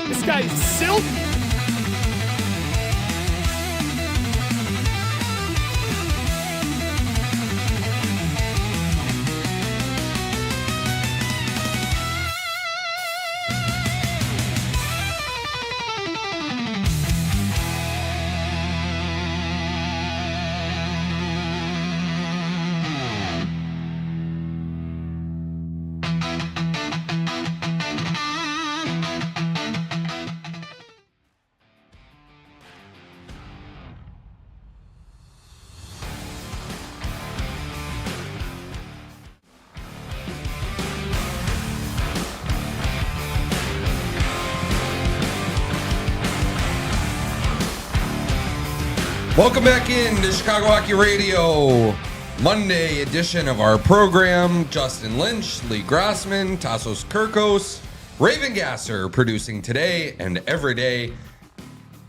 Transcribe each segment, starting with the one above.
This guy's silk. Welcome back in to Chicago Hockey Radio, Monday edition of our program. Justin Lynch, Lee Grossman, Tassos Kirkos, Raven Gasser producing today and every day.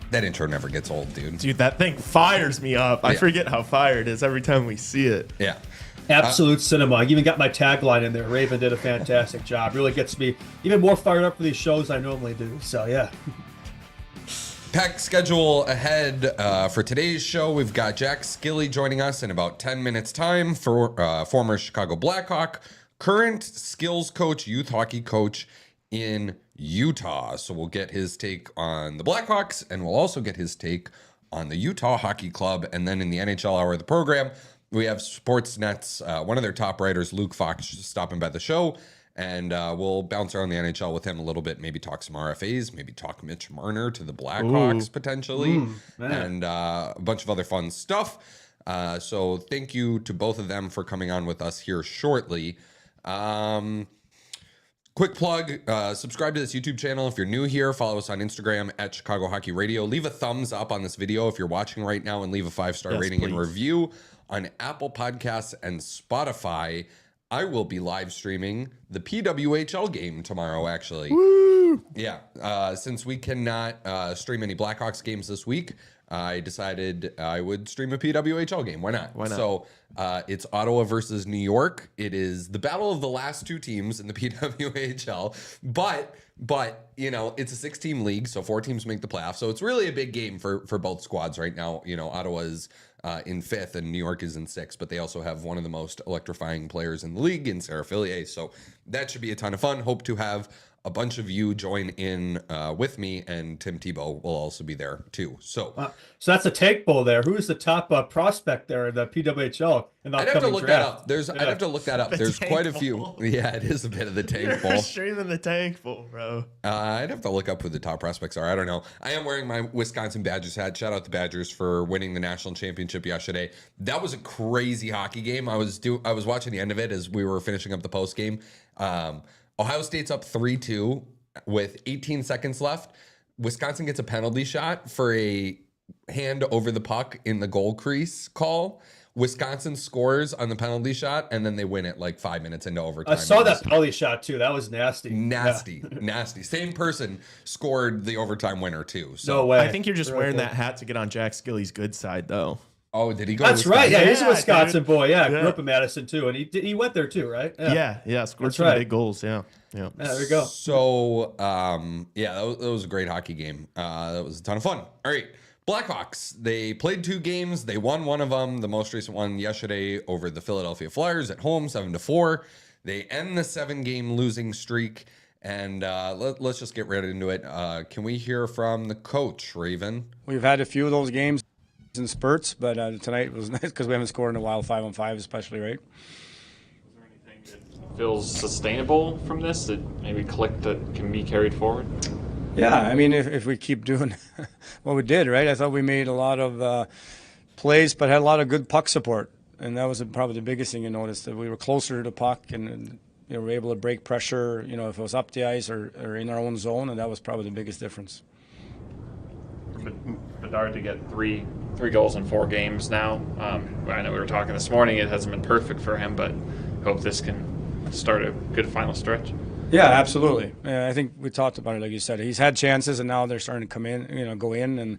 That intro never gets old, dude. Dude, that thing fires me up. I forget how fire it is every time we see it. Yeah. Absolute cinema. I even got my tagline in there. Raven did a fantastic job. Really gets me even more fired up for these shows I normally do. So, yeah. Packed schedule ahead for today's show. We've got Jack Skille joining us in about 10 minutes time, for former Chicago Blackhawk, current skills coach, youth hockey coach in Utah. So we'll get his take on the Blackhawks, and we'll also get his take on the Utah Hockey Club. And then in the NHL hour of the program, we have Sportsnet's one of their top writers, Luke Fox, stopping by the show. And we'll bounce around the NHL with him a little bit, maybe talk some RFAs, maybe talk Mitch Marner to the Blackhawks potentially, and a bunch of other fun stuff. So thank you to both of them for coming on with us here shortly. Quick plug, subscribe to this YouTube channel if you're new here. Follow us on Instagram at Chicago Hockey Radio. Leave a thumbs up on this video if you're watching right now, and leave a 5-star rating and review on Apple Podcasts and Spotify. I will be live streaming the PWHL game tomorrow, actually. Woo! Yeah, since we cannot stream any Blackhawks games this week, I decided I would stream a PWHL game. Why not? Why not? So it's Ottawa versus New York. It is the battle of the last two teams in the PWHL. But you know, it's a 6-team league, so 4 teams make the playoffs. So it's really a big game for both squads right now. You know, Ottawa's in 5th and New York is in 6th, but they also have one of the most electrifying players in the league in Sarah Fillier. So that should be a ton of fun. Hope to have a bunch of you join in with me, and Tim Tebow will also be there too. So that's a tank bowl there. Who is the top prospect there in the PWHL? I'd have to look that up. I'd have to look that up. There's quite a few. Yeah, it is a bit of the tank bowl. Streaming the tank bowl, bro. I'd have to look up who the top prospects are. I don't know. I am wearing my Wisconsin Badgers hat. Shout out the Badgers for winning the national championship yesterday. That was a crazy hockey game. I was watching the end of it as we were finishing up the post game. Ohio State's up 3-2 with 18 seconds left. Wisconsin gets a penalty shot for a hand over the puck in the goal crease call. Wisconsin scores on the penalty shot, and then they win it like 5 minutes into overtime. I saw that penalty shot too. That was nasty. Nasty. Same person scored the overtime winner too. So no way. I think you're just wearing that hat to get on Jack Skille's good side, though. Oh, did he go? That's right. Yeah, he's a Wisconsin dude. Boy. Yeah, grew up in Madison too, and he went there too, right? Yeah. Scored some big goals. Yeah. There we go. So, that was a great hockey game. That was a ton of fun. All right, Blackhawks. They played 2 games. They won one of them. The most recent one yesterday over the Philadelphia Flyers at home, 7-4. They end the 7-game losing streak. And let's just get right into it. Can we hear from the coach, Raven? We've had a few of those games in spurts, but tonight was nice because we haven't scored in a while, 5-on-5 especially, right? Is there anything that feels sustainable from this that maybe clicked that can be carried forward? Yeah, I mean, if we keep doing what we did, right? I thought we made a lot of plays, but had a lot of good puck support, and that was probably the biggest thing you noticed, that we were closer to the puck and we were able to break pressure, you know, if it was up the ice or in our own zone, and that was probably the biggest difference. Bedard to get three goals in 4 games now. I know we were talking this morning. It hasn't been perfect for him, but hope this can start a good final stretch. Yeah, absolutely. I think we talked about it, like you said. He's had chances, and now they're starting to come in, go in. And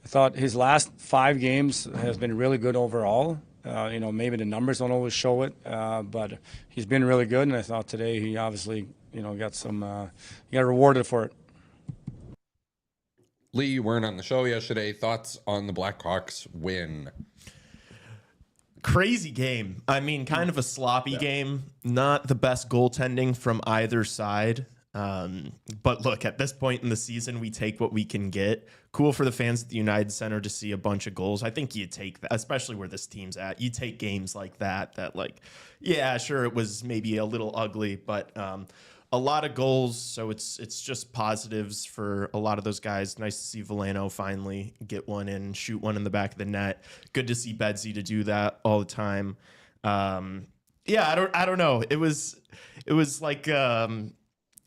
I thought his last 5 games has been really good overall. Maybe the numbers don't always show it, but he's been really good. And I thought today he obviously, got rewarded for it. Lee, you weren't on the show yesterday. Thoughts on the Blackhawks win? Crazy game. I mean, kind of a sloppy game. Not the best goaltending from either side. But look, at this point in the season, we take what we can get. Cool for the fans at the United Center to see a bunch of goals. I think you take that, especially where this team's at. You take games like that, yeah, sure, it was maybe a little ugly, but a lot of goals, so it's just positives for a lot of those guys. Nice to see Veleno finally get one in, shoot one in the back of the net. Good to see Bedsy to do that all the time. I don't know. It was like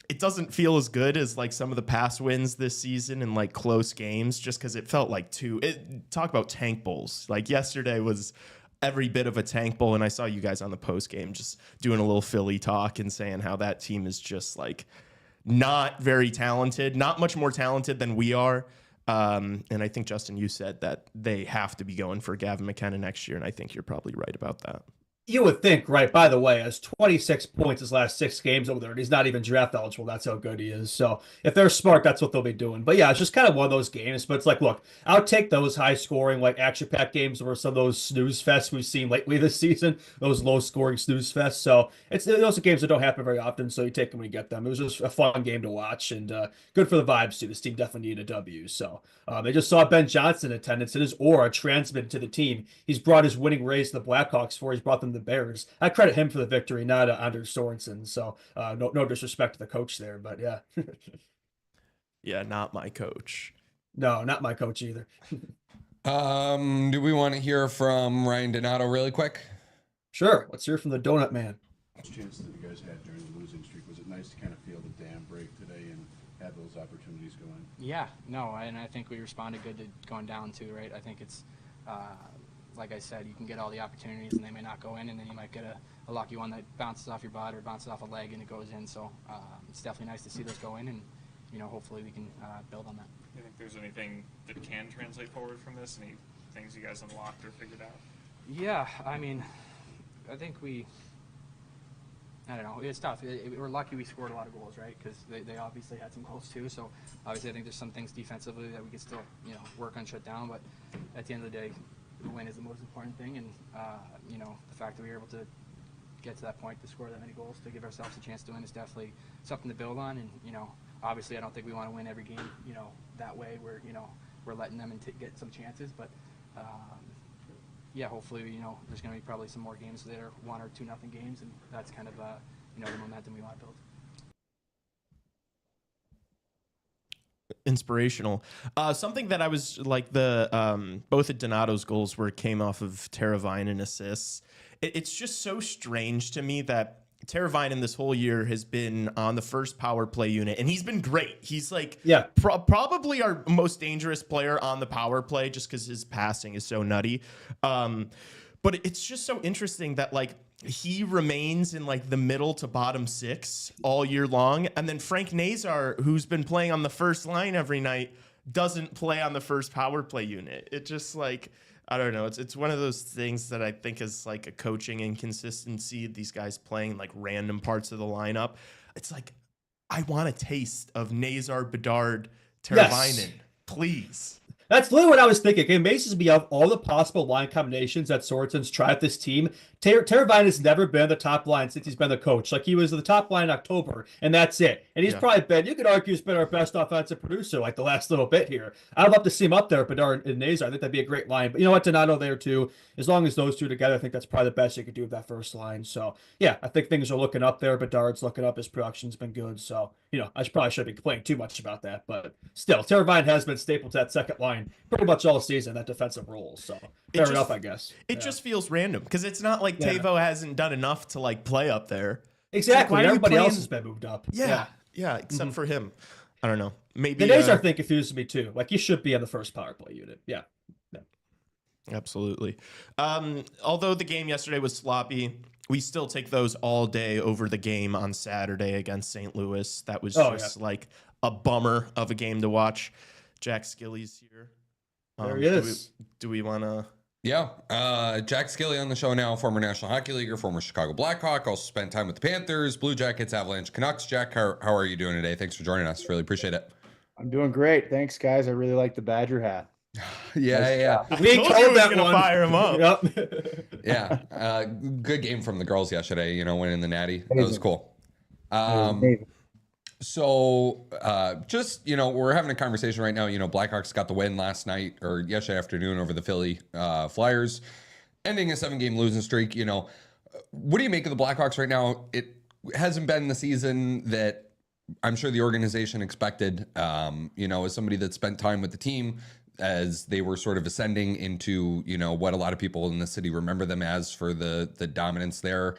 it doesn't feel as good as like some of the past wins this season in like close games, just because it felt like talk about tank bowls. Like yesterday was every bit of a tank bowl, and I saw you guys on the post game just doing a little Philly talk and saying how that team is just like not very talented, not much more talented than we are. And I think, Justin, you said that they have to be going for Gavin McKenna next year, and I think you're probably right about that. You would think, right? By the way, has 26 points his last 6 games over there, and he's not even draft eligible. That's how good he is. So if they're smart, that's what they'll be doing. But yeah, it's just kind of one of those games. But it's like, look, I'll take those high-scoring, like action-packed games over some of those snooze fests we've seen lately this season. Those low-scoring snooze fests. So those are games that don't happen very often. So you take them when you get them. It was just a fun game to watch, and good for the vibes too. This team definitely needed a W. So they just saw Ben Johnson in attendance, and his aura transmitted to the team. He's brought his winning Rays to the Blackhawks before he's brought them to the Bears. I credit him for the victory, not Anders Sorensen. So no disrespect to the coach there, but yeah. Yeah, not my coach. No, not my coach either. Do we want to hear from Ryan Donato really quick? Sure. Let's hear from the Donut Man. Chance that you guys had during the losing streak, was it nice to kind of feel the dam break today and have those opportunities going? Yeah, no, and I think we responded good to going down too, right? I think it's like I said, you can get all the opportunities and they may not go in, and then you might get a lucky one that bounces off your butt or bounces off a leg and it goes in. So it's definitely nice to see those go in, and hopefully we can build on that. Do you think there's anything that can translate forward from this? Any things you guys unlocked or figured out? Yeah, I mean, I think I don't know. It's tough. We're lucky we scored a lot of goals, right? Because they obviously had some goals too. So obviously I think there's some things defensively that we could still work on, shut down. But at the end of the day, the win is the most important thing, and the fact that we were able to get to that point to score that many goals to give ourselves a chance to win is definitely something to build on. And obviously I don't think we want to win every game that way where we're letting them get some chances, but yeah, hopefully there's going to be probably some more games that are 1 or 2-0 games, and that's kind of the momentum we want to build. Inspirational. Something that I was like both of Donato's goals came off of Teravainen assists. It's just so strange to me that Teravainen this whole year has been on the first power play unit, and he's been great. He's like probably our most dangerous player on the power play just because his passing is so nutty. But it's just so interesting that like he remains in like the middle to bottom 6 all year long. And then Frank Nazar, who's been playing on the first line every night, doesn't play on the first power play unit. It just like, I don't know. It's one of those things that I think is like a coaching inconsistency. These guys playing like random parts of the lineup. It's like, I want a taste of Nazar, Bedard, Teravainen, please. That's literally what I was thinking. It amazes me of all the possible line combinations that Sorensen's tried with this team. Teravainen has never been the top line since he's been the coach. Like, he was the top line in October, and that's it. And he's probably been, you could argue, he's been our best offensive producer like the last little bit here. I'd love to see him up there, Bedard and Nazar. I think that'd be a great line. But you know what, Donato there too. As long as those two together, I think that's probably the best you could do with that first line. So yeah, I think things are looking up there. Bedard's looking up. His production's been good. So I probably shouldn't be complaining too much about that. But still, Teravainen has been stapled to that second line pretty much all season, that defensive role. So fair enough, I guess. It just feels random because it's not like Tavo hasn't done enough to like play up there. Exactly. Like, everybody else has been moved up. Yeah, except for him. I don't know. Maybe the Nazar thing confuses me too. Like, he should be on the first power play unit. Yeah. Absolutely. Although the game yesterday was sloppy, we still take those all day over the game on Saturday against St. Louis. That was like a bummer of a game to watch. Jack Skille's here. There he is. Do we want to? Yeah. Jack Skille on the show now, former National Hockey Leaguer, former Chicago Blackhawk, also spent time with the Panthers, Blue Jackets, Avalanche, Canucks. Jack, how are you doing today? Thanks for joining us. Really appreciate it. I'm doing great. Thanks, guys. I really like the Badger hat. Yeah. We called that one. Fire him up. Yep. Yeah. Good game from the girls yesterday, winning the Natty. Amazing. That was cool. So we're having a conversation right now. Blackhawks got the win last night or yesterday afternoon over the Philly Flyers, ending a 7-game losing streak. What do you make of the Blackhawks right now? It hasn't been the season that I'm sure the organization expected. As somebody that spent time with the team as they were sort of ascending into, what a lot of people in the city remember them as for the dominance there.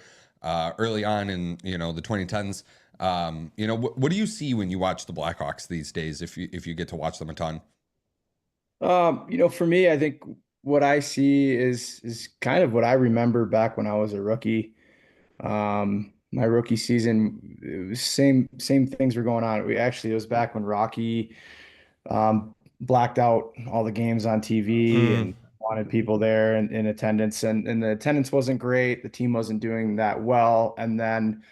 early on in the 2010s. What do you see when you watch the Blackhawks these days? If you get to watch them a ton. For me, I think what I see is kind of what I remember back when I was a rookie. My rookie season, it was same things were going on. It was back when Rocky blacked out all the games on TV and wanted people there in attendance, and the attendance wasn't great. The team wasn't doing that well, and then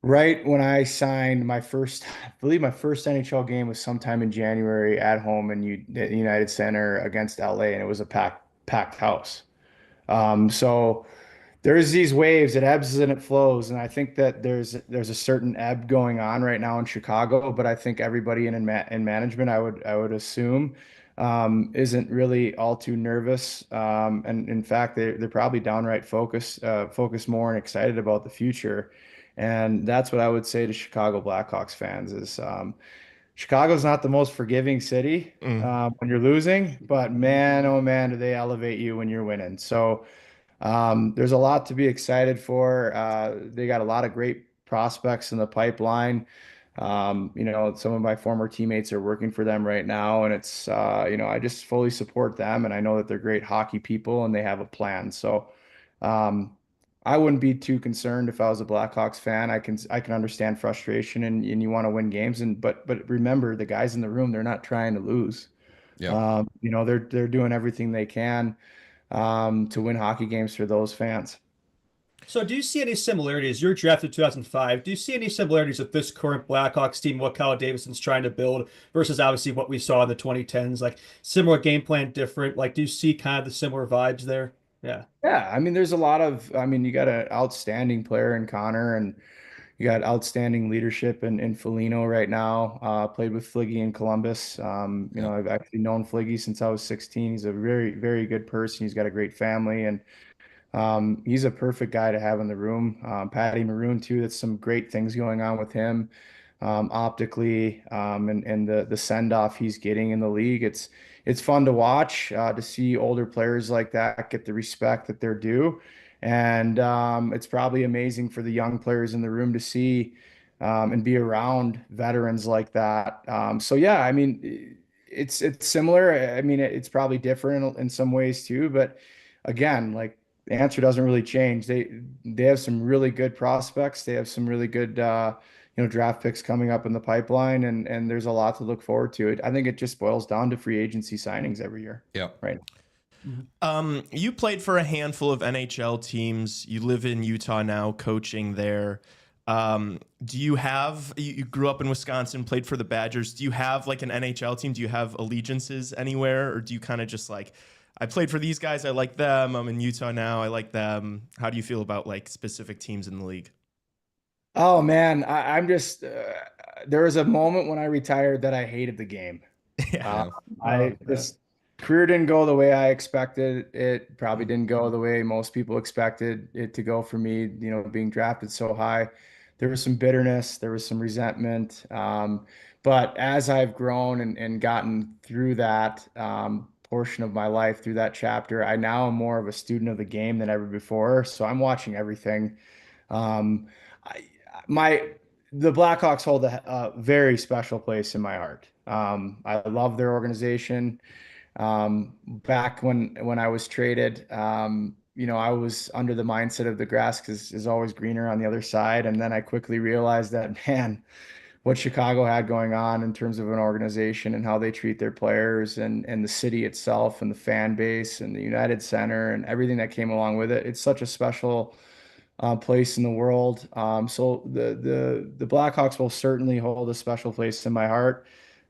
right when I signed I believe my first NHL game was sometime in January at home at United Center against LA, and it was a packed house. So there's these waves, it ebbs and it flows, and I think that there's a certain ebb going on right now in Chicago, but I think everybody in management, I would assume, isn't really all too nervous, and in fact, they're probably downright focused more and excited about the future, and that's what I would say to Chicago Blackhawks fans is. Chicago's not the most forgiving city when you're losing, but man, oh man, do they elevate you when you're winning. So there's a lot to be excited for. They got a lot of great prospects in the pipeline. Some of my former teammates are working for them right now, and I just fully support them, and I know that they're great hockey people and they have a plan. So, I wouldn't be too concerned if I was a Blackhawks fan. I can understand frustration and you want to win games, but remember the guys in the room, they're not trying to lose. Yeah. They're doing everything they can to win hockey games for those fans. So do you see any similarities? You're drafted 2005. Do you see any similarities with this current Blackhawks team, what Kyle Davidson's trying to build versus obviously what we saw in the 2010s? Like similar game plan, different. Like, do you see kind of the similar vibes there? Yeah. Yeah, I mean, you got an outstanding player in Connor, and you got outstanding leadership in Foligno right now. Played with Fliggy in Columbus. I've actually known Fliggy since I was 16. He's a very, very good person. He's got a great family, and he's a perfect guy to have in the room. Patty Maroon too. That's some great things going on with him, optically, and the send off he's getting in the league. It's fun to watch, to see older players like that get the respect that they're due, and it's probably amazing for the young players in the room to see and be around veterans like that. So yeah, I mean, it's similar. I mean, it's probably different in some ways too, but again, like the answer doesn't really change. They have some really good prospects. They have some really good draft picks coming up in the pipeline, and there's a lot to look forward to. I think it just boils down to free agency signings every year. Yeah. Right. You played for a handful of NHL teams. You live in Utah now, coaching there. You grew up in Wisconsin, played for the Badgers. Do you have like an NHL team? Do you have allegiances anywhere, or do you kind of just like, I played for these guys, I like them. I'm in Utah now, I like them. How do you feel about like specific teams in the league? Oh man, I'm just there was a moment when I retired that I hated the game. Yeah. This career didn't go the way I expected. It probably didn't go the way most people expected it to go for me, being drafted so high. There was some bitterness, there was some resentment. But as I've grown and gotten through that portion of my life, through that chapter, I now am more of a student of the game than ever before. So I'm watching everything. Um, I, the Blackhawks hold a very special place in my heart. I love their organization. Back when I was traded, I was under the mindset of the grass is always greener on the other side. And then I quickly realized that, man, what Chicago had going on in terms of an organization and how they treat their players and the city itself and the fan base and the United Center and everything that came along with it. It's such a special place in the world. So the Blackhawks will certainly hold a special place in my heart.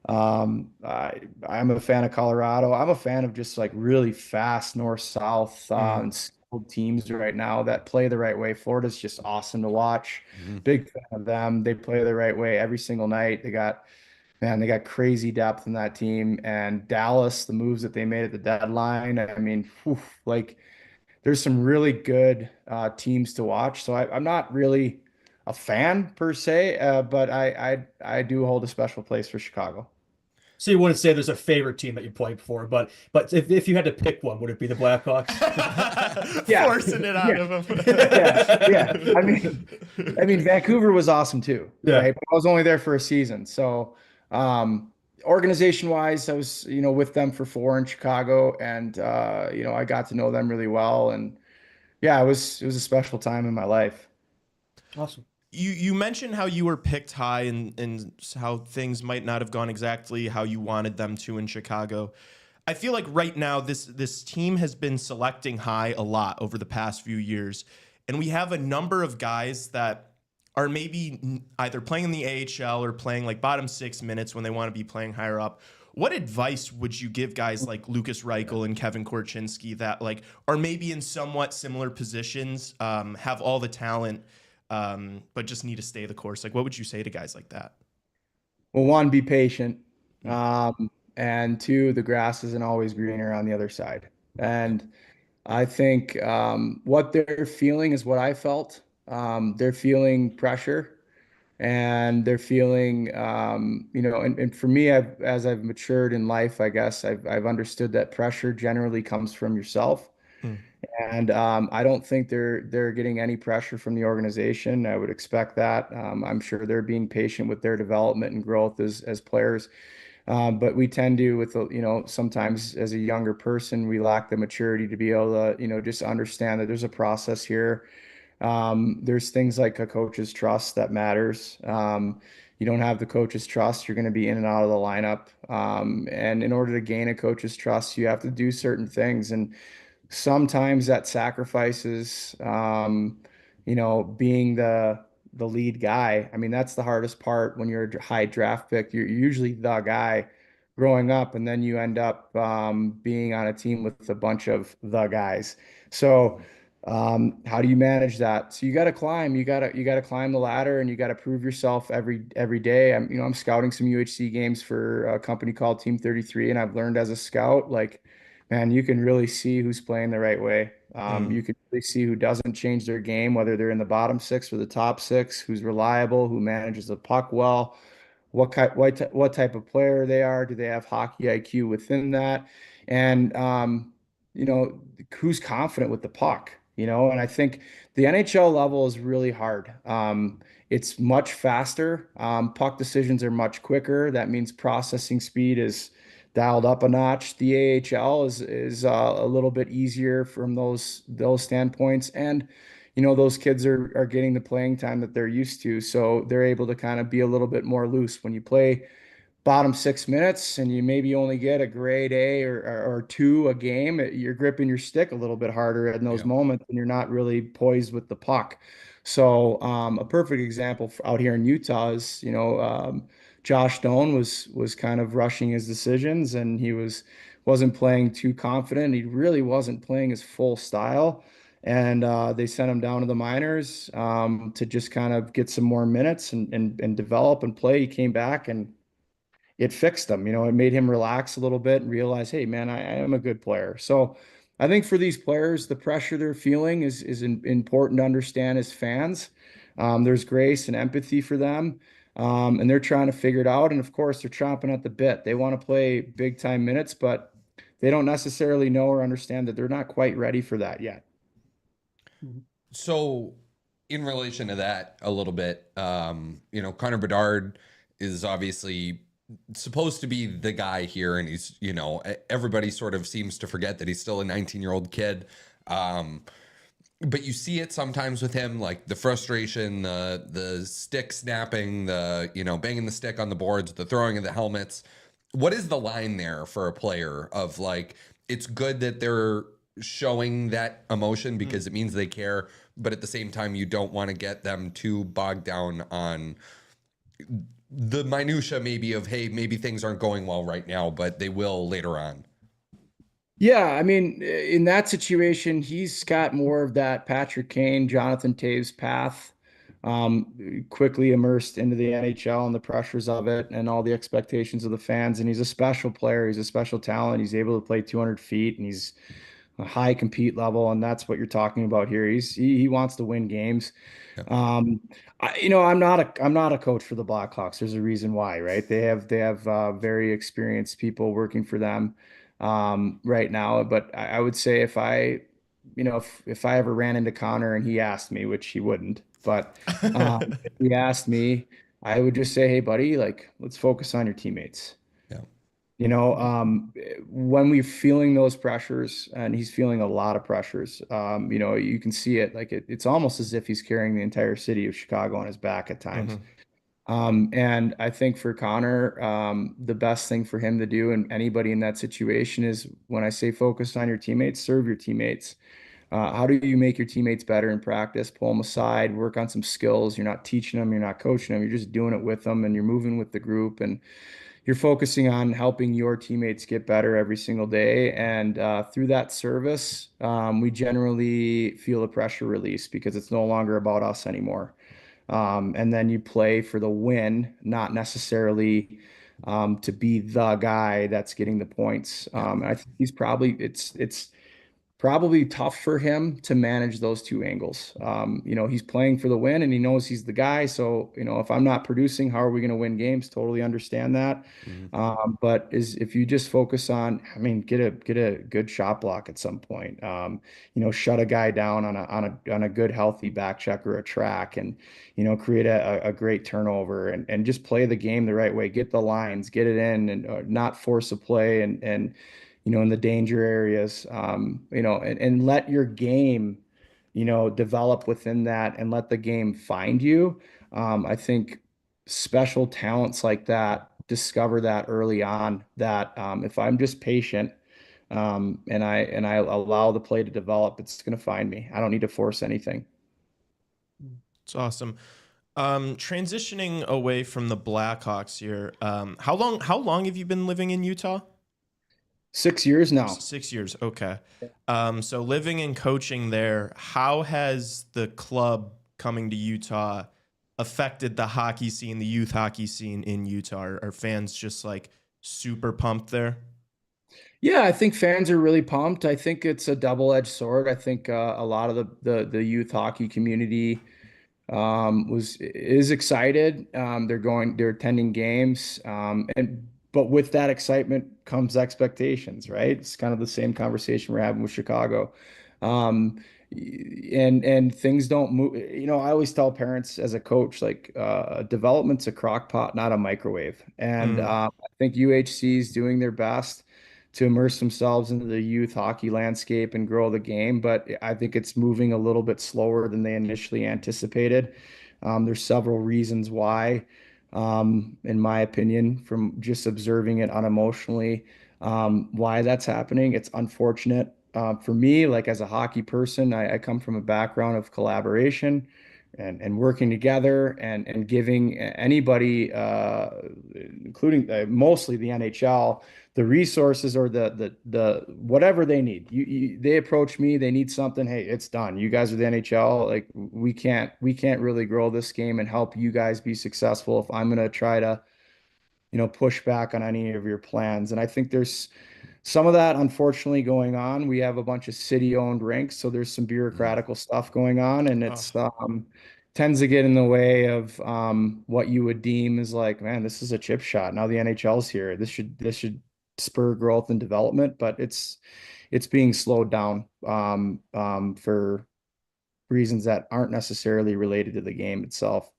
I'm a fan of Colorado. I'm a fan of just like really fast north-south and skilled teams right now that play the right way. Florida's just awesome to watch. Big fan of them. They play the right way every single night. They got crazy depth in that team. And Dallas, the moves that they made at the deadline, I mean, like there's some really good teams to watch. So I'm not really a fan per se, but I do hold a special place for Chicago. So you wouldn't say there's a favorite team that you played for, but if you had to pick one, would it be the Blackhawks? Yeah. Forcing it out of him. Yeah. I mean, Vancouver was awesome too, Yeah. right? But I was only there for a season. So, organization wise, I was, with them for 4 in Chicago, and I got to know them really well. And yeah, it was a special time in my life. Awesome. You mentioned how you were picked high and how things might not have gone exactly how you wanted them to in Chicago. I feel like right now this team has been selecting high a lot over the past few years, and we have a number of guys that are maybe either playing in the AHL or playing like bottom 6 minutes when they want to be playing higher up. What advice would you give guys like Lucas Reichel and Kevin Korchinski that like are maybe in somewhat similar positions, have all the talent, but just need to stay the course? Like, what would you say to guys like that? Well, one, be patient. And two, the grass isn't always greener on the other side. And I think what they're feeling is what I felt. They're feeling pressure, and they're feeling, and for me, as I've matured in life, I guess I've understood that pressure generally comes from yourself. And I don't think they're getting any pressure from the organization. I would expect that. I'm sure they're being patient with their development and growth as players. But we tend to, sometimes as a younger person, we lack the maturity to be able to, just understand that there's a process here. There's things like a coach's trust that matters. You don't have the coach's trust, you're going to be in and out of the lineup. And in order to gain a coach's trust, you have to do certain things. And sometimes that sacrifices, being the lead guy. I mean, that's the hardest part when you're a high draft pick. You're usually the guy growing up, and then you end up being on a team with a bunch of the guys. So, how do you manage that? So you got to climb. You got to climb the ladder, and you got to prove yourself every day. I'm scouting some UHC games for a company called Team 33, and I've learned as a scout, like, man, you can really see who's playing the right way. You can really see who doesn't change their game, whether they're in the bottom 6 or the top 6, who's reliable, who manages the puck well, what type of player they are. Do they have hockey IQ within that? And, who's confident with the puck, and I think the NHL level is really hard. It's much faster. Puck decisions are much quicker. That means processing speed is dialed up a notch. The AHL is a little bit easier from those standpoints, and those kids are getting the playing time that they're used to, so they're able to kind of be a little bit more loose. When you play bottom 6 minutes and you maybe only get a grade A or two a game, you're gripping your stick a little bit harder in those moments, and you're not really poised with the puck. So a perfect example out here in Utah is, Josh Stone was kind of rushing his decisions, and he wasn't playing too confident. He really wasn't playing his full style. And they sent him down to the minors to just kind of get some more minutes and develop and play. He came back, and it fixed him. It made him relax a little bit and realize, hey, man, I am a good player. So I think for these players, the pressure they're feeling is important to understand as fans. There's grace and empathy for them, and they're trying to figure it out. And of course, they're chomping at the bit. They want to play big time minutes, but they don't necessarily know or understand that they're not quite ready for that yet. So, in relation to that, a little bit, Connor Bedard is obviously supposed to be the guy here, and he's, everybody sort of seems to forget that he's still a 19-year-old kid. But you see it sometimes with him, like the frustration, the stick snapping, the banging the stick on the boards, the throwing of the helmets. What is the line there for a player of like, it's good that they're showing that emotion because it means they care, but at the same time, you don't want to get them too bogged down on the minutia maybe of, hey, maybe things aren't going well right now, but they will later on. Yeah, I mean, in that situation, he's got more of that Patrick Kane, Jonathan Toews path, quickly immersed into the NHL and the pressures of it and all the expectations of the fans. And he's a special player. He's a special talent. He's able to play 200 feet, and he's a high compete level, and that's what you're talking about here. He wants to win games. Yeah. I'm not a coach for the Blackhawks. There's a reason why, right? They have very experienced people working for them right now. But I would say if I ever ran into Connor and he asked me, which he wouldn't, but if he asked me, I would just say, hey, buddy, like let's focus on your teammates. Yeah. When we're feeling those pressures, and he's feeling a lot of pressures, you can see it. Like it's almost as if he's carrying the entire city of Chicago on his back at times. And I think for Connor, the best thing for him to do, and anybody in that situation, is when I say focus on your teammates, serve your teammates. How do you make your teammates better in practice? Pull them aside, work on some skills. You're not teaching them, you're not coaching them, you're just doing it with them, and you're moving with the group. And you're focusing on helping your teammates get better every single day. And through that service, we generally feel a pressure release because it's no longer about us anymore. And then you play for the win, not necessarily to be the guy that's getting the points. I think it's probably tough for him to manage those two angles. He's playing for the win and he knows he's the guy. So, if I'm not producing, how are we going to win games? Totally understand that. But if you just focus on, I mean, get a good shot block at some point. Shut a guy down on a good, healthy back check or a track, and create a great turnover, and just play the game the right way. Get the lines, get it in, and not force a play, and in the danger areas, and let your game, develop within that, and let the game find you. I think special talents like that discover that early on, that if I'm just patient, and I allow the play to develop, it's going to find me. I don't need to force anything. It's awesome. Transitioning away from the Blackhawks here, how long have you been living in Utah? 6 years now. 6 years. Okay. So living and coaching there, how has the club coming to Utah affected the hockey scene, the youth hockey scene in Utah? Are fans just like super pumped there? Yeah, I think fans are really pumped. I think it's a double-edged sword. I think a lot of the youth hockey community is excited. They're attending games, but with that excitement comes expectations, right? It's kind of the same conversation we're having with Chicago. Um, and things don't move. I always tell parents as a coach, like, development's a crock pot, not a microwave. And I think UHC is doing their best to immerse themselves into the youth hockey landscape and grow the game, but I think it's moving a little bit slower than they initially anticipated. There's several reasons why, in my opinion, from just observing it unemotionally, why that's happening. It's unfortunate. For me, like as a hockey person, I come from a background of collaboration and working together, and giving anybody, including mostly the NHL, the resources or the whatever they need. They approach me, they need something. Hey, it's done. You guys are the NHL. Like we can't really grow this game and help you guys be successful if I'm gonna try to push back on any of your plans. And I think there's some of that unfortunately going on. We have a bunch of city-owned rinks, so there's some bureaucratical stuff going on, and it's tends to get in the way of what you would deem as like, man, this is a chip shot. Now the NHL's here. This should spur growth and development, but it's being slowed down for reasons that aren't necessarily related to the game itself.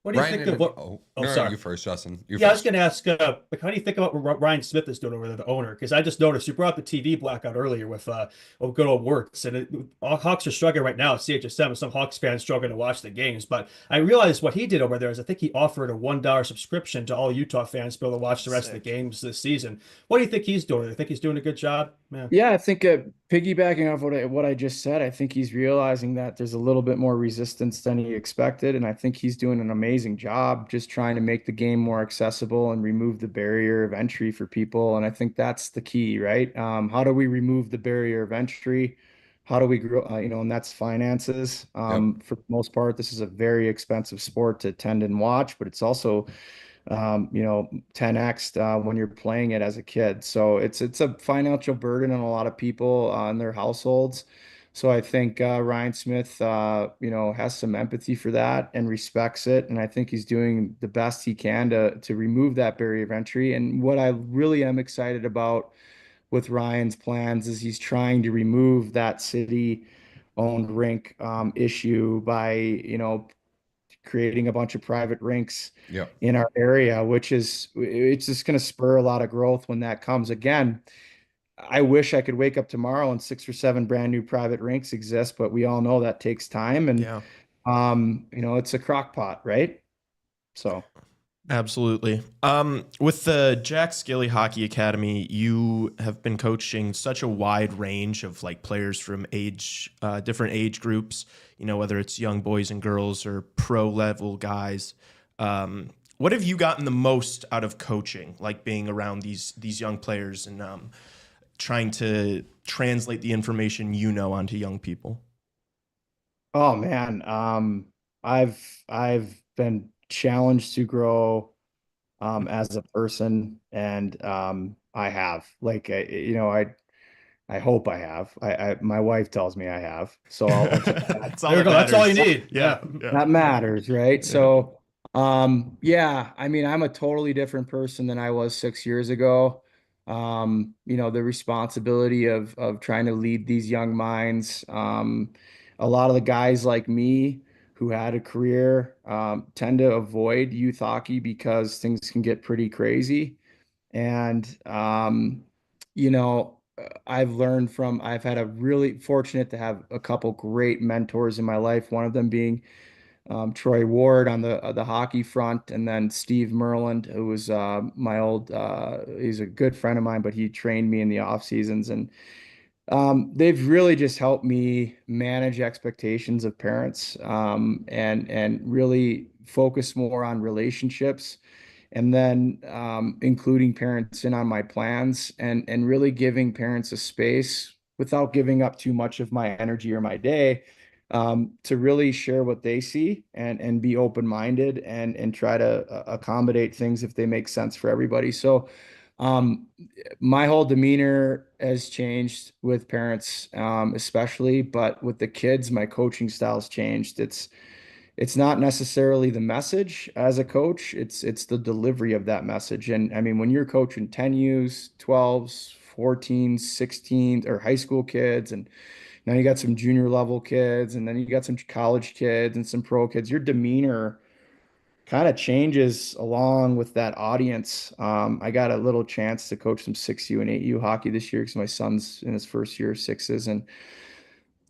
What do you Ryan, think of what? no, Sorry. you first, Justin. You Yeah, I was first. going to ask, like, how do you think about what Ryan Smith is doing over there, the owner? Because I just noticed you brought up the TV blackout earlier with good old Works, and all Hawks are struggling right now at CHSM, and some Hawks fans struggling to watch the games. But I realized what he did over there is I think he offered a $1 subscription to all Utah fans to be able to watch the rest of the games this season. What do you think he's doing? Do you think he's doing a good job? Yeah, I think piggybacking off what I just said, I think he's realizing that there's a little bit more resistance than he expected, and I think he's doing an amazing job just trying to make the game more accessible and remove the barrier of entry for people. And I think that's the key, right? How do we remove the barrier of entry? How do we grow? And that's finances. Yep. For the most part, this is a very expensive sport to attend and watch, but it's also 10x when you're playing it as a kid. So it's a financial burden on a lot of people in their households. So I think Ryan Smith, has some empathy for that and respects it, and I think he's doing the best he can to remove that barrier of entry. And what I really am excited about with Ryan's plans is he's trying to remove that city-owned rink issue by, creating a bunch of private rinks Yeah. in our area, which is it's just going to spur a lot of growth when that comes. Again, I wish I could wake up tomorrow and 6 or 7 brand new private rinks exist, but we all know that takes time and Yeah. it's a crock pot, right? So Absolutely. With the Jack Skille Hockey Academy, you have been coaching such a wide range of like players from different age groups, whether it's young boys and girls or pro level guys. What have you gotten the most out of coaching, like being around these young players and trying to translate the information onto young people? oh man, I've been challenged to grow as a person, and I have like I hope I have. My wife tells me I have, so I'll take that. That's all There you that go. That's all you matters. need. Yeah. That matters, right? Yeah. So, yeah, I mean, I'm a totally different person than I was 6 years ago. The responsibility of trying to lead these young minds. A lot of the guys like me who had a career tend to avoid youth hockey because things can get pretty crazy. And I've had a really fortunate to have a couple great mentors in my life. One of them being Troy Ward on the hockey front, and then Steve Merland, who was my old he's a good friend of mine, but he trained me in the off seasons, and they've really just helped me manage expectations of parents, and really focus more on relationships, and then including parents in on my plans, and really giving parents a space without giving up too much of my energy or my day, to really share what they see, and be open-minded, and try to accommodate things if they make sense for everybody. So um, my whole demeanor has changed with parents, especially, but with the kids, my coaching style's changed. It's not necessarily the message as a coach, it's the delivery of that message. And I mean, when you're coaching 10U's, 12s, 14s, 16s, or high school kids, and now you got some junior level kids, and then you got some college kids and some pro kids, your demeanor kind of changes along with that audience. I got a little chance to coach some 6U and 8U hockey this year because my son's in his first year of sixes, and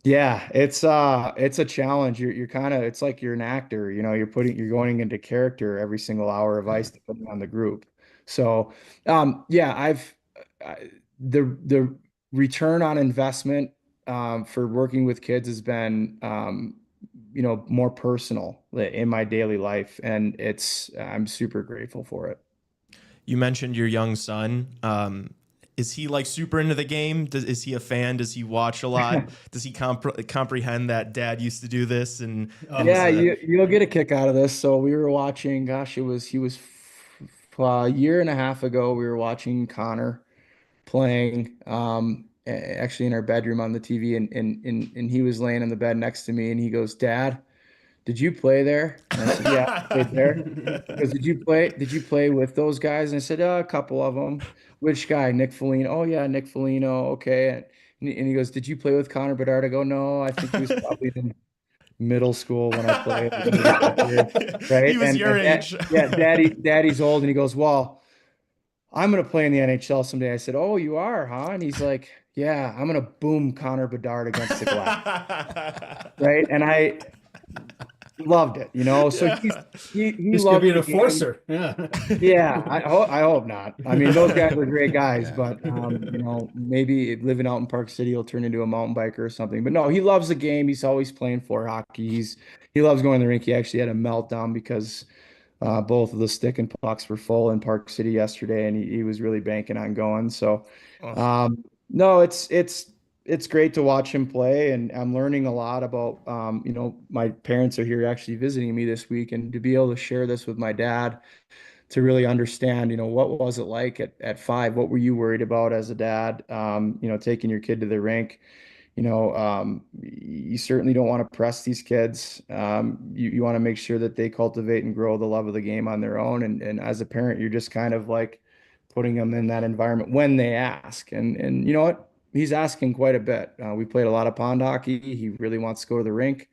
yeah, it's a challenge. You're kind of, it's like you're an actor, you're going into character every single hour of ice depending on the group. So, yeah, the return on investment for working with kids has been more personal in my daily life, and I'm super grateful for it. You mentioned your young son. Is he like super into the game? Is he a fan? Does he watch a lot? Does he comprehend that dad used to do this? And Yeah, you'll get a kick out of this. So we were watching, gosh, he was a year and a half ago. We were watching Connor playing, actually in our bedroom on the TV, and he was laying in the bed next to me, and he goes, "Dad, did you play there?" And I said, "Yeah, I played there." He goes, "Did you play with those guys?" And I said, "A couple of them." "Which guy? Nick Foligno?" "Oh yeah, Nick Foligno." "Okay." And he goes, "Did you play with Connor Bedard?" I go, "No, I think he was probably in middle school when I played." He Right. was your age. Yeah, daddy's old. And he goes, "Well, I'm going to play in the NHL someday." I said, "Oh, you are, huh?" And he's like, "Yeah, I'm going to boom Connor Bedard against the glass." Right. And I loved it, So Yeah. he He's gonna loved be an the game. enforcer. Yeah. Yeah, I hope not. I mean, those guys are great guys, Yeah. but maybe living out in Park City, he'll turn into a mountain biker or something. But no, he loves the game. He's always playing for hockey. He loves going to the rink. He actually had a meltdown because both of the stick and pucks were full in Park City yesterday, and he was really banking on going. So, Oh, no, it's great to watch him play, and I'm learning a lot about. My parents are here actually visiting me this week, and to be able to share this with my dad, really understand, what was it like at 5? What were you worried about as a dad? Taking your kid to the rink. You certainly don't want to press these kids. You want to make sure that they cultivate and grow the love of the game on their own. And as a parent, you're just kind of like putting them in that environment when they ask. And you know what? He's asking quite a bit. We played a lot of pond hockey. He really wants to go to the rink.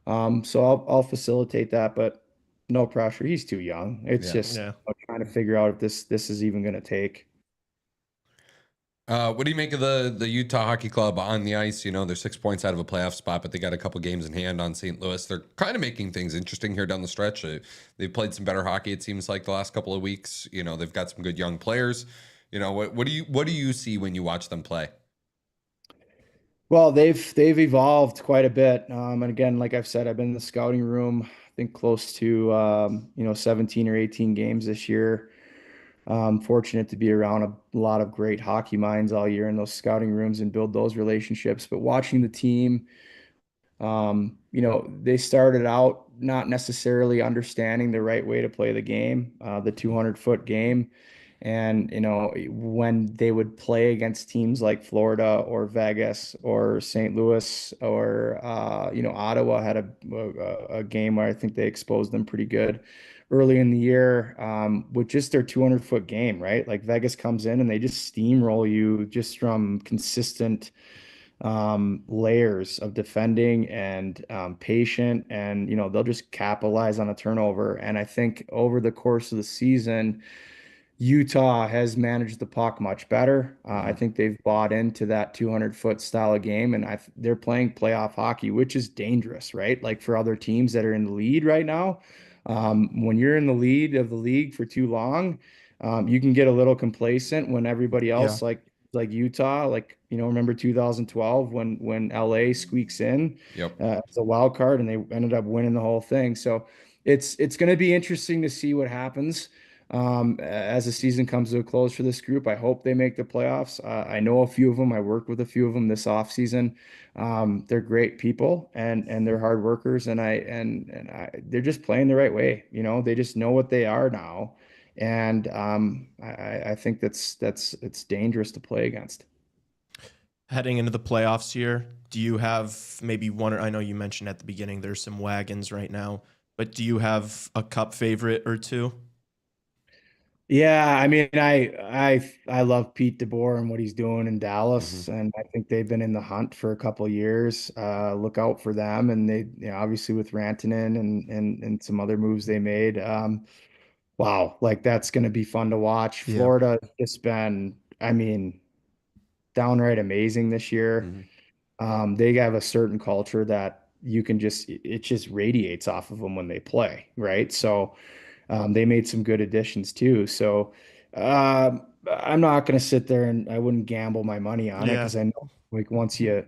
So I'll facilitate that, but no pressure. He's too young. It's just trying to figure out if this is even going to take. What do you make of the Utah Hockey Club on the ice? They're 6 points out of a playoff spot, but they got a couple games in hand on St. Louis. They're kind of making things interesting here down the stretch. They've played some better hockey, it seems like, the last couple of weeks. They've got some good young players. What do you see when you watch them play? Well, they've evolved quite a bit. And again, like I've said, I've been in the scouting room, I think close to 17 or 18 games this year. Fortunate to be around a lot of great hockey minds all year in those scouting rooms and build those relationships. But watching the team, they started out not necessarily understanding the right way to play the game, the 200-foot game. And, when they would play against teams like Florida or Vegas or St. Louis or, Ottawa had a game where I think they exposed them pretty good early in the year, with just their 200-foot game, right? Like Vegas comes in and they just steamroll you just from consistent layers of defending and patient, and they'll just capitalize on a turnover. And I think over the course of the season, Utah has managed the puck much better. I think they've bought into that 200-foot style of game, and they're playing playoff hockey, which is dangerous, right? Like for other teams that are in the lead right now, when you're in the lead of the league for too long, you can get a little complacent when everybody else, like Utah, remember 2012 when LA squeaks in as a wild card and they ended up winning the whole thing. So it's going to be interesting to see what happens as the season comes to a close for this group. I hope they make the playoffs. I know a few of them. I worked with a few of them this offseason. They're great people and they're hard workers, and they're just playing the right way. They just know what they are now. And I think it's dangerous to play against. Heading into the playoffs here, do you have maybe one, or I know you mentioned at the beginning there's some wagons right now, but do you have a cup favorite or two? Yeah, I mean, I love Pete DeBoer and what he's doing in Dallas, and I think they've been in the hunt for a couple of years. Look out for them, and they, obviously with Rantanen and some other moves they made. Wow, like that's going to be fun to watch. Yeah. Florida has just been, I mean, downright amazing this year. They have a certain culture that it just radiates off of them when they play, right? So. They made some good additions too. So I'm not going to sit there and I wouldn't gamble my money on it, because I know like once you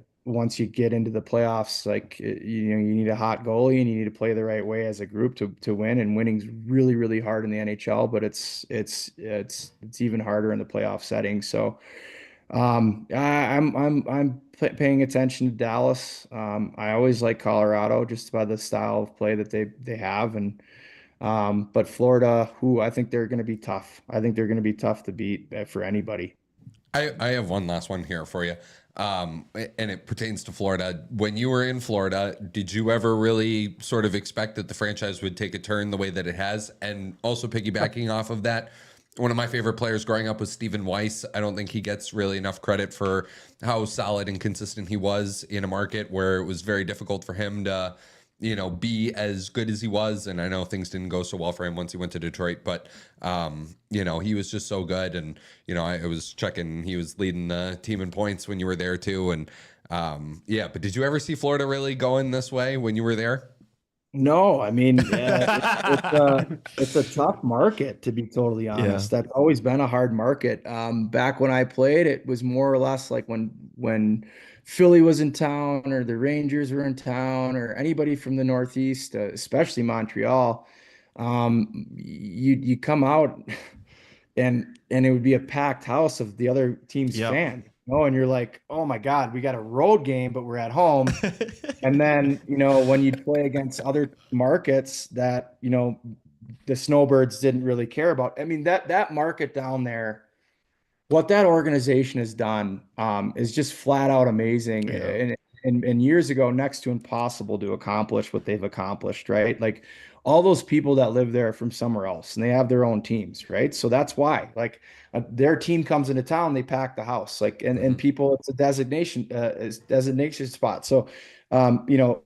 get into the playoffs, like you need a hot goalie and you need to play the right way as a group to win. And winning's really, really hard in the NHL, but it's even harder in the playoff setting. So I'm paying attention to Dallas. I always like Colorado just by the style of play that they have. But Florida, who I think they're going to be tough. I think they're going to be tough to beat for anybody. I have one last one here for you. And it pertains to Florida. When you were in Florida, did you ever really sort of expect that the franchise would take a turn the way that it has? And also piggybacking off of that, one of my favorite players growing up was Stephen Weiss. I don't think he gets really enough credit for how solid and consistent he was in a market where it was very difficult for him to be as good as he was. And I know things didn't go so well for him once he went to Detroit, but, he was just so good. And, I was checking, he was leading the team in points when you were there too. And, but did you ever see Florida really going this way when you were there? No, I mean, it's a tough market, to be totally honest. That's always been a hard market. Back when I played, it was more or less like when Philly was in town or the Rangers were in town or anybody from the Northeast, especially Montreal, you come out and it would be a packed house of the other team's fans, and you're like, oh my God, we got a road game, but we're at home. And then, when you play against other markets that, the Snowbirds didn't really care about. I mean, that market down there, what that organization has done is just flat out amazing. Yeah. And years ago, next to impossible to accomplish what they've accomplished, right? Like all those people that live there are from somewhere else and they have their own teams, right? So that's why, like, their team comes into town, they pack the house, like, and people, it's a designation spot. So, you know,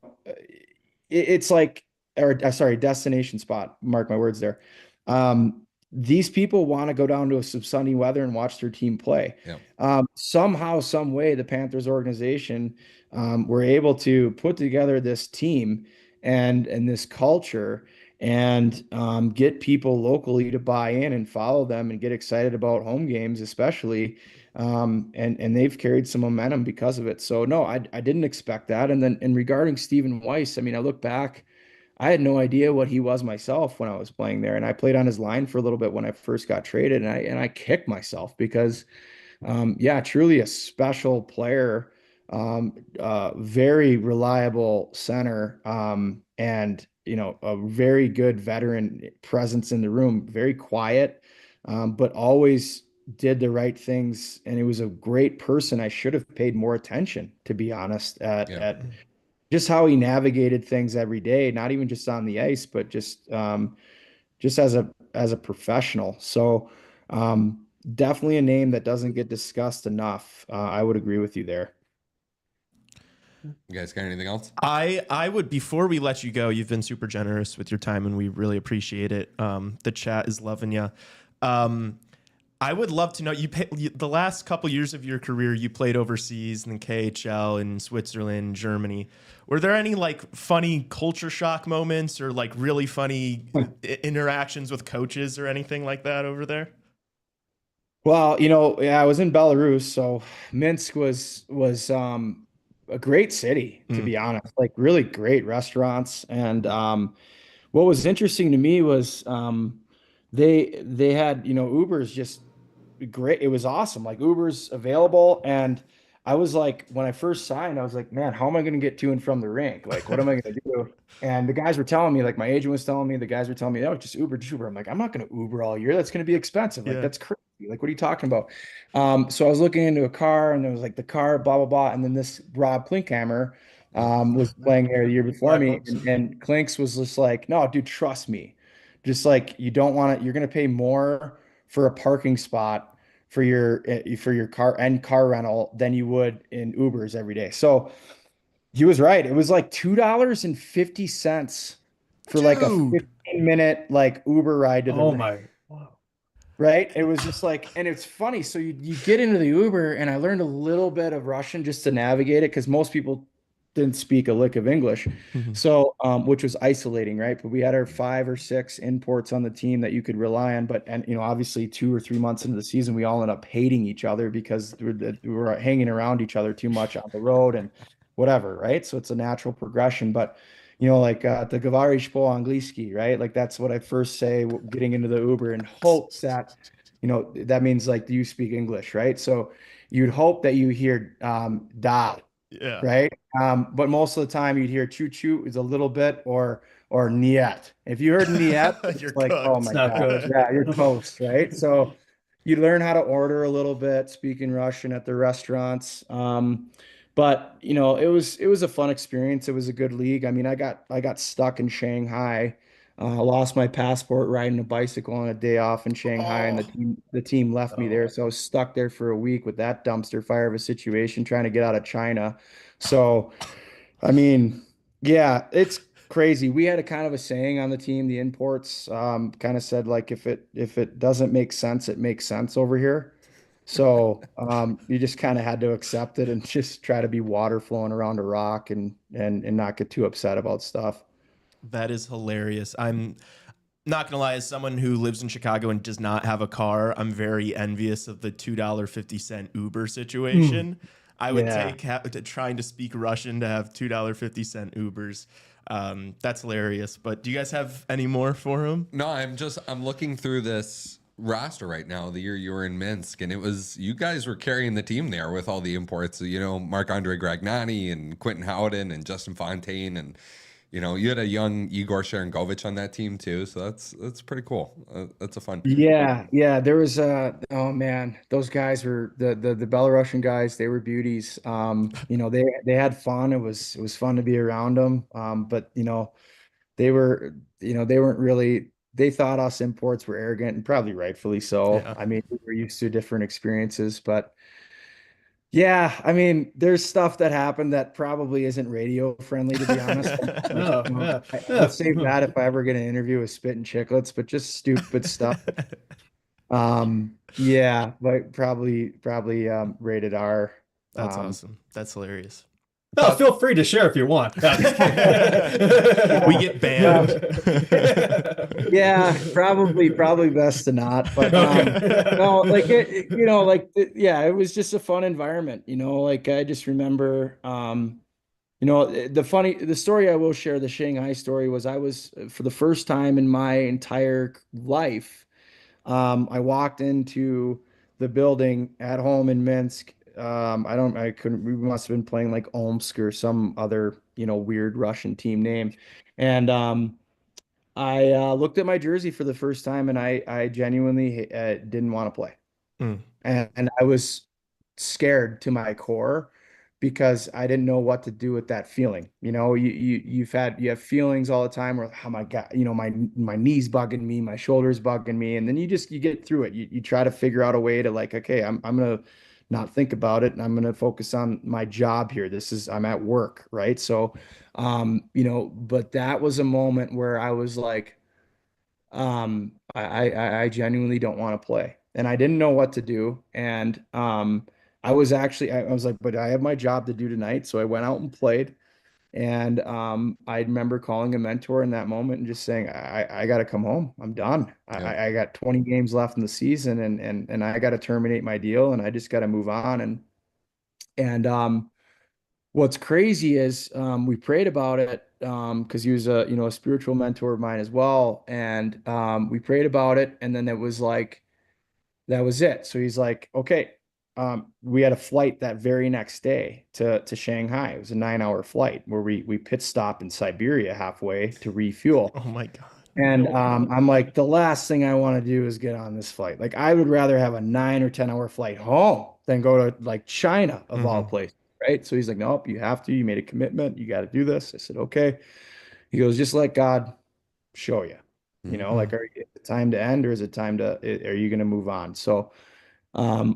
it's like, or sorry, destination spot. Mark my words there. These people want to go down to some sunny weather and watch their team play. Somehow, some way, the Panthers organization were able to put together this team and this culture and get people locally to buy in and follow them and get excited about home games, especially. And they've carried some momentum because of it. So no, I didn't expect that. And then, and regarding Stephen Weiss, I mean, I look back, I had no idea what he was myself when I was playing there, and I played on his line for a little bit when I first got traded, and I kicked myself because, yeah, truly a special player, very reliable center, and you know, a very good veteran presence in the room, very quiet, but always did the right things, and he was a great person. I should have paid more attention, to be honest, at just how he navigated things every day, not even just on the ice, but just as a professional. So definitely a name that doesn't get discussed enough. I would agree with you there. You guys got anything else? I would, before we let you go, you've been super generous with your time and we really appreciate it. The chat is loving you. I would love to know, the last couple years of your career, you played overseas in the KHL in Switzerland, Germany. Were there any like funny culture shock moments or like really funny interactions with coaches or anything like that over there? Well, you know, yeah, I was in Belarus, so Minsk was a great city, to be honest. Like really great restaurants, and what was interesting to me was they had, you know, Uber's just great. It was awesome. Like Uber's available, and I was like, when I first signed, I was like, man, how am I going to get to and from the rink? Like, what am I going to do? And the guys were telling me, like my agent was telling me, the guys were telling me, oh, just Uber, just Uber. I'm like, I'm not going to Uber all year. That's going to be expensive. Like, that's crazy. Like, what are you talking about? So I was looking into a car, and there was like the car, blah, blah, blah. And then this Rob Klinkhammer was playing there the year before me. And Klinks was just like, no, dude, trust me. Just like, you don't want to, you're going to pay more for a parking spot for your car rental than you would in Ubers every day. So he was right. It was like $2.50 for like a 15-minute like Uber ride to the rink. Wow. Right? It was just like, and it's funny. So you get into the Uber, and I learned a little bit of Russian just to navigate it because most people didn't speak a lick of English. So, which was isolating, right? But we had our 5 or 6 imports on the team that you could rely on. But, and, you know, obviously 2 or 3 months into the season, we all ended up hating each other because we were hanging around each other too much on the road and whatever, right? So it's a natural progression. But, you know, like the Gavarish po angliski, right? Like that's what I first say getting into the Uber, and hopes that, you know, that means like, do you speak English, right? So you'd hope that you hear da. Yeah. Right. But most of the time you'd hear choo choo is a little bit or niet. If you heard niet, You're it's like, cooked. oh my God. Yeah, you're toast, right? So you learn how to order a little bit, speaking Russian at the restaurants. But you know, it was a fun experience. It was a good league. I mean, I got stuck in Shanghai. I lost my passport riding a bicycle on a day off in Shanghai, and the team left me there. So I was stuck there for a week with that dumpster fire of a situation trying to get out of China. So, I mean, yeah, it's crazy. We had a kind of a saying on the team, the imports, kind of said like, if it doesn't make sense, it makes sense over here. So you just kind of had to accept it and just try to be water flowing around a rock and not get too upset about stuff. That is hilarious. I'm not gonna lie, as someone who lives in Chicago and does not have a car, I'm very envious of the $2.50 Uber situation. I would take trying to speak Russian to have $2.50 Ubers. That's hilarious. But do you guys have any more for him? No, I'm looking through this roster right now, the year you were in Minsk, and it was, you guys were carrying the team there with all the imports, you know, Marc-Andre Gragnani and Quentin Howden and Justin Fontaine, and you had a young Igor Sharangovich on that team too, so that's pretty cool. That's a fun. Yeah. There was oh man, those guys were the Belarusian guys. They were beauties. They had fun. It was fun to be around them. But they were, they weren't really. They thought us imports were arrogant, and probably rightfully so. Yeah. I mean, we were used to different experiences, but yeah, I mean, there's stuff that happened that probably isn't radio friendly, to be honest. Oh, yeah. I'll save that if I ever get an interview with Spit and Chicklets, but just stupid stuff. Yeah, but probably rated R. That's awesome. That's hilarious. No, feel free to share if you want. We get banned. Yeah, probably best to not. But no, like it was just a fun environment. Like I just remember, the story I will share, the Shanghai story, was I was, for the first time in my entire life, I walked into the building at home in Minsk. We must have been playing like Omsk or some other, weird Russian team name. And I looked at my jersey for the first time, and I genuinely didn't want to play. Mm. And I was scared to my core because I didn't know what to do with that feeling. You have feelings all the time where, oh my God, my knees bugging me, my shoulders bugging me. And then you get through it. You try to figure out a way to, like, okay, I'm going to not think about it, and I'm going to focus on my job here. I'm at work. Right. So, but that was a moment where I was like, I genuinely don't want to play, and I didn't know what to do. And, I was like, but I have my job to do tonight. So I went out and played. And I remember calling a mentor in that moment and just saying, I got to come home. I'm done. Yeah. I got 20 games left in the season, and I got to terminate my deal, and I just got to move on. And what's crazy is we prayed about it because he was a spiritual mentor of mine as well. And we prayed about it, and then it was like, that was it. So he's like, okay. We had a flight that very next day to Shanghai. It was a 9-hour flight where we pit stop in Siberia halfway to refuel. Oh my God. And I'm like, the last thing I want to do is get on this flight. Like, I would rather have a 9 or 10-hour flight home than go to like China of all places. Right. So he's like, nope, you have to. You made a commitment. You got to do this. I said, okay. He goes, just let God show you. Like, is it time to end, or is it time are you going to move on? So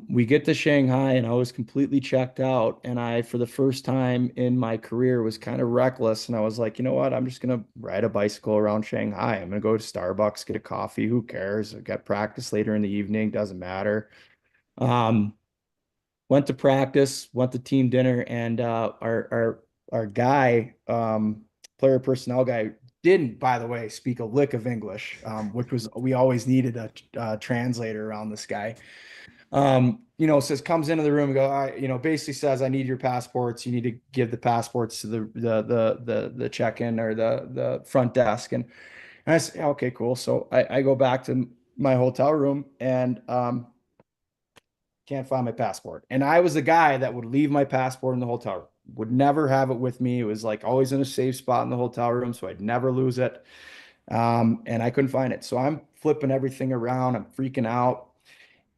we get to Shanghai, and I was completely checked out. And I, for the first time in my career, was kind of reckless. And I was like, you know what? I'm just going to ride a bicycle around Shanghai. I'm going to go to Starbucks, get a coffee. Who cares? I got practice later in the evening. Doesn't matter. Went to practice, went to team dinner, and our guy, player personnel guy, didn't, by the way, speak a lick of English, which was, we always needed a translator around this guy. Says, comes into the room and go, basically says, I need your passports. You need to give the passports to the check-in or the front desk. And I said, okay, cool. So I go back to my hotel room, and can't find my passport. And I was the guy that would leave my passport in the hotel room, would never have it with me. It was like always in a safe spot in the hotel room, so I'd never lose it. And I couldn't find it. So I'm flipping everything around. I'm freaking out.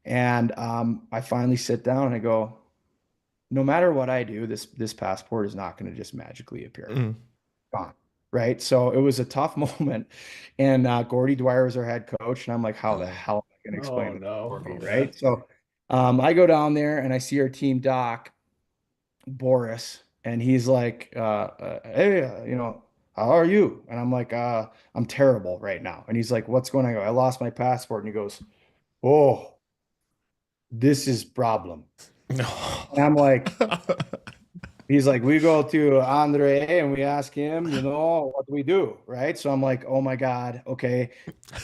And I finally sit down and I go, no matter what I do, this passport is not going to just magically appear. Gone. Right. So it was a tough moment. And Gordy Dwyer was our head coach. And I'm like, how the hell am I going to explain it for me? Right. So I go down there and I see our team doc, Boris, and he's like, hey, how are you? And I'm like, I'm terrible right now. And he's like, what's going on? I go, I lost my passport. And he goes, oh, this is problem. No. And I'm like, he's like, we go to Andre and we ask him, what do we do? Right. So I'm like, oh my God. Okay.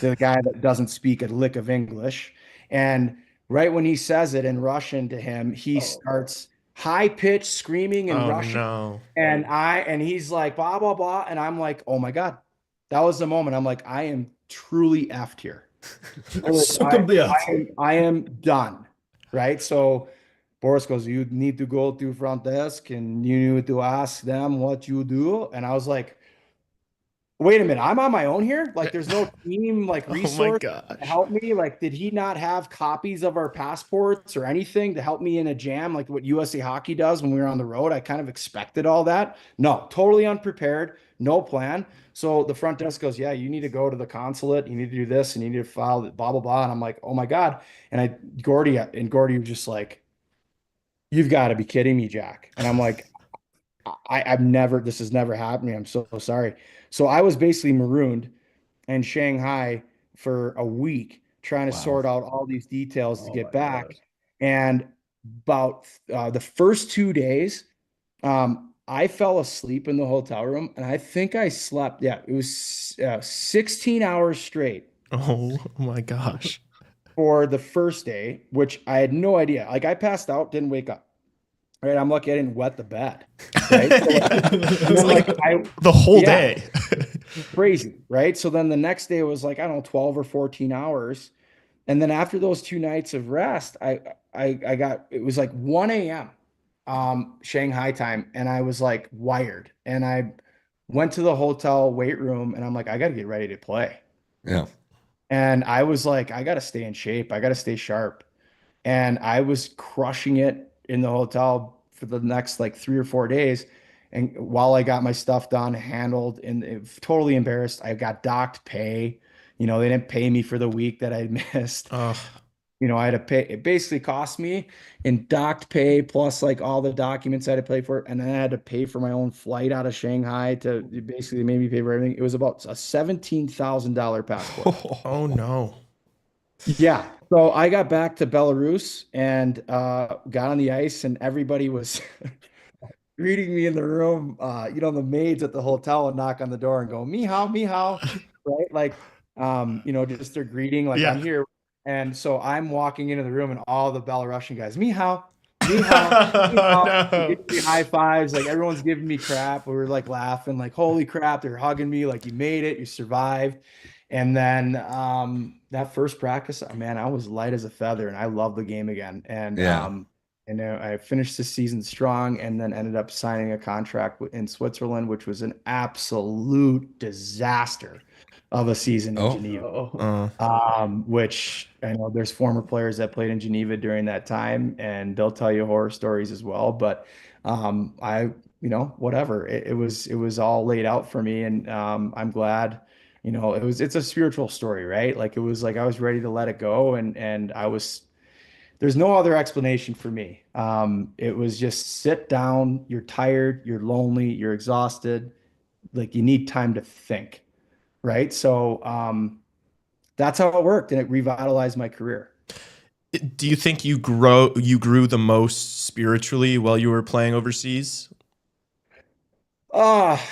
The guy that doesn't speak a lick of English. And right when he says it in Russian to him, he starts high pitched screaming in Russian. No. And he's like, blah, blah, blah. And I'm like, oh my God. That was the moment. I'm like, I am truly effed here. I am done. Right. So Boris goes, you need to go to front desk and you need to ask them what you do. And I was like, Wait a minute, I'm on my own here? Like there's no team like Oh my resource gosh. to help me? Like did he not have copies of our passports or anything to help me in a jam like what USA Hockey does when we were on the road? I kind of expected all that. No, totally unprepared, no plan. So the front desk goes, "Yeah, you need to go to the consulate, you need to do this and you need to file blah blah blah." And I'm like, "Oh my God." And Gordy was just like, "You've got to be kidding me, Jack." And I'm like, I've never, this has never happened to me. I'm so sorry. So I was basically marooned in Shanghai for a week trying to Wow. sort out all these details to Oh get my back. gosh. And about the first 2 days, I fell asleep in the hotel room and I think I slept, yeah, it was 16 hours straight Oh my gosh. for the first day, which I had no idea. Like I passed out, didn't wake up. Right. I'm lucky I didn't wet the bed. Right. So, and It's then like the whole yeah, day. crazy. Right. So then the next day was like, I don't know, 12 or 14 hours. And then after those 2 nights of rest, I got, it was like 1 a.m. Shanghai time. And I was like wired. And I went to the hotel weight room and I'm like, I got to get ready to play. Yeah. And I was like, I got to stay in shape. I got to stay sharp. And I was crushing it in the hotel for the next like 3 or 4 days. And while I got my stuff done, handled, and totally embarrassed, I got docked pay. They didn't pay me for the week that I missed. Oh, I had to pay. It basically cost me in docked pay plus like all the documents I had to pay for, and then I had to pay for my own flight out of Shanghai to basically made me pay for everything. It was about a $17,000 passport. oh no. Yeah. So I got back to Belarus and got on the ice, and everybody was greeting me in the room. The maids at the hotel would knock on the door and go, "Mihao, Mihao," right? Like, just their greeting, like Yeah. I'm here. And so I'm walking into the room, and all the Belarusian guys, "Mihao, Mihao, Mihao," No. giving me high fives. Like everyone's giving me crap. We were like laughing, like, "Holy crap!" They're hugging me, like, "You made it, you survived." And then that first practice, man, I was light as a feather, and I love the game again. Yeah. And I finished the season strong, and then ended up signing a contract in Switzerland, which was an absolute disaster of a season in Oh. Geneva. Which I know there's former players that played in Geneva during that time, and they'll tell you horror stories as well. But whatever. It was all laid out for me, and I'm glad. It's a spiritual story, right? Like it was like I was ready to let it go, and there's no other explanation for me. It was just sit down, you're tired, you're lonely, you're exhausted, like you need time to think, right? So that's how it worked, and it revitalized my career. Do you think you grew the most spiritually while you were playing overseas?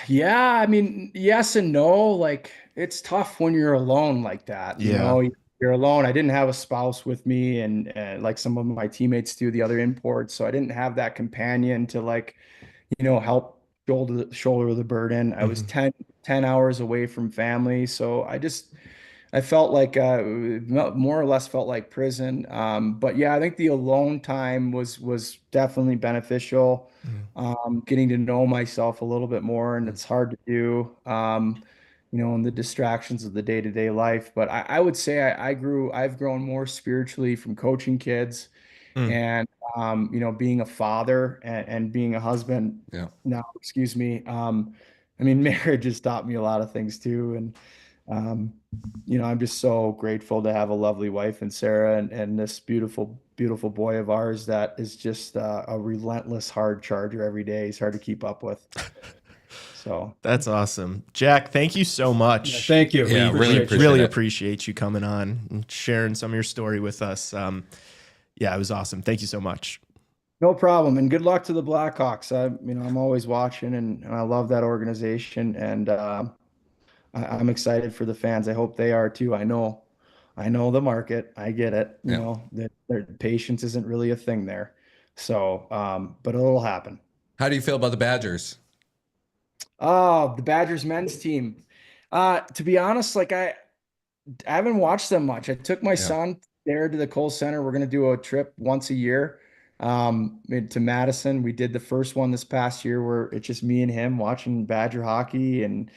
Yeah, I mean, yes and no. Like it's tough when you're alone like that, Yeah. you're alone. I didn't have a spouse with me and like some of my teammates do, the other imports, so I didn't have that companion to like, help shoulder the burden. I was Mhm. 10 hours away from family, so I felt like more or less felt like prison. But yeah, I think the alone time was definitely beneficial. Mhm. Getting to know myself a little bit more, and it's hard to do, in the distractions of the day-to-day life. But I would say I've grown more spiritually from coaching kids Mm. and being a father and being a husband. Yeah. Now, excuse me. I mean, marriage has taught me a lot of things too, and um, I'm just so grateful to have a lovely wife and Sarah and this beautiful, beautiful boy of ours that is just a relentless hard charger every day. He's hard to keep up with. So That's awesome. Jack, thank you so Yeah, much. thank you. Yeah, really We appreciate really it. appreciate you coming on and sharing some of your story with us. Yeah, it was awesome. Thank you so much. no problem. And good luck to the Blackhawks. I'm always watching and I love that organization. And I'm excited for the fans. I hope they are too. I know the market. I get it. Yeah. That their patience isn't really a thing there. So, but it'll happen. How do you feel about the Badgers? Oh, the Badgers men's team. To be honest, like I haven't watched them much. I took my Yeah. son there to the Kohl Center. We're gonna do a trip once a year, to Madison. We did the first one this past year where it's just me and him watching Badger hockey, and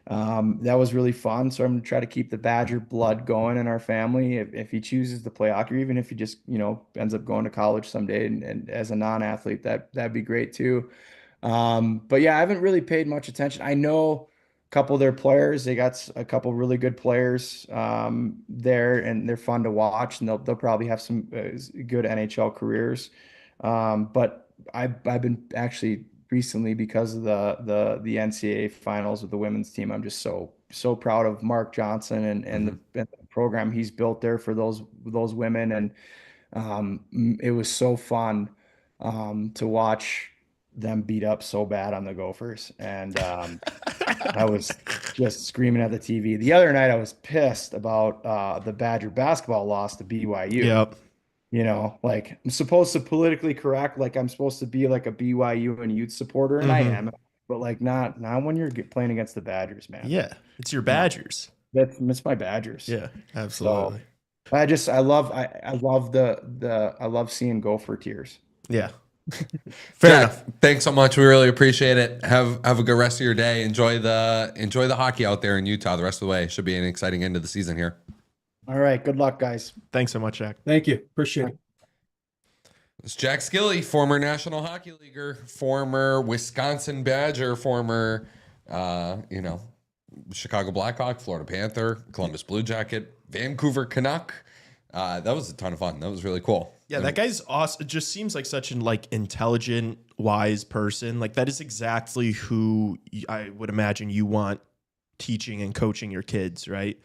That was really fun. So I'm going to try to keep the Badger blood going in our family. If he chooses to play hockey, or even if he just, ends up going to college someday and as a non-athlete, that'd be great too. But yeah, I haven't really paid much attention. I know a couple of their players. They got a couple really good players there, and they're fun to watch, and they'll probably have some good NHL careers. But I've been actually recently, because of the NCAA finals with the women's team, I'm just so proud of Mark Johnson and the program he's built there for those women. And it was so fun to watch them beat up so bad on the Gophers. And I was just screaming at the TV. The other night I was pissed about the Badger basketball loss to BYU. Yep. Like, I'm supposed to politically correct, like I'm supposed to be like a BYU and Ute supporter, and I am, but like not when you're playing against the Badgers, man. Yeah, it's your Badgers. It's my Badgers. Yeah, absolutely. So I love seeing Gopher tears. Yeah. Fair enough. Thanks so much. We really appreciate it. Have a good rest of your day. Enjoy the hockey out there in Utah the rest of the way. Should be an exciting end of the season here. All right. Good luck, guys. Thanks so much, Jack. Thank you. Appreciate it. It's Jack Skille, former National Hockey Leaguer, former Wisconsin Badger, former, Chicago Blackhawk, Florida Panther, Columbus Blue Jacket, Vancouver Canuck. That was a ton of fun. That was really cool. Yeah, that guy's awesome. It just seems like such an intelligent, wise person. Like, that is exactly who I would imagine you want teaching and coaching your kids, right?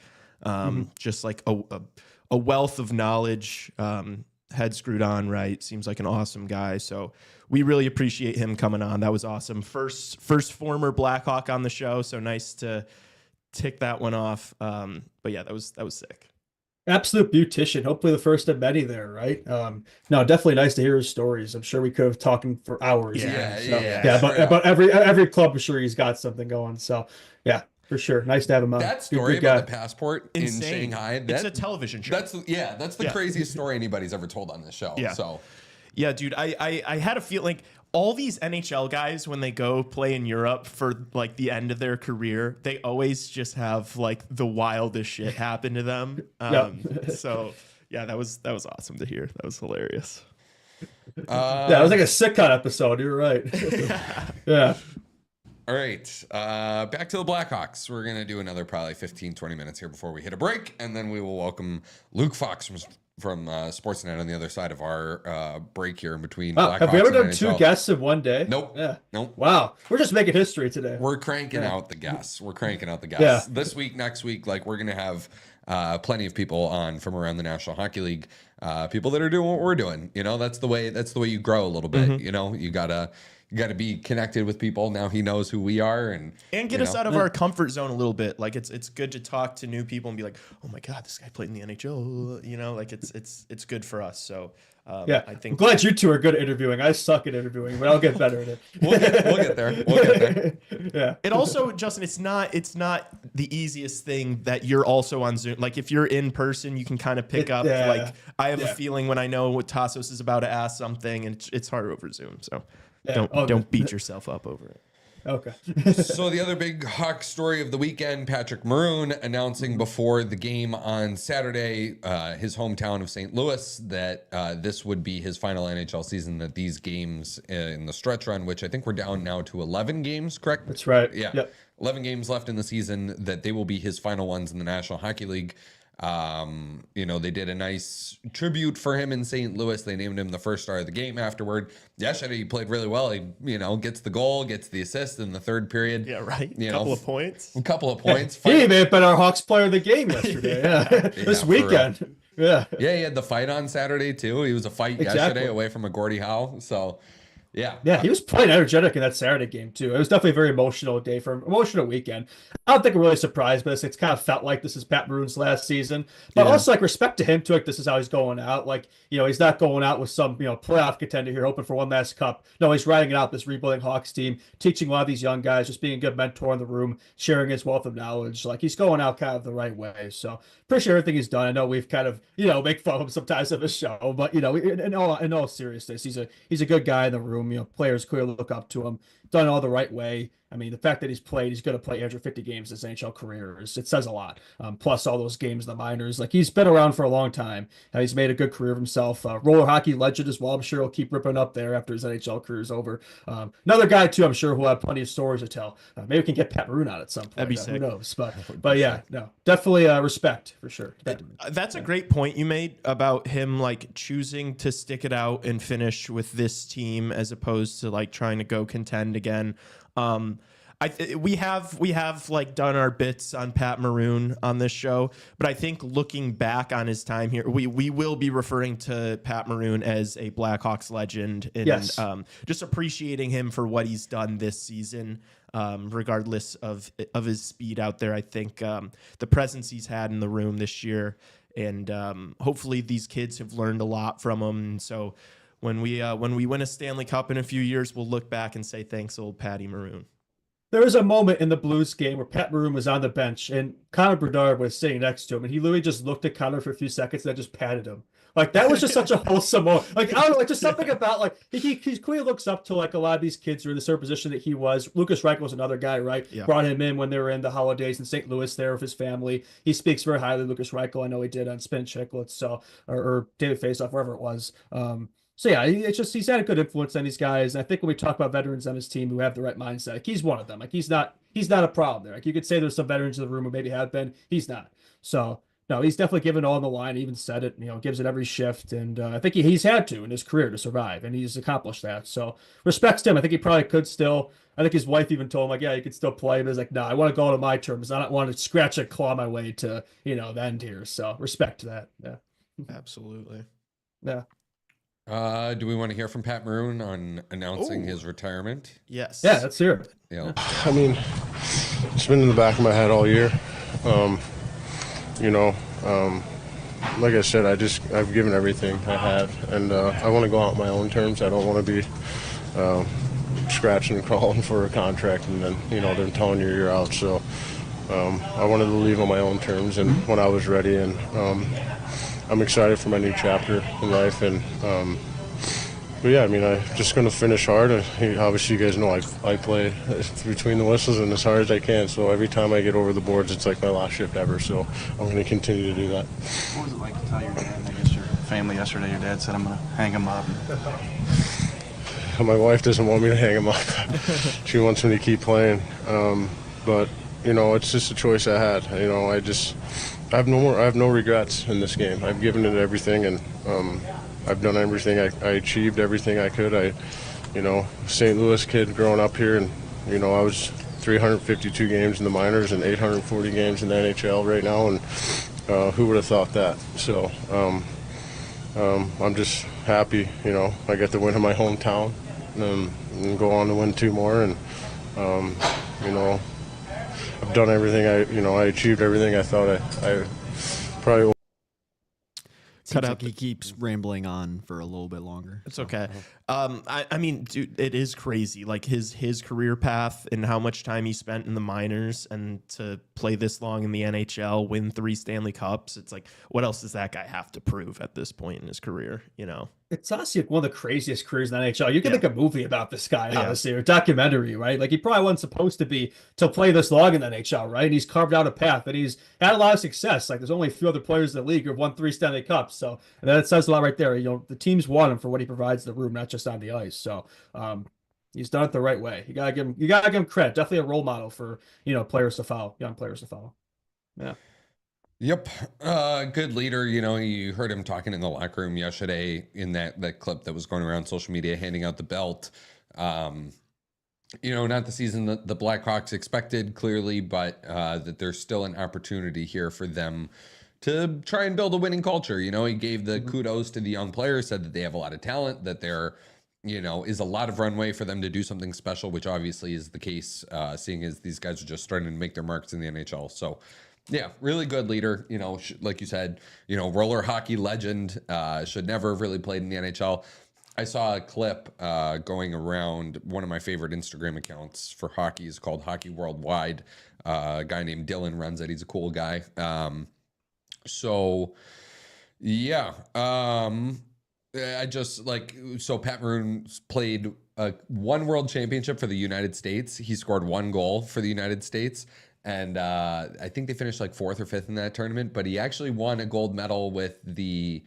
Just like a wealth of knowledge, head screwed on right. Seems like an awesome guy. So we really appreciate him coming on. That was awesome. First former Blackhawk on the show. So nice to tick that one off. But yeah, that was sick. Absolute beautician. Hopefully the first of many there, right? No, definitely nice to hear his stories. I'm sure we could have talking for hours. About every club, I'm sure he's got something going. So yeah, for sure. Nice to have him on. That story about the passport Insane. in Shanghai. It's a television show. That's the craziest story anybody's ever told on this show. Yeah. So yeah, dude, I had a feel like all these NHL guys, when they go play in Europe for like the end of their career, they always just have like the wildest shit happen to them. So yeah, that was awesome to hear. That was hilarious. Yeah, it was like a sitcom episode. You're right. Yeah. All right. Back to the Blackhawks. We're going to do another probably 15, 20 minutes here before we hit a break, and then we will welcome Luke Fox from Sportsnet on the other side of our break here in between. Blackhawks have we ever done and two NHL. guests in one day? Nope. Yeah. Nope. Wow. We're just making history today. We're cranking out the guests. Yeah. This week, next week, like we're going to have plenty of people on from around the National Hockey League. People that are doing what we're doing. That's the way you grow a little bit. You gotta be connected with people. Now he knows who we are and get us out of our comfort zone a little bit. Like it's good to talk to new people and be like, oh my God, this guy played in the NHL. Like it's good for us. So yeah, I think I'm glad you two are good at interviewing. I suck at interviewing, but I'll get better at it. We'll get there. Yeah. It also, Justin, it's not the easiest thing that you're also on Zoom. Like if you're in person, you can kind of pick up. Like I have a feeling when I know what Tassos is about to ask something, and it's harder over Zoom. So. Don't beat yourself up over it. Okay. So the other big Hawk story of the weekend, Patrick Maroon announcing before the game on Saturday, his hometown of St. Louis, that this would be his final NHL season, that these games in the stretch run, which I think we're down now to 11 games, correct? That's right. Yeah. Yep. 11 games left in the season, that they will be his final ones in the National Hockey League. They did a nice tribute for him in St. Louis. They named him the first star of the game afterward. Yesterday, he played really well. He, gets the goal, gets the assist in the third period. Yeah, right. A couple of points. He may have been our Hawks player of the game yesterday. Yeah. This weekend. Yeah. Yeah, he had the fight on Saturday, too. He was a fight yesterday away from a Gordie Howe. So, yeah. Yeah, he was playing energetic in that Saturday game, too. It was definitely a very emotional day for him, emotional weekend. I don't think we're really surprised by this. It's kind of felt like this is Pat Maroon's last season. But also, respect to him, too. This is how he's going out. He's not going out with some, playoff contender here, hoping for one last cup. No, he's riding it out, this rebuilding Hawks team, teaching a lot of these young guys, just being a good mentor in the room, sharing his wealth of knowledge. He's going out kind of the right way. So, appreciate everything he's done. I know we've kind of, make fun of him sometimes of his show, but, in all seriousness, he's a good guy in the room. Players clearly look up to him. done it all the right way. I mean, the fact that he's going to play 850 games his NHL career it says a lot. Plus all those games in the minors, like he's been around for a long time. He's made a good career of himself. Roller hockey legend as well. I'm sure he'll keep ripping up there after his NHL career is over. Another guy too, I'm sure who'll have plenty of stories to tell. Maybe we can get Pat Maroon on at some point. That'd be sick. Who knows? But yeah, no, definitely respect for sure. That's a great point you made about him like choosing to stick it out and finish with this team as opposed to like trying to go contend again. We have like done our bits on Pat Maroon on this show, but I think looking back on his time here, we will be referring to Pat Maroon as a Blackhawks legend, and yes. Just appreciating him for what he's done this season, regardless of his speed out there. I think the presence he's had in the room this year, and hopefully these kids have learned a lot from him. And so when we win a Stanley Cup in a few years, we'll look back and say thanks, old Patty Maroon. There was a moment in the Blues game where Pat Maroon was on the bench and Connor Bedard was sitting next to him, and he literally just looked at Connor for a few seconds and then just patted him. Like that was just such a wholesome moment. Like I don't know, like just something about like he clearly looks up to like a lot of these kids who are in the same position that he was. Lucas Reichel was another guy, right? Yeah. Brought him in when they were in the holidays in St. Louis there with his family. He speaks very highly of Lucas Reichel. I know he did on Spin Chicklets, so or David Faceoff, wherever it was. So yeah, it's just he's had a good influence on these guys. And I think when we talk about veterans on his team who have the right mindset, like he's one of them. Like he's not a problem there. Like you could say there's some veterans in the room who maybe have been. He's not. So no, he's definitely given all on the line. He even said it, gives it every shift. And I think he's had to in his career to survive, and he's accomplished that. So respects to him. I think he probably could still. I think his wife even told him, like, yeah, you could still play. But he's like, no, I want to go on my terms. I don't want to scratch and claw my way to, the end here. So respect to that. Yeah. Absolutely. Yeah. Do we want to hear from Pat Maroon on announcing his retirement? Yes. Yeah, let's hear it. Yeah. I mean, it's been in the back of my head all year. Like I said, I've given everything I have, and I want to go out on my own terms. I don't want to be scratching and crawling for a contract, and then they're telling you you're out. So I wanted to leave on my own terms, and when I was ready, and I'm excited for my new chapter in life, and but yeah, I mean, I'm just going to finish hard. Obviously, you guys know I play between the whistles and as hard as I can. So every time I get over the boards, it's like my last shift ever. So I'm going to continue to do that. What was it like to tell your dad, and I guess your family yesterday? Your dad said, "I'm going to hang him up." My wife doesn't want me to hang him up. She wants me to keep playing. But it's just a choice I had. I have no regrets in this game. I've given it everything, and I've done everything. I achieved everything I could. St. Louis kid growing up here, and I was 352 games in the minors and 840 games in the NHL right now, and who would have thought that? So I'm just happy. I got to win in my hometown, and go on to win 2 more, and I've done everything. I achieved everything I thought I probably. Seems like he keeps rambling on for a little bit longer. It's okay. I mean, dude, it is crazy. Like his career path and how much time he spent in the minors, and to play this long in the NHL, win 3 Stanley Cups. It's like, what else does that guy have to prove at this point in his career? It's honestly one of the craziest careers in the NHL. You can make a movie about this guy, honestly, or a documentary, right? Like he probably wasn't supposed to be to play this long in the NHL, right? And he's carved out a path, and he's had a lot of success. Like there's only a few other players in the league who have won 3 Stanley Cups. So and that says a lot right there. The teams want him for what he provides the room, not just on the ice. So he's done it the right way. You gotta give him credit. Definitely a role model for players to follow, young players to follow. Yeah. Yep. Good leader. You heard him talking in the locker room yesterday in that clip that was going around social media, handing out the belt. Not the season that the Blackhawks expected, clearly, but that there's still an opportunity here for them to try and build a winning culture. He gave the kudos to the young players, said that they have a lot of talent, that there, is a lot of runway for them to do something special, which obviously is the case, seeing as these guys are just starting to make their marks in the NHL. So, yeah, really good leader. Like you said, roller hockey legend, should never have really played in the NHL. I saw a clip going around one of my favorite Instagram accounts for hockey is called Hockey Worldwide. A guy named Dylan runs it. He's a cool guy. I just so Pat Maroon's played one world championship for the United States. He scored 1 goal for the United States. And I think they finished like 4th or 5th in that tournament. But he actually won a gold medal with the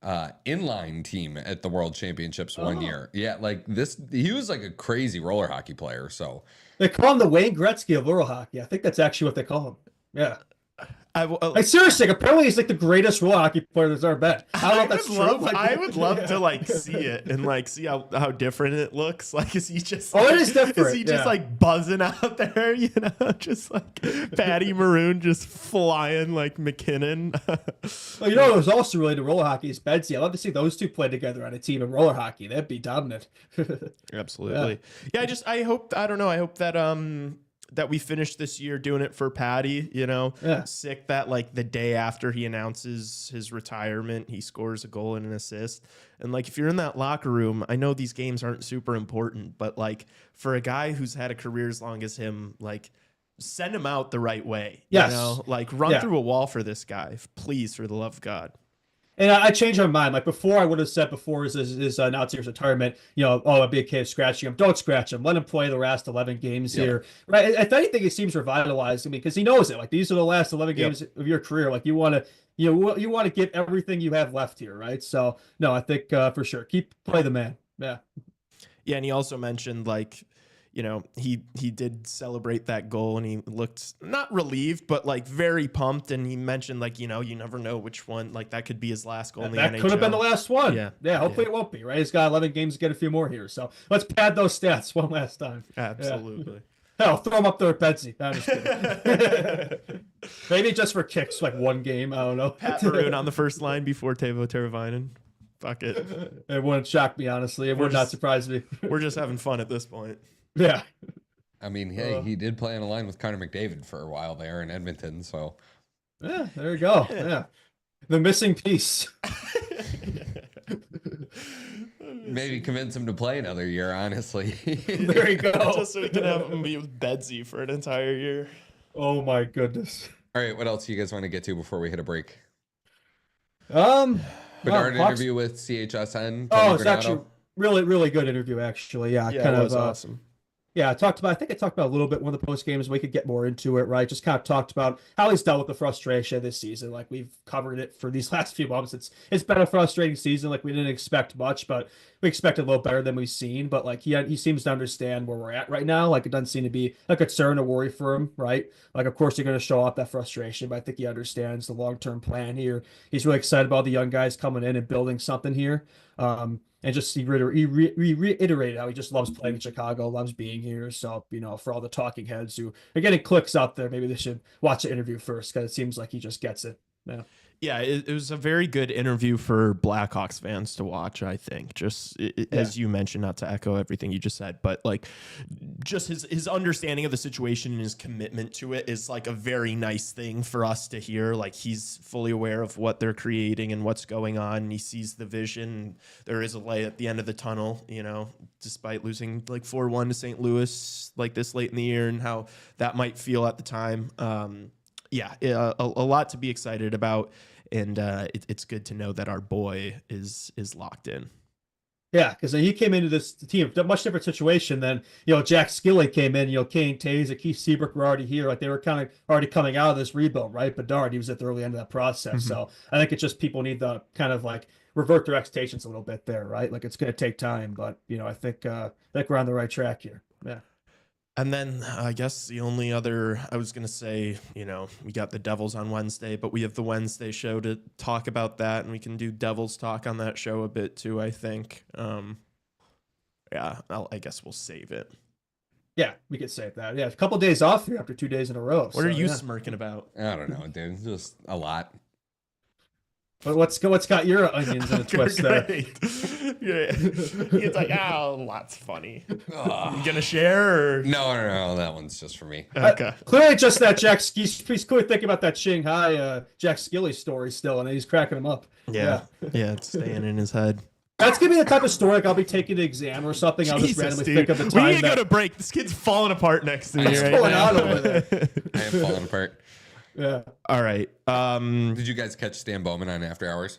inline team at the World Championships one year. Yeah, like this, he was like a crazy roller hockey player. So they call him the Wayne Gretzky of roller hockey. I think that's actually what they call him. Yeah. Like seriously, apparently he's like the greatest roller hockey player there's ever been. I don't know if that's true. I would love to like see it and like see how different it looks. Like, is he just it is different. Is he just like buzzing out there, you know, just like Patty Maroon just flying like McKinnon? Well, you know, there's also really the roller hockey is Betsy. I'd love to see those two play together on a team in roller hockey. That'd be dominant. Absolutely. Yeah, I hope that we finish this year doing it for Patty, you know. Yeah. Sick that like the day after he announces his retirement, he scores a goal and an assist. And like if you're in that locker room, I know these games aren't super important, but like for a guy who's had a career as long as him, like send him out the right way. Yes. You know, like run through a wall for this guy, please, for the love of God. And I changed my mind. Like before, I would have said before his announcing his retirement, you know, I'd be okay scratching him. Don't scratch him. Let him play the last 11 games here. Right. If anything, it seems revitalized to me because he knows it. Like these are the last 11 games of your career. Like you want to give everything you have left here. Right. So no, I think for sure play the man. Yeah. Yeah. And he also mentioned like, you know, he did celebrate that goal and he looked not relieved, but like very pumped. And he mentioned like, you know, you never know which one, like that could be his last goal in the NHL. That could have been the last one. Yeah. Hopefully it won't be, right? He's got 11 games to get a few more here. So let's pad those stats one last time. Absolutely. Yeah. Hell, throw him up there at Betsy. Maybe just for kicks, like one game. I don't know. Pat Maroon on the first line before Teuvo Teravainen. Fuck it. It wouldn't shock me, honestly. It would not surprise me. We're just having fun at this point. Yeah. I mean, hey, he did play on a line with Connor McDavid for a while there in Edmonton, so yeah, there you go. Yeah. The missing piece. Maybe convince him to play another year, honestly. There you go. Just so we can have him be with Bedsy for an entire year. Oh my goodness. All right, what else do you guys want to get to before we hit a break? Bernard interview with CHSN. It's actually really good interview, actually. Yeah, it was awesome. Yeah, I talked about a little bit one of the post games. We could get more into it, right? Just kind of talked about how he's dealt with the frustration this season. Like we've covered it for these last few months. It's been a frustrating season. Like we didn't expect much, but we expected a little better than we've seen. But like he seems to understand where we're at right now. Like it doesn't seem to be a concern or worry for him, right? Like of course you're going to show off that frustration, but I think he understands the long-term plan here. He's really excited about the young guys coming in and building something here. And just he reiterated how he just loves playing in Chicago, loves being here. So, you know, for all the talking heads who are getting clicks out there, maybe they should watch the interview first because it seems like he just gets it. Yeah. Yeah, it was a very good interview for Blackhawks fans to watch, I think. Just as you mentioned, not to echo everything you just said, but like just his understanding of the situation and his commitment to it is like a very nice thing for us to hear. Like he's fully aware of what they're creating and what's going on. And he sees the vision. There is a light at the end of the tunnel, you know, despite losing like 4-1 to St. Louis like this late in the year and how that might feel at the time. A lot to be excited about, and it's good to know that our boy is locked in. Yeah, because he came into this team a much different situation than, you know, Jack Skille came in. You know, Kane Tays, Keith Seabrook were already here. Like they were kind of already coming out of this rebuild, right? Bedard, he was at the early end of that process. Mm-hmm. So I think it's just people need to kind of like revert their expectations a little bit there, right? Like it's going to take time, but you know, I think we're on the right track here. Yeah. And then I guess the only other, I was going to say, you know, we got the Devils on Wednesday, but we have the Wednesday show to talk about that, and we can do Devils talk on that show a bit too, I think. I guess we'll save it. Yeah, we could save that. Yeah, a couple of days off here after 2 days in a row. What are you smirking about? I don't know, dude. Just a lot. But what's got your onions in a twist there? Yeah. It's like, lots funny. You gonna share? Or? No, that one's just for me. Okay. Clearly just that he's clearly thinking about that Shanghai Jack Skille story still, and he's cracking him up. Yeah, it's staying in his head. That's gonna be the type of story like I'll be taking an exam or something. I'll just randomly think of the time. We need to go to break. This kid's falling apart next to me What's right going now. on over there? I am falling apart. Yeah. All right. Did you guys catch Stan Bowman on After Hours?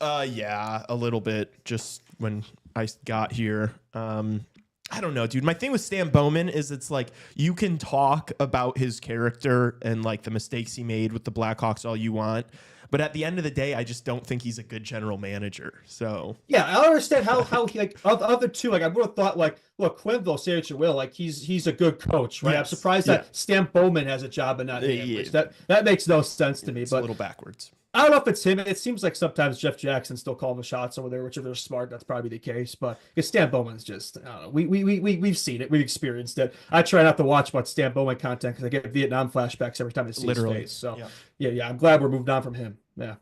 Yeah, a little bit. Just when I got here. I I don't know, dude. My thing with Stan Bowman is it's like you can talk about his character and like the mistakes he made with the Blackhawks all you want, but at the end of the day, I just don't think he's a good general manager. So yeah, I don't understand how he like of the two. Like I would have thought like, look, Quenneville, say what you will, like he's a good coach, right? I'm Yes. surprised that Stan Bowman has a job and not him. Which that makes no sense to me. It's But a little backwards. I don't know if it's him. It seems like sometimes Jeff Jackson's still calling the shots over there, which if they're smart, that's probably the case. But because Stan Bowman's just, I don't know. We've seen it. We've experienced it. I try not to watch much Stan Bowman content because I get Vietnam flashbacks every time I see his face. So yeah, I'm glad we're moved on from him. Yeah.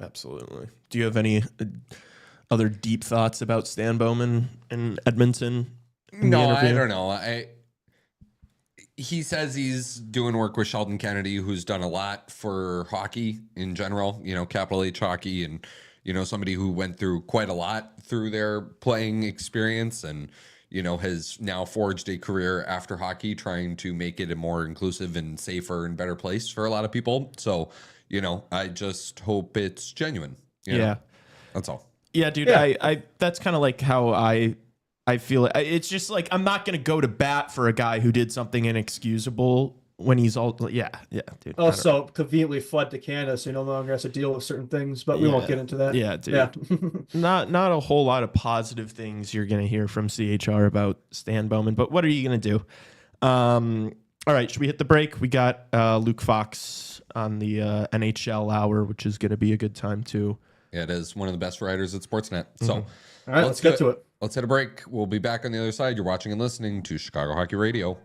Absolutely. Do you have any other deep thoughts about Stan Bowman and Edmonton? No, I don't know. He says he's doing work with Sheldon Kennedy, who's done a lot for hockey in general, capital H hockey, and, somebody who went through quite a lot through their playing experience and, has now forged a career after hockey, trying to make it a more inclusive and safer and better place for a lot of people. So, I just hope it's genuine. Yeah. That's all. Yeah, dude. Yeah. I that's kind of like how I feel it. It's just like I'm not going to go to bat for a guy who did something inexcusable when he's all dude. Also, conveniently fled to Canada, so he no longer has to deal with certain things. But we won't get into that. Yeah, dude. Yeah. not a whole lot of positive things you're going to hear from CHR about Stan Bowman. But what are you going to do? All right, should we hit the break? We got Luke Fox on the NHL Hour, which is going to be a good time too. Yeah, it is one of the best writers at Sportsnet. So, all right, let's get to it. Let's hit a break. We'll be back on the other side. You're watching and listening to Chicago Hockey Radio.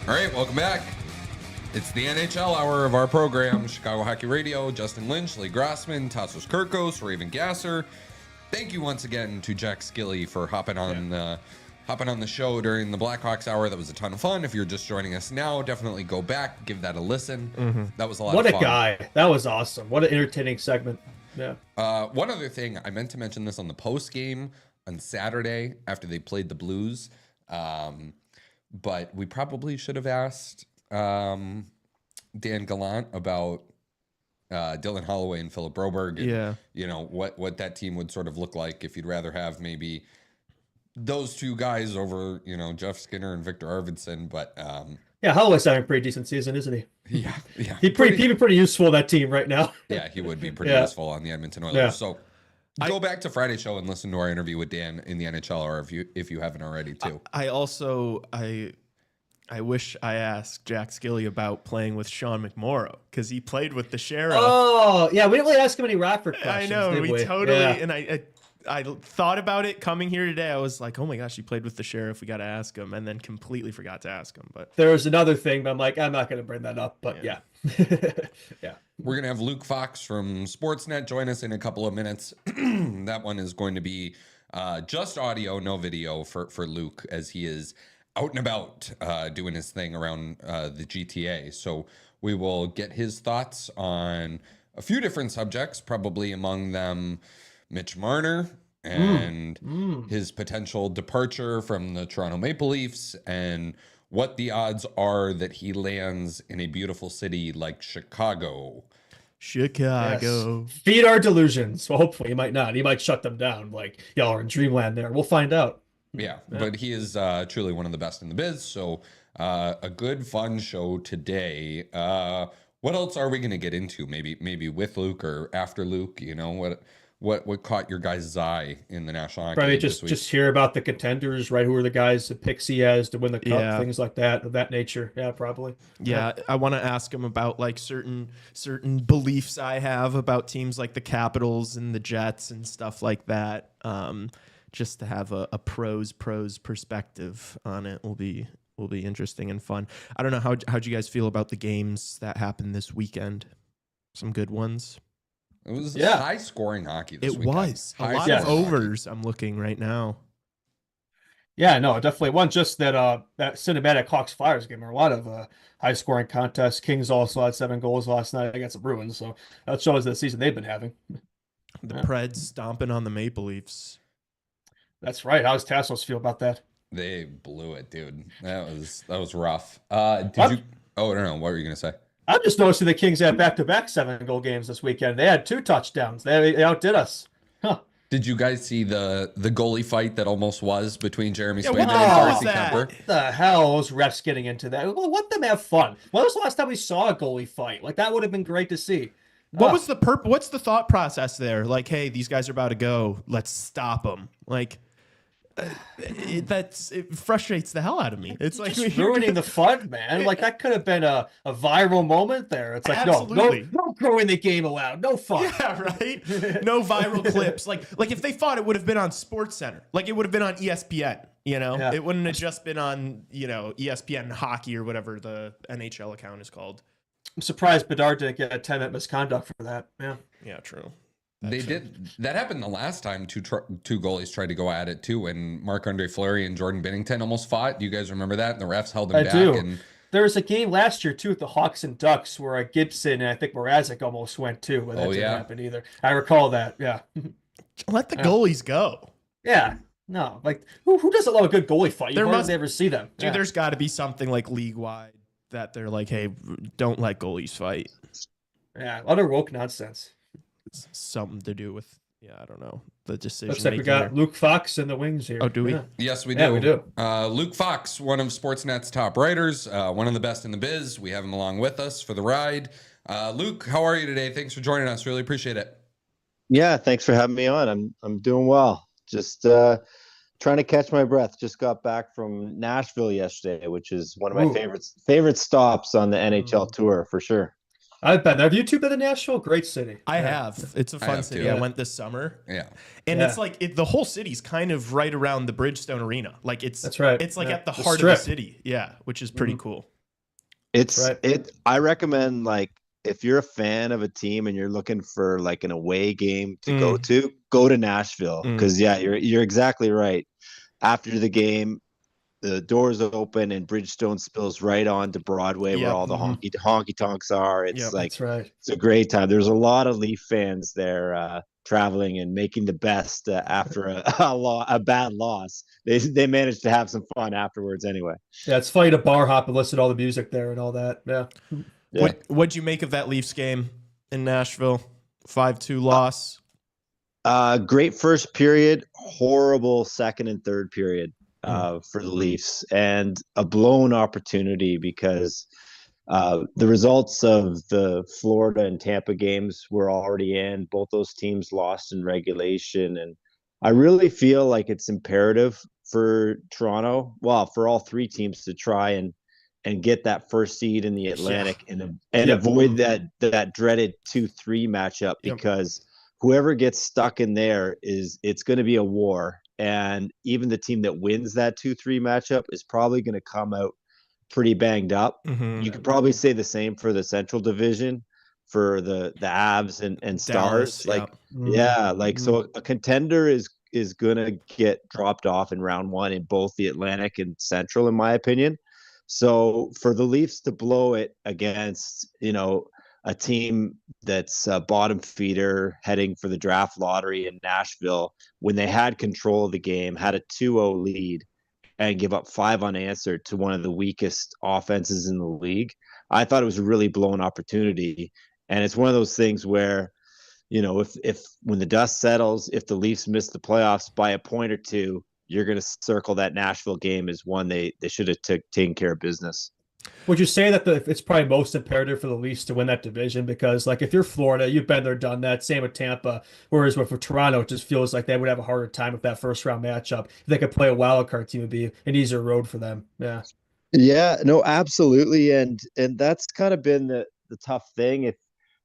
All right, welcome back. It's the NHL hour of our program. Chicago Hockey Radio. Justin Lynch, Lee Grossman, Tassos Kirkos, Raven Gasser. Thank you once again to Jack Skille for hopping on the show during the Blackhawks hour. That was a ton of fun. If you're just joining us now, definitely go back, give that a listen. Mm-hmm. That was a lot What of fun. What a guy. That was awesome. What an entertaining segment. Yeah. One other thing, I meant to mention this on the post game on Saturday after they played the Blues, but we probably should have asked Dan Gallant about Dylan Holloway and Philip Broberg. And, you know, what that team would sort of look like if you'd rather have maybe those two guys over, you know, Jeff Skinner and Victor Arvidsson. But yeah, Holloway's having a pretty decent season, isn't he? Yeah. He'd be pretty useful in that team right now. Yeah, he would be pretty useful on the Edmonton Oilers. Yeah. So go back to Friday's show and listen to our interview with Dan in the NHL, or if you haven't already too. I wish I asked Jack Skille about playing with Sean McMorrow because he played with the Sheriff. Oh, yeah. We didn't really ask him any Rockford I questions. know. Did We totally. Yeah. And I thought about it coming here today. I was like, oh my gosh, he played with the Sheriff. We got to ask him. And then completely forgot to ask him. But There was another thing, but I'm like, I'm not going to bring that up. But yeah. Yeah. We're going to have Luke Fox from Sportsnet join us in a couple of minutes. That one is going to be just audio, no video for Luke, as he is out and about doing his thing around the GTA. So we will get his thoughts on a few different subjects, probably among them Mitch Marner and his potential departure from the Toronto Maple Leafs, and what the odds are that he lands in a beautiful city like Chicago. Chicago. Yes. Feed our delusions. Well, hopefully he might not. He might shut them down. Like, y'all are in dreamland there. We'll find out. Yeah, but he is truly one of the best in the biz. So a good, fun show today. What else are we going to get into? Maybe with Luke or after Luke. You know what caught your guys' eye in the National Hockey Probably League this week? just hear about the contenders, right? Who are the guys that picks he has to win the cup, Yeah. things like that, of that nature. Yeah, probably. Yeah, I want to ask him about like certain beliefs I have about teams like the Capitals and the Jets and stuff like that. Just to have a pros perspective on it will be interesting and fun. I don't know how'd you guys feel about the games that happened this weekend? Some good ones. It was high scoring hockey this weekend. It was a lot of overs. I'm looking right now. Yeah, no, definitely. One just that cinematic Hawks Flyers game. There were a lot of high scoring contests. Kings also had 7 goals last night against the Bruins, so that shows the season they've been having. The Preds stomping on the Maple Leafs. That's right. How does Tassos feel about that? They blew it, dude. That was rough. Did you? Oh, I don't know. What were you gonna say? I'm just noticing the Kings had back-to-back 7-goal games this weekend. They had 2 touchdowns. They outdid us. Huh. Did you guys see the goalie fight that almost was between Jeremy Swayman and what was Darcy that? Kemper? What the hell those refs getting into that? Well, let them have fun. When was the last time we saw a goalie fight? Like, that would have been great to see. What's the thought process there? Like, hey, these guys are about to go. Let's stop them. Like, it frustrates the hell out of me. It's like Just ruining the fun, man. Like, that could have been a viral moment there. It's like, Absolutely. no throwing the game allowed. No fun. Yeah, right. No viral clips. Like if they fought, it would have been on Sports Center. Like it would have been on ESPN. You know, Yeah. it wouldn't have just been on ESPN hockey or whatever the NHL account is called. I'm surprised Bedard didn't get a 10-minute misconduct for that. Yeah. Yeah, true. They did. That happened the last time two goalies tried to go at it too, when Marc-Andre Fleury and Jordan Binnington almost fought. Do you guys remember that? And the refs held them back. do. And There was a game last year too with the Hawks and Ducks where Gibson and I think Mrazek almost went too, but that didn't happen either. I recall that. Yeah. Let the goalies go. Yeah. No, like who doesn't love a good goalie fight? You hardly ever see them. Dude, there's got to be something like league wide that they're like, hey, don't let goalies fight. Yeah, utter woke nonsense. It's something to do with I don't know, the decision. Looks like we got Luke Fox in the wings here. Oh, do we? Yeah. yes, we do. Yeah, we do. Luke Fox, one of Sportsnet's top writers, one of the best in the biz. We have him along with us for the ride. Luke, how are you today? Thanks for joining us. Really appreciate it. Yeah, thanks for having me on. I'm doing well. Just trying to catch my breath. Just got back from Nashville yesterday, which is one of my favorite stops on the NHL tour for sure. I've been there. Have you two been to Nashville? Great city. I have. It's a fun city. too. I went this summer. Yeah. And it's like the whole city's kind of right around the Bridgestone Arena. Like That's right. It's like Yeah. at the The heart of the Strip. city. Yeah, which is pretty cool. I recommend, like, if you're a fan of a team and you're looking for like an away game to go to Nashville. Because you're exactly right. After the game, the doors open and Bridgestone spills right onto Broadway where all the honky tonks are. It's that's right. It's a great time. There's a lot of Leaf fans there traveling and making the best after a bad loss. They managed to have some fun afterwards anyway. Yeah, it's funny to bar hop and listen to all the music there and all that. Yeah. What'd you make of that Leafs game in Nashville? 5-2 loss. Great first period, horrible second and third period for the Leafs, and a blown opportunity because the results of the Florida and Tampa games were already in. Both those teams lost in regulation, and I really feel like it's imperative for Toronto, well, for all three teams to try and get that first seed in the Atlantic and avoid that dreaded 2-3 matchup, because whoever gets stuck in there it's going to be a war. And even the team that wins that 2-3 matchup is probably going to come out pretty banged up. You could probably say the same for the Central Division for the Avs and Stars. Dallas, So a contender is going to get dropped off in round one in both the Atlantic and Central, in my opinion. So for the Leafs to blow it against, a team that's a bottom feeder heading for the draft lottery in Nashville, when they had control of the game, had a 2-0 lead, and give up 5 unanswered to one of the weakest offenses in the league, I thought it was a really blown opportunity. And it's one of those things where, if when the dust settles, if the Leafs miss the playoffs by a point or two, you're going to circle that Nashville game as one they should have taken care of business. Would you say that it's probably most imperative for the Leafs to win that division? Because, like, if you're Florida, you've been there, done that. Same with Tampa. Whereas for Toronto, it just feels like they would have a harder time with that first round matchup. If they could play a wild card team, it would be an easier road for them. Yeah. Yeah, no, absolutely. And that's kind of been the tough thing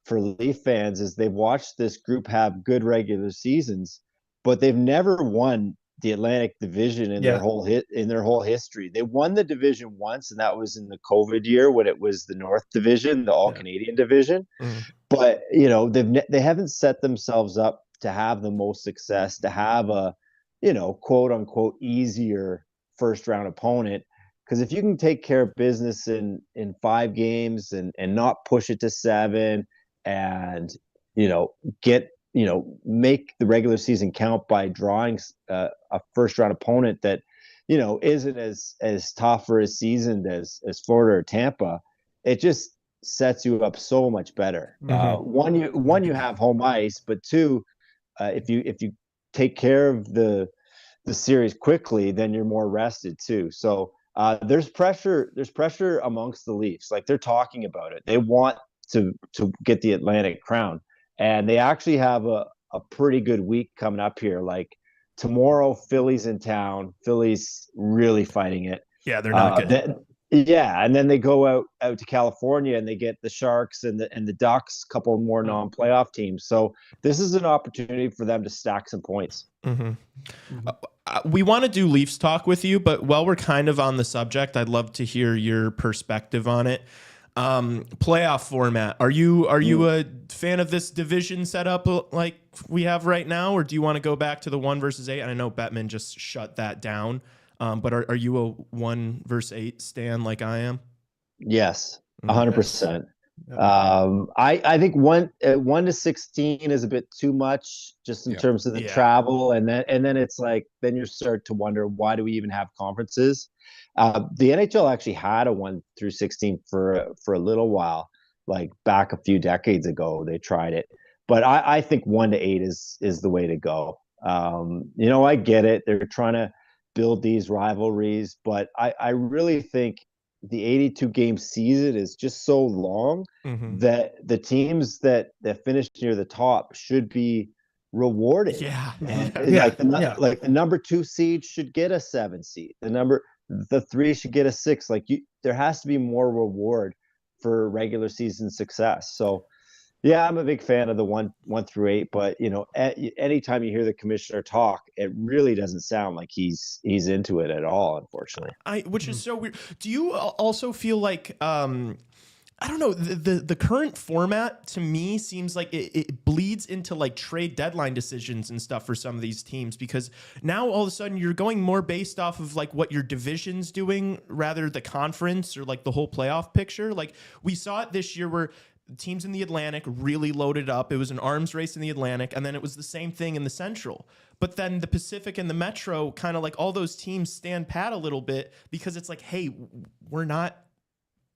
for Leaf fans, is they've watched this group have good regular seasons, but they've never won the Atlantic Division in their whole history. They won the division once, and that was in the COVID year when it was the North Division, the All Canadian Division. But they haven't set themselves up to have the most success, to have a quote unquote easier first round opponent. Because if you can take care of business in 5 games and not push it to 7, and make the regular season count by drawing a first round opponent that, isn't as tough or as seasoned as Florida or Tampa, it just sets you up so much better. One, you have home ice, but 2, if you take care of the series quickly, then you're more rested too. So there's pressure amongst the Leafs. Like, they're talking about it. They want to get the Atlantic crown. And they actually have a pretty good week coming up here. Like, tomorrow, Philly's in town. Philly's really fighting it. Yeah, they're not good. And then they go out to California and they get the Sharks and the Ducks, a couple more non-playoff teams. So this is an opportunity for them to stack some points. We want to do Leafs talk with you, but while we're kind of on the subject, I'd love to hear your perspective on it. Playoff format. Are you a fan of this division setup like we have right now, or do you want to go back to the 1 versus 8? And I know Bettman just shut that down. But are you a 1 versus 8 stan like I am? Yes, 100%. I think 1 to 16 is a bit too much, just in terms of the travel, and then it's like, then you start to wonder, why do we even have conferences? The NHL actually had a 1 through 16 for a little while, like back a few decades ago. They tried it, but I think 1 to 8 is the way to go. I get it. They're trying to build these rivalries, but I really think the 82 game season is just so long that the teams that finished near the top should be rewarded. Like the number 2 seed should get a 7 seed. The 3 should get a 6. Like, there has to be more reward for regular season success. So, Yeah, I'm a big fan of the one through eight, but anytime you hear the commissioner talk, it really doesn't sound like he's into it at all, unfortunately. Which is so weird. Do you also feel like I don't know, the current format to me seems like it bleeds into like trade deadline decisions and stuff for some of these teams, because now all of a sudden you're going more based off of like what your division's doing rather the conference or like the whole playoff picture. Like we saw it this year where teams in the Atlantic really loaded up. It was an arms race in the Atlantic, and then it was the same thing in the Central. But then the Pacific and the Metro, kind of like all those teams stand pat a little bit because it's like, hey, we're not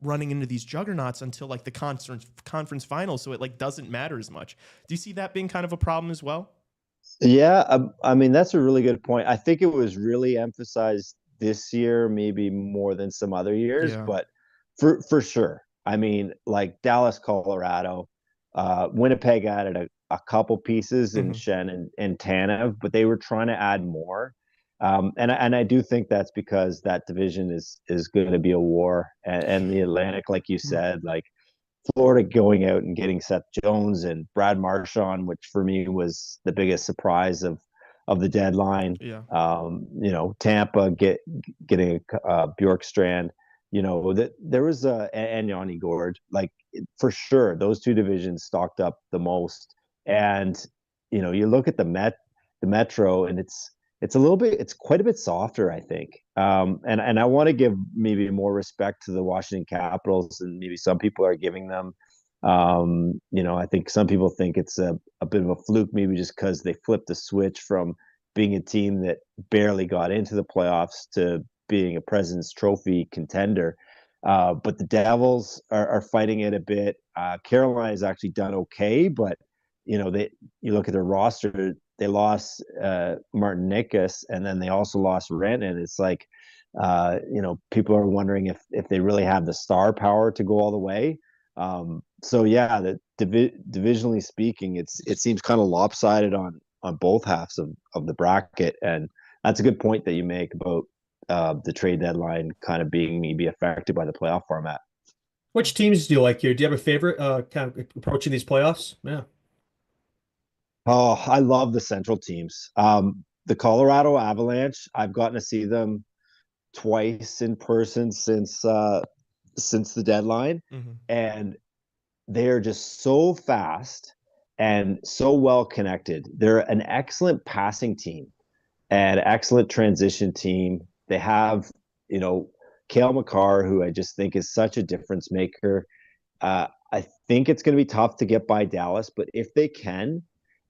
running into these juggernauts until like the conference finals, so it like doesn't matter as much. Do you see that being kind of a problem as well? Yeah, I mean, that's a really good point. I think it was really emphasized this year, maybe more than some other years, but for sure. I mean, like Dallas, Colorado, Winnipeg added a couple pieces in Shen and Tanev, but they were trying to add more. And I do think that's because that division is going to be a war, and the Atlantic, like you said, like Florida going out and getting Seth Jones and Brad Marchand, which for me was the biggest surprise of the deadline. Yeah. Tampa getting Bjorkstrand. That there was and Yanni Gord, like for sure those two divisions stocked up the most. And you look at the Metro, and it's quite a bit softer, I think. And I want to give maybe more respect to the Washington Capitals, and maybe some people are giving them. I think some people think it's a bit of a fluke, maybe just because they flipped the switch from being a team that barely got into the playoffs to being a President's Trophy contender. But the Devils are fighting it a bit. Carolina has actually done okay, but you look at their roster, they lost Martin Nikas, and then they also lost Renton. It's like, people are wondering if they really have the star power to go all the way. So yeah, divisionally speaking, it seems kind of lopsided on both halves of the bracket, and that's a good point that you make about the trade deadline kind of being maybe affected by the playoff format. Which teams do you like here? Do you have a favorite kind of approaching these playoffs? Yeah. Oh, I love the Central teams. The Colorado Avalanche, I've gotten to see them twice in person since the deadline, and they are just so fast and so well connected. They're an excellent passing team and excellent transition team. They have, Cale Makar, who I just think is such a difference maker. I think it's going to be tough to get by Dallas, but if they can,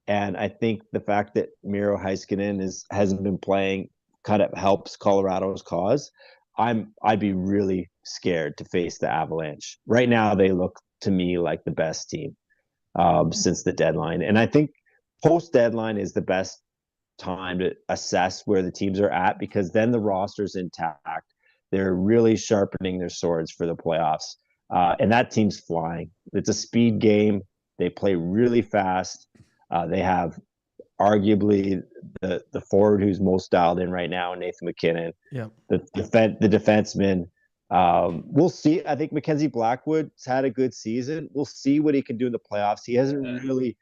and I think the fact that Miro Heiskanen hasn't been playing kind of helps Colorado's cause. I'd be really scared to face the Avalanche. Right now, they look to me like the best team since the deadline. And I think post-deadline is the best time to assess where the teams are at, because then the roster's intact. They're really sharpening their swords for the playoffs. And that team's flying. It's a speed game. They play really fast. They have arguably the forward who's most dialed in right now, Nathan McKinnon. Yeah. The defenseman. We'll see. I think Mackenzie Blackwood's had a good season. We'll see what he can do in the playoffs. He hasn't really,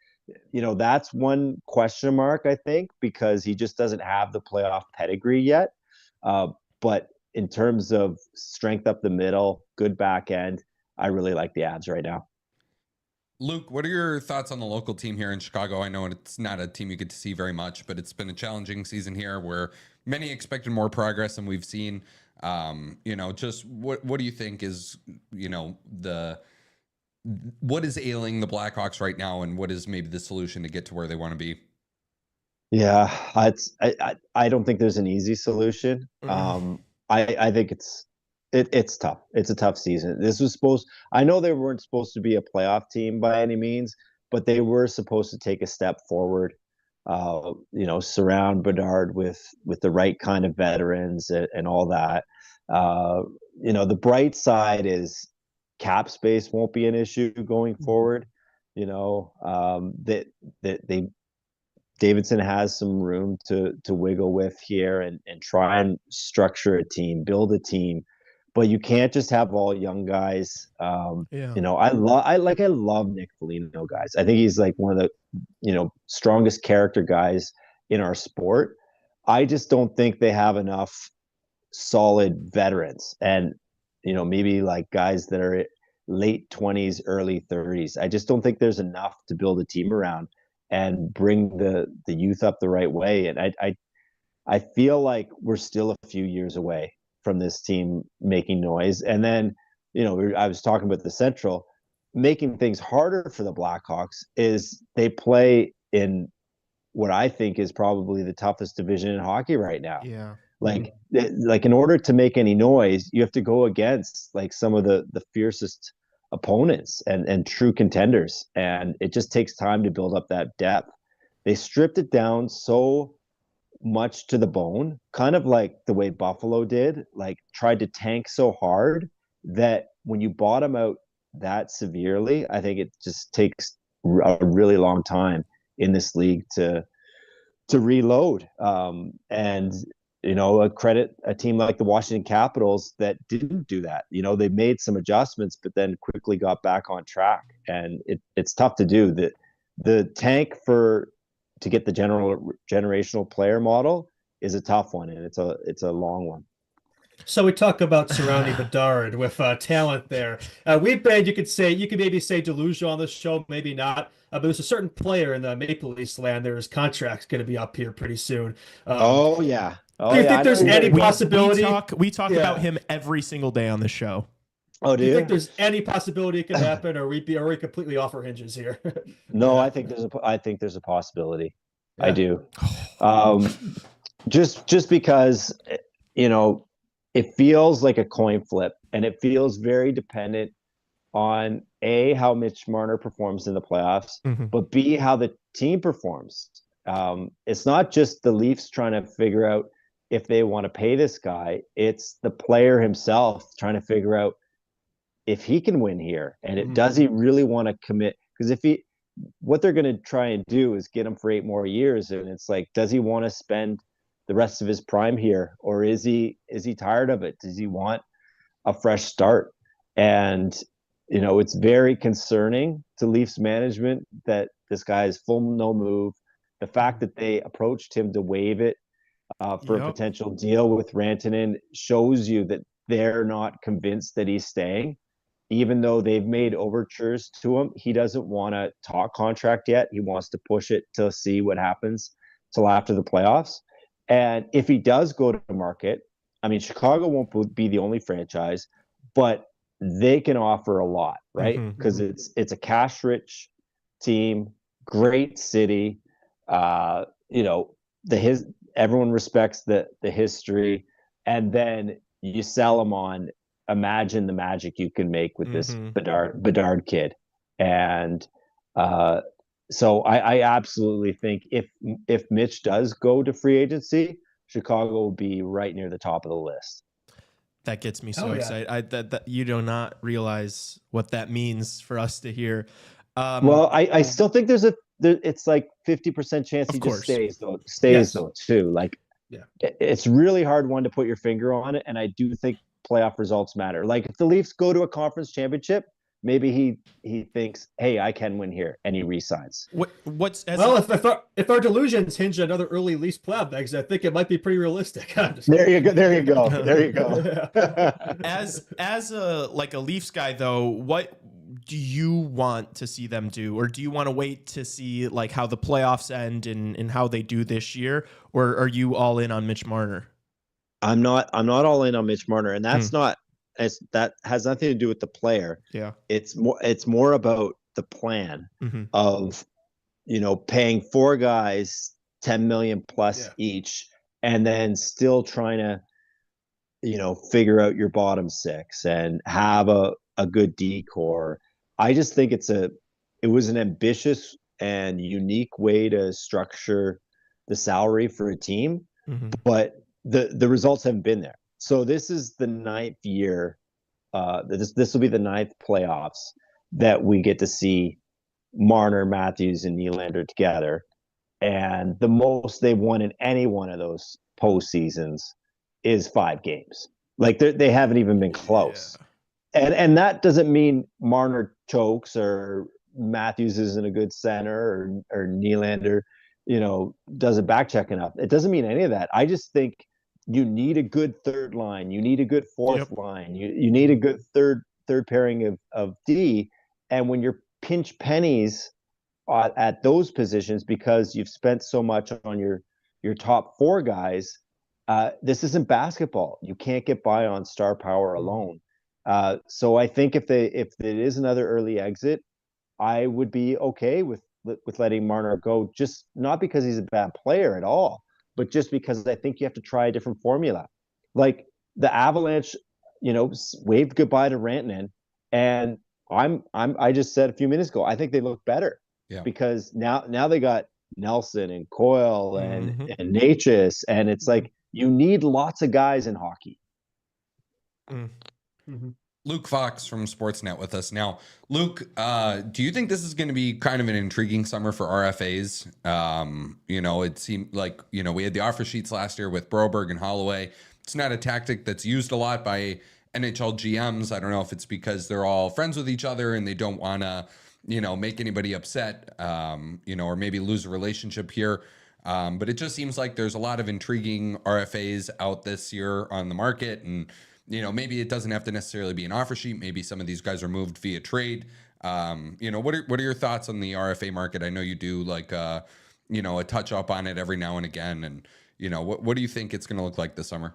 that's one question mark, I think, because he just doesn't have the playoff pedigree yet. But in terms of strength up the middle, good back end, I really like the Avs right now. Luke, what are your thoughts on the local team here in Chicago? I know it's not a team you get to see very much, but it's been a challenging season here where many expected more progress than we've seen. Just what do you think is, what is ailing the Blackhawks right now, and what is maybe the solution to get to where they want to be? Yeah, I don't think there's an easy solution. I think it's tough. It's a tough season. I know they weren't supposed to be a playoff team by any means, but they were supposed to take a step forward. Surround Bedard with the right kind of veterans and all that. The bright side is cap space won't be an issue going forward. Davidson has some room to wiggle with here and try and structure a team, build a team. but you can't just have all young guys. You know, I love Nick Foligno, guys. I think he's like one of the, you know, strongest character guys in our sport. I just don't think they have enough solid veterans, and you know, maybe like guys that are late 20s, early 30s. I just don't think there's enough to build a team around and bring the youth up the right way. And I feel like we're still a few years away from this team making noise. And then, you know, I was talking about the Central. Making things harder for the Blackhawks is they play in what I think is probably the toughest division in hockey right now. Yeah. Like in order to make any noise, you have to go against like some of the fiercest opponents and true contenders. And it just takes time to build up that depth. They stripped it down so much to the bone, kind of like the way Buffalo did, like tried to tank so hard that when you bottom out that severely, I think it just takes a really long time in this league to reload. And you know, a credit a team like the Washington Capitals that didn't do that. You know, they made some adjustments, but then quickly got back on track. And it's tough to do. The tank to get the generational player model is a tough one, and it's a long one. So we talk about surrounding Bedard with talent there. We've been, you could maybe say delusional on this show, maybe not. But there's a certain player in the Maple Leafs land. There's contracts going to be up here pretty soon. Oh yeah. Oh, do you think there's any possibility? We talk about him every single day on the show. Oh, do you think there's any possibility it could happen, or are we completely off our hinges here? No, I think there's a possibility. Yeah. I do. Just because, you know, it feels like a coin flip, and it feels very dependent on A, how Mitch Marner performs in the playoffs, but B, how the team performs. It's not just the Leafs trying to figure out if they want to pay this guy. It's the player himself trying to figure out if he can win here, and does he really want to commit? Because what they're going to try and do is get him for 8 more years, and it's like, does he want to spend the rest of his prime here, or is he tired of it? Does he want a fresh start? And you know, it's very concerning to Leafs management that this guy is full no move. The fact that they approached him to waive it for a potential deal with Rantanen shows you that they're not convinced that he's staying. Even though they've made overtures to him, he doesn't want to talk contract yet. He wants to push it to see what happens till after the playoffs. And if he does go to market, I mean, Chicago won't be the only franchise, but they can offer a lot, right? Because it's a cash-rich team, great city. You know, everyone respects the history, and then you sell them on. Imagine the magic you can make with this Bedard kid. And so I absolutely think if Mitch does go to free agency, Chicago will be right near the top of the list. That gets me so excited. That you do not realize what that means for us to hear. Well, I still think it's like 50% chance he just stays though too. Like, it's really hard one to put your finger on it, and I do think playoff results matter. Like if the Leafs go to a conference championship, maybe he thinks, hey, I can win here, and he resigns. If our delusions hinge on another early Leafs playoff exit, I think it might be pretty realistic. There you go. As a Leafs guy though, what do you want to see them do, or do you want to wait to see like how the playoffs end and how they do this year, or are you all in on Mitch Marner? I'm not all in on Mitch Marner, and that's that has nothing to do with the player. Yeah. It's more about the plan of, you know, paying 4 guys $10 million plus each, and then still trying to, you know, figure out your bottom 6 and have a good decor. I just think it was an ambitious and unique way to structure the salary for a team, but the results haven't been there. So this is the 9th year. This will be the 9th playoffs that we get to see Marner, Matthews, and Nylander together. And the most they've won in any one of those postseasons is 5 games. Like they haven't even been close. And that doesn't mean Marner chokes or Matthews isn't a good center or Nylander, does a back check enough. It doesn't mean any of that. I just think you need a good third line. You need a good fourth line. You need a good third pairing of D. And when you're pinch pennies at those positions because you've spent so much on your top four guys, this isn't basketball. You can't get by on star power alone. So I think if it is another early exit, I would be okay with letting Marner go, just not because he's a bad player at all, but just because I think you have to try a different formula. Like the Avalanche, waved goodbye to Rantanen, and I just said a few minutes ago, I think they look better because now they got Nelson and Coyle and Natchez, and it's like you need lots of guys in hockey. Luke Fox from Sportsnet with us now. Luke, do you think this is going to be kind of an intriguing summer for RFAs? It seemed like, we had the offer sheets last year with Broberg and Holloway. It's not a tactic that's used a lot by NHL GMs. I don't know if it's because they're all friends with each other and they don't want to, make anybody upset, or maybe lose a relationship here. But it just seems like there's a lot of intriguing RFAs out this year on the market. And, maybe it doesn't have to necessarily be an offer sheet. Maybe some of these guys are moved via trade. What are your thoughts on the RFA market? I know you do like, a touch up on it every now and again. And, what do you think it's going to look like this summer?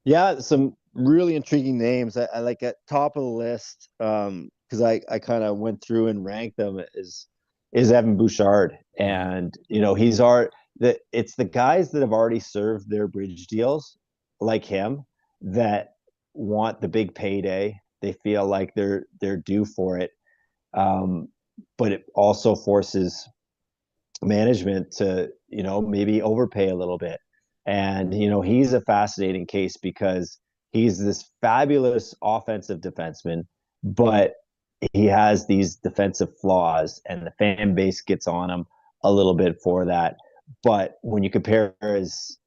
Yeah, some really intriguing names. I like at top of the list, because I kind of went through and ranked them, is Evan Bouchard. And, it's the guys that have already served their bridge deals like him that want the big payday. They feel like they're due for it. But it also forces management to, maybe overpay a little bit. And, he's a fascinating case because he's this fabulous offensive defenseman, but he has these defensive flaws and the fan base gets on him a little bit for that. But when you compare his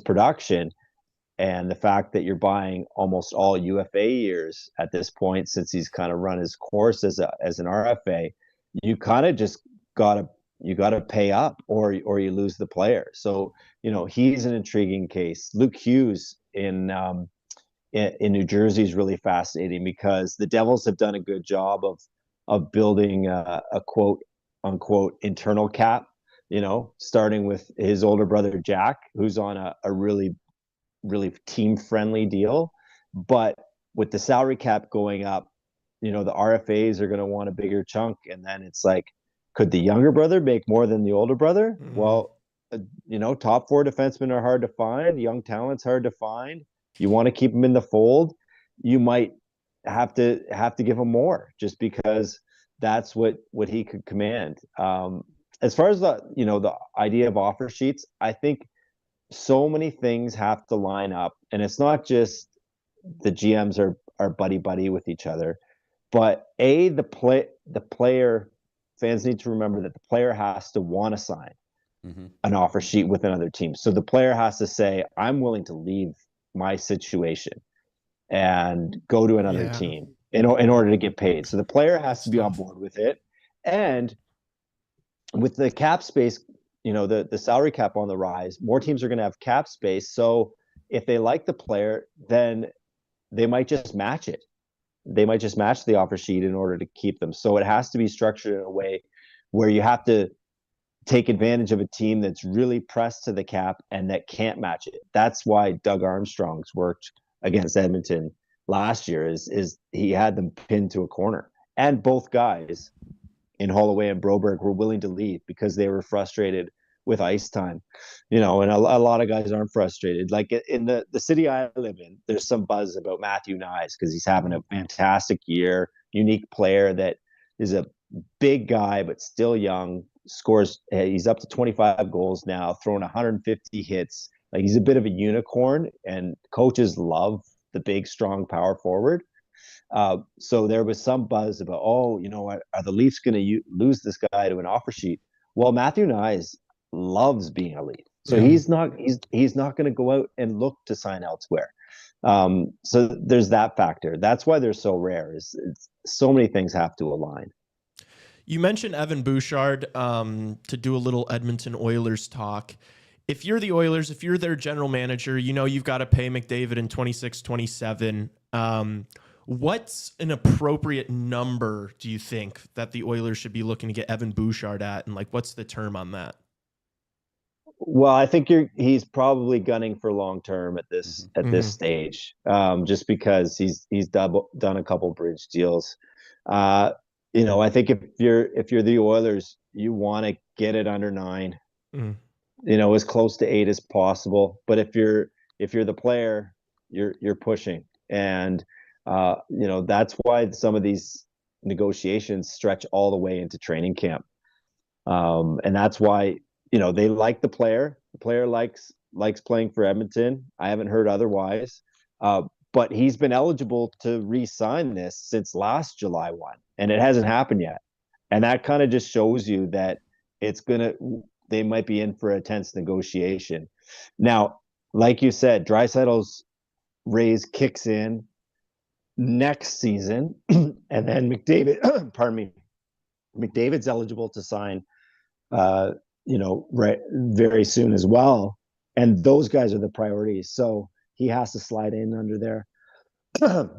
production and the fact that you're buying almost all UFA years at this point, since he's kind of run his course as an RFA, you kind of just you got to pay up or you lose the player. So, he's an intriguing case. Luke Hughes in New Jersey is really fascinating because the Devils have done a good job of building a quote unquote internal cap, starting with his older brother, Jack, who's on a really, really team friendly deal. But with the salary cap going up, the RFAs are going to want a bigger chunk. And then it's like, could the younger brother make more than the older brother? Well, top four defensemen are hard to find. Young talent's hard to find. You want to keep them in the fold. You might have to give him more just because that's what he could command. As far as the idea of offer sheets, I think so many things have to line up, and it's not just the GMs are buddy with each other, but the player. Fans need to remember that the player has to want to sign an offer sheet with another team. So the player has to say, I'm willing to leave my situation and go to another team in order to get paid. So the player has to be on board with it. And with the cap space, the salary cap on the rise, more teams are going to have cap space. So if they like the player, then they might just match it. They might just match the offer sheet in order to keep them. So it has to be structured in a way where you have to take advantage of a team that's really pressed to the cap and that can't match it. That's why Doug Armstrong's worked against Edmonton last year is he had them pinned to a corner. And both guys in Holloway and Broberg were willing to leave because they were frustrated with ice time, and a lot of guys aren't frustrated. Like in the city I live in, there's some buzz about Matthew Nyes because he's having a fantastic year, unique player that is a big guy, but still young, scores. He's up to 25 goals now, throwing 150 hits. Like he's a bit of a unicorn and coaches love the big, strong power forward. So there was some buzz about, are the Leafs going to lose this guy to an offer sheet? Well, Matthew Nyes loves being a Leaf. So he's not going to go out and look to sign elsewhere. So there's that factor. That's why they're so rare. It's so many things have to align. You mentioned Evan Bouchard, to do a little Edmonton Oilers talk. If you're the Oilers, if you're their general manager, you know you've got to pay McDavid in 26, 27. What's an appropriate number, do you think, that the Oilers should be looking to get Evan Bouchard at? And like, what's the term on that? Well, I think he's probably gunning for long term at this stage, just because he's done a couple bridge deals. I think if you're the Oilers, you want to get it under 9, as close to 8 as possible. But if you're the player, you're pushing, and that's why some of these negotiations stretch all the way into training camp, and that's why they like the player. The player likes playing for Edmonton. I haven't heard otherwise. But he's been eligible to re-sign this since last July 1, and it hasn't happened yet. And that kind of just shows you that they might be in for a tense negotiation. Now, like you said, Draisaitl's raise kicks in next season, and then McDavid, pardon me, McDavid's eligible to sign, right very soon as well. And those guys are the priorities. So he has to slide in under there.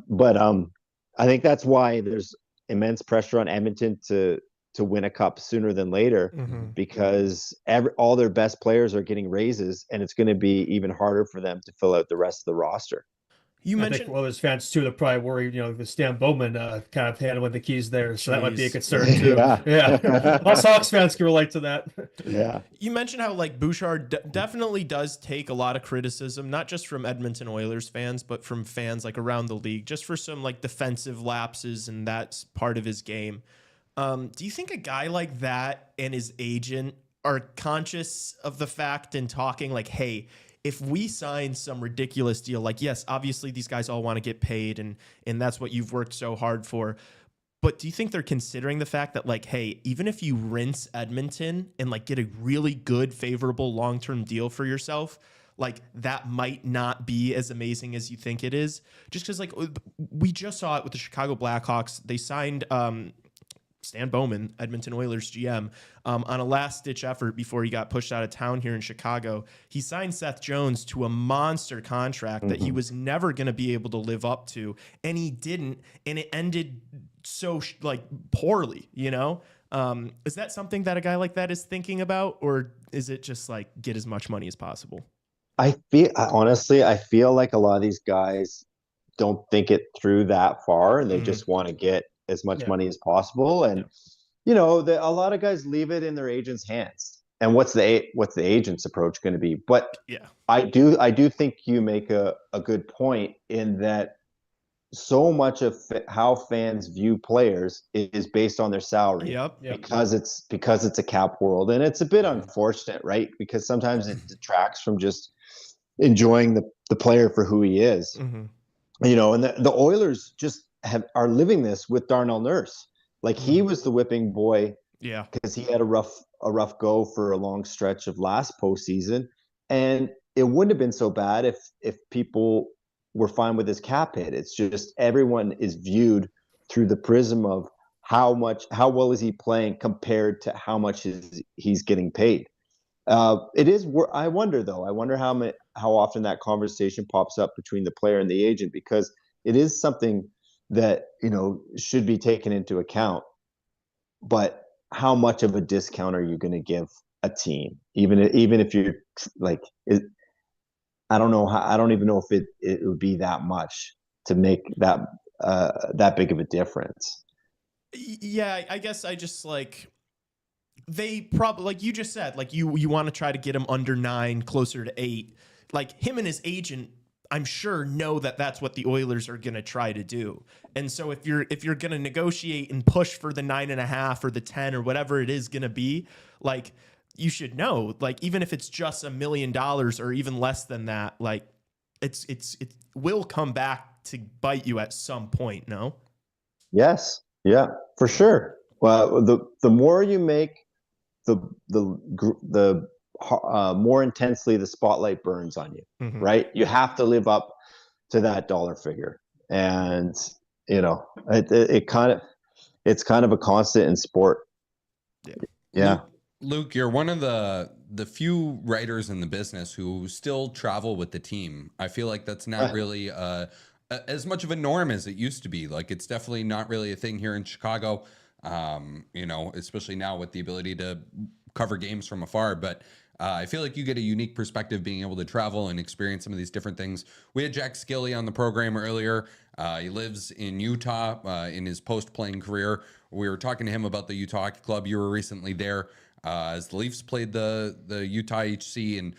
But I think that's why there's immense pressure on Edmonton to win a cup sooner than later, because all their best players are getting raises, and it's going to be even harder for them to fill out the rest of the roster. You I mentioned think Oilers fans too, they're probably worried, with Stan Bowman kind of handling the keys there. So that might be a concern too. Yeah. Us Hawks fans can relate to that. Yeah. You mentioned how Bouchard definitely does take a lot of criticism, not just from Edmonton Oilers fans, but from fans around the league, just for some defensive lapses, and that's part of his game. Do you think a guy like that and his agent are conscious of the fact and talking hey, if we sign some ridiculous deal, yes, obviously these guys all want to get paid, and that's what you've worked so hard for. But do you think they're considering the fact that hey, even if you rinse Edmonton and get a really good, favorable long-term deal for yourself, that might not be as amazing as you think it is? Just because we just saw it with the Chicago Blackhawks. They signed Stan Bowman, Edmonton Oilers GM, on a last-ditch effort before he got pushed out of town here in Chicago. He signed Seth Jones to a monster contract that he was never going to be able to live up to, and he didn't, and it ended so poorly, Is that something that a guy like that is thinking about, or is it just get as much money as possible? Honestly, I feel like a lot of these guys don't think it through that far, and they just want to get as much money as possible. And a lot of guys leave it in their agent's hands. And what's the agent's approach going to be? But I do think you make a good point in that so much of how fans view players is based on their salary. Because it's a cap world, and it's a bit unfortunate, right? Because sometimes it detracts from just enjoying the player for who he is. And the Oilers just are living this with Darnell Nurse. He was the whipping boy, because he had a rough go for a long stretch of last postseason, and it wouldn't have been so bad if people were fine with his cap hit. It's just everyone is viewed through the prism of how well is he playing compared to how much he's getting paid. It is. I wonder how often that conversation pops up between the player and the agent, because it is something that should be taken into account. But how much of a discount are you going to give a team, even if you're I don't know. I don't even know if it would be that much to make that big of a difference. Yeah, I guess I just they probably, you just said, you want to try to get him under 9, closer to 8. Him and his agent, I'm sure, know that that's what the Oilers are going to try to do. And so if you're going to negotiate and push for the 9.5 or the 10 or whatever it is going to be, you should know, even if it's just $1 million or even less than that, it will come back to bite you at some point. No? Yes. Yeah, for sure. Well, the more you make, the more intensely the spotlight burns on you, right? You have to live up to that dollar figure. And, it's kind of a constant in sport. Yeah. Luke, you're one of the few writers in the business who still travel with the team. I feel like that's not really as much of a norm as it used to be. Like, it's definitely not really a thing here in Chicago, especially now with the ability to cover games from afar. But I feel like you get a unique perspective being able to travel and experience some of these different things. We had Jack Skille on the program earlier. He lives in Utah in his post-playing career. We were talking to him about the Utah Hockey Club. You were recently there as the Leafs played the Utah HC. And,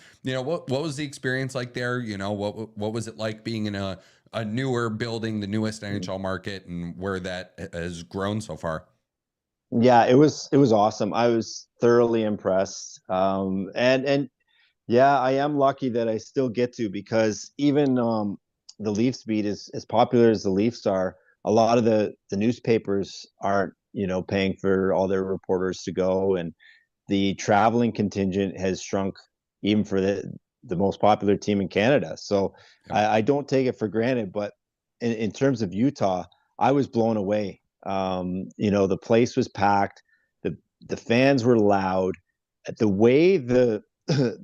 what was the experience like there? What was it like being in a newer building, the newest NHL market, and where that has grown so far? Yeah, it was awesome. I was thoroughly impressed. And yeah, I am lucky that I still get to, because even the Leafs beat is as popular as the Leafs are. A lot of the newspapers aren't, paying for all their reporters to go, and the traveling contingent has shrunk even for the most popular team in Canada. So I don't take it for granted, but in terms of Utah, I was blown away. The place was packed. The fans were loud. The way the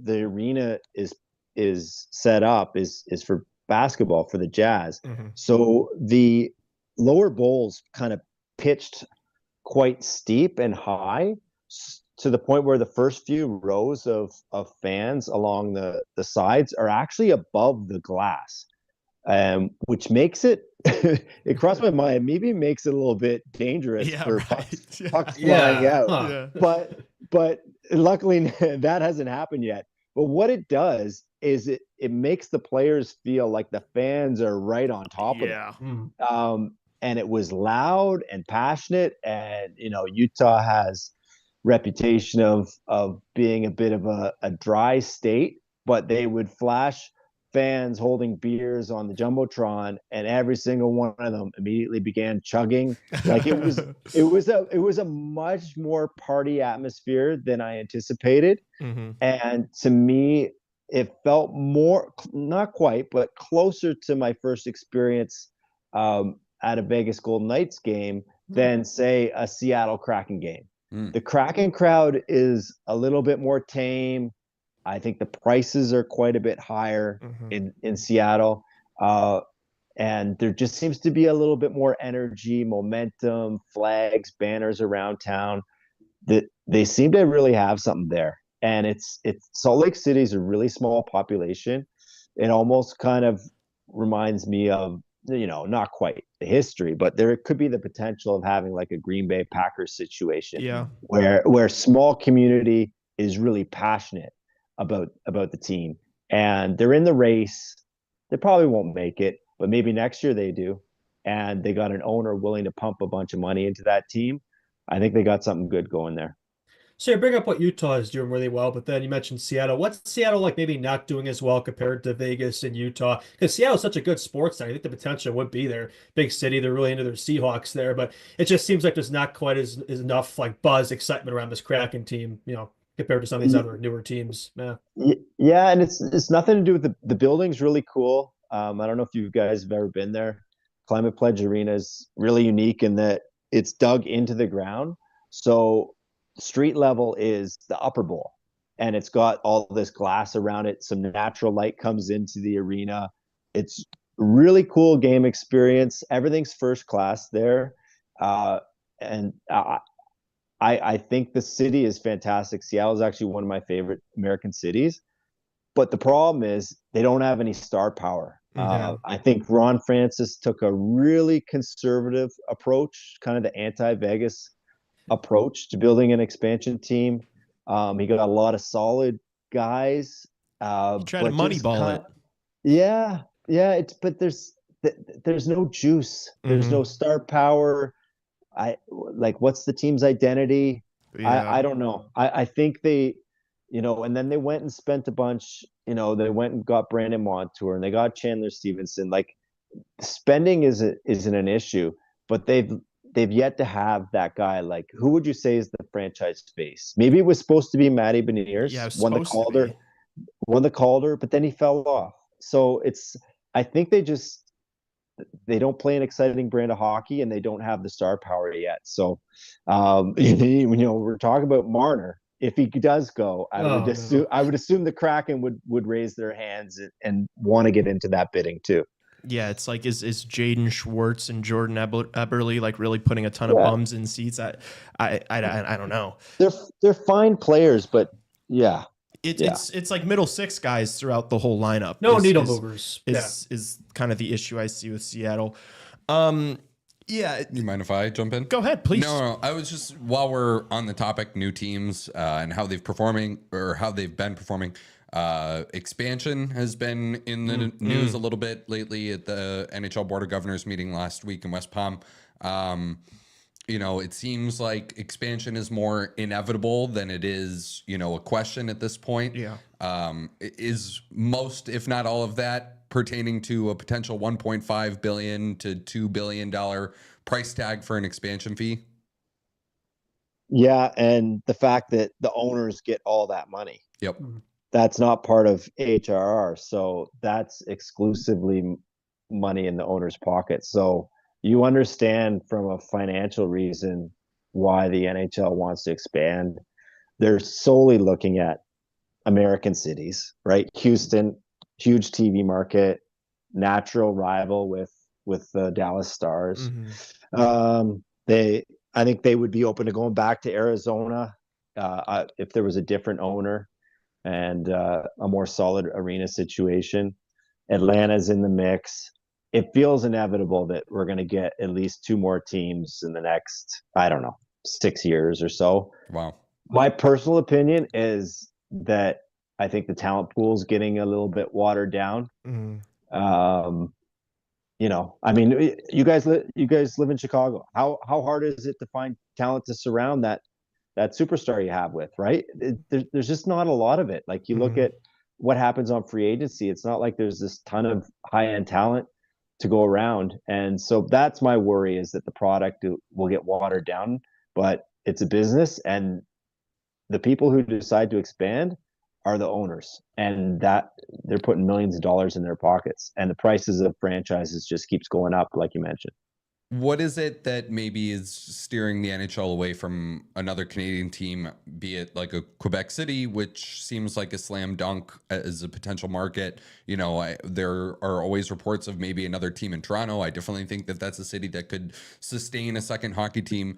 arena is set up is for basketball, for the Jazz. Mm-hmm. So the lower bowls kind of pitched quite steep and high, to the point where the first few rows of fans along the sides are actually above the glass. Which makes it it crossed my mind, maybe makes it a little bit dangerous for pucks flying out. Yeah. But luckily that hasn't happened yet. But what it does is it makes the players feel like the fans are right on top of them. And it was loud and passionate, and Utah has reputation of being a bit of a dry state, but they would flash fans holding beers on the Jumbotron, and every single one of them immediately began chugging. Like, it was a much more party atmosphere than I anticipated. Mm-hmm. And to me, it felt more, not quite, but closer to my first experience at a Vegas Golden Knights game than, say, a Seattle Kraken game. The Kraken crowd is a little bit more tame. I think the prices are quite a bit higher in Seattle. And there just seems to be a little bit more energy, momentum, flags, banners around town. They seem to really have something there. And it's Salt Lake City is a really small population. It almost kind of reminds me of, not quite the history, but there could be the potential of having like a Green Bay Packers situation, where small community is really passionate about the team, and they're in the race. They probably won't make it, but maybe next year they do, and they got an owner willing to pump a bunch of money into that team. I think they got something good going there. So you bring up what Utah is doing really well, but then you mentioned Seattle. What's Seattle like maybe not doing as well compared to Vegas and Utah? Because Seattle's such a good sports town. I think the potential would be there. Big city, they're really into their Seahawks there, but it just seems like there's not quite as enough like buzz, excitement around this Kraken team, compared to some of these other newer teams. Yeah, and it's nothing to do with the building's really cool. I don't know if you guys have ever been there. Climate Pledge Arena is really unique in that it's dug into the ground. So street level is the upper bowl, and it's got all this glass around it. Some natural light comes into the arena. It's really cool game experience. Everything's first class there. And I think the city is fantastic. Seattle is actually one of my favorite American cities, but the problem is they don't have any star power. I think Ron Francis took a really conservative approach, kind of the anti-Vegas approach to building an expansion team. He got a lot of solid guys. He tried to moneyball it. Yeah. But there's no juice. There's no star power. What's the team's identity? I don't know. I think they, and then they went and spent a bunch. They went and got Brandon Montour, and they got Chandler Stevenson. Like, spending isn't an issue, but they've yet to have that guy. Like, who would you say is the franchise face? Maybe it was supposed to be Matty Beniers. Yeah, won the Calder, but then he fell off. So it's I think they don't play an exciting brand of hockey, and they don't have the star power yet. So, we're talking about Marner. If he does go, I would assume the Kraken would raise their hands and want to get into that bidding too. Yeah, it's like is Jaden Schwartz and Jordan Eberle like really putting a ton of bums in seats? I don't know. They're fine players, but yeah. It's like middle six guys throughout the whole lineup. No needle movers. Is kind of the issue I see with Seattle. Yeah. You mind if I jump in? Go ahead, please. No. I was just, while we're on the topic, new teams and how they've been performing. Expansion has been in the news a little bit lately at the NHL Board of Governors meeting last week in West Palm. It seems like expansion is more inevitable than it is, a question at this point. Yeah. Is most, if not all of that, pertaining to a potential $1.5 billion to $2 billion price tag for an expansion fee? Yeah, and the fact that the owners get all that money. Yep. That's not part of AHRR, so that's exclusively money in the owner's pocket. So you understand from a financial reason why the NHL wants to expand. They're solely looking at American cities, right? Houston, huge TV market, natural rival with the Dallas Stars. I think they would be open to going back to Arizona if there was a different owner and a more solid arena situation. Atlanta's in the mix. It feels inevitable that we're going to get at least 2 more teams in the next, 6 years or so. Wow. My personal opinion is that I think the talent pool is getting a little bit watered down. You guys live in Chicago. How hard is it to find talent to surround that superstar you have with, right? There's just not a lot of it. Like you look at what happens on free agency, it's not like there's this ton of high-end talent to go around. And so that's my worry, is that the product will get watered down, but it's a business, and the people who decide to expand are the owners, and that they're putting millions of dollars in their pockets, and the prices of franchises just keeps going up, like you mentioned. What is it that maybe is steering the NHL away from another Canadian team, be it like a Quebec City, which seems like a slam dunk as a potential market? There are always reports of maybe another team in Toronto. I definitely think that that's a city that could sustain a second hockey team.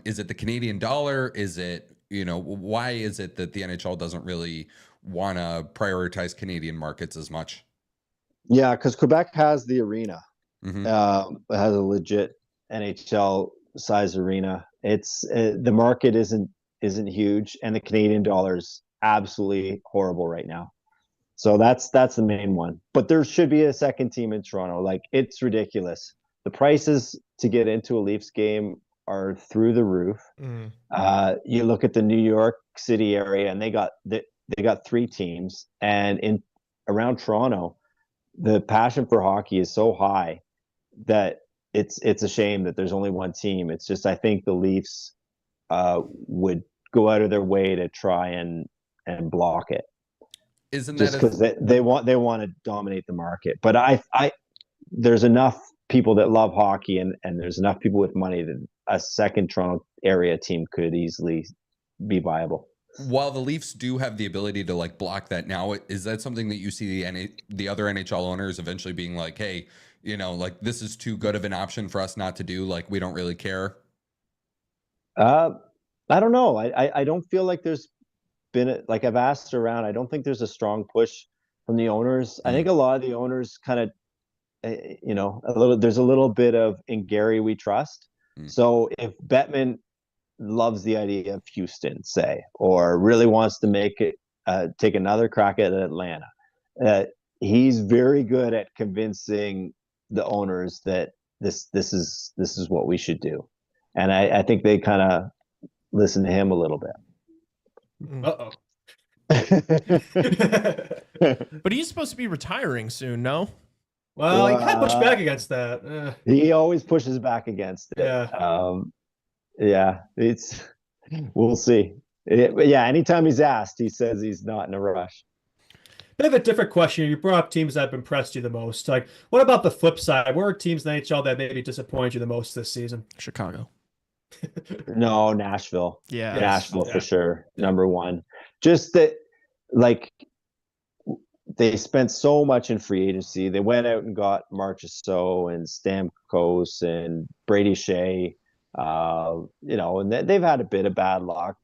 Is it the Canadian dollar? Is it, why is it that the NHL doesn't really want to prioritize Canadian markets as much? Yeah, because Quebec has the arena. It has a legit NHL size arena. It's the market isn't huge, and the Canadian dollar is absolutely horrible right now. So that's the main one. But there should be a second team in Toronto. Like, it's ridiculous. The prices to get into a Leafs game are through the roof. You look at the New York City area, and they got 3 teams, and in around Toronto, the passion for hockey is so high that it's a shame that there's only one team. It's just, I think the Leafs would go out of their way to try and block it. Isn't just that because they want to dominate the market? But I there's enough people that love hockey, and there's enough people with money that a second Toronto area team could easily be viable. While the Leafs do have the ability to like block that now, is that something that you see the other NHL owners eventually being like, hey, like, this is too good of an option for us not to do, like, we don't really care? I don't know. I don't feel like there's been like, I've asked around. I don't think there's a strong push from the owners. I think a lot of the owners kind of, there's a little bit of, in Gary we trust. So if Bettman loves the idea of Houston, say, or really wants to make it take another crack at Atlanta, he's very good at convincing the owners that this is what we should do, and I think they kind of listen to him a little bit. But he's supposed to be retiring soon, no? Well, he kind of pushed back against that. He always pushes back against it. Yeah. We'll see. But yeah, anytime he's asked, he says he's not in a rush. Bit of a different question. You brought up teams that have impressed you the most. Like, what about the flip side? Where are teams in the NHL that maybe disappointed you the most this season? Chicago. No, Nashville. Yeah. Nashville Yeah. for sure. Number one. Just that, like, they spent so much in free agency. They went out and got Marchessault and Stamkos and Brady Shea. And they've had a bit of bad luck.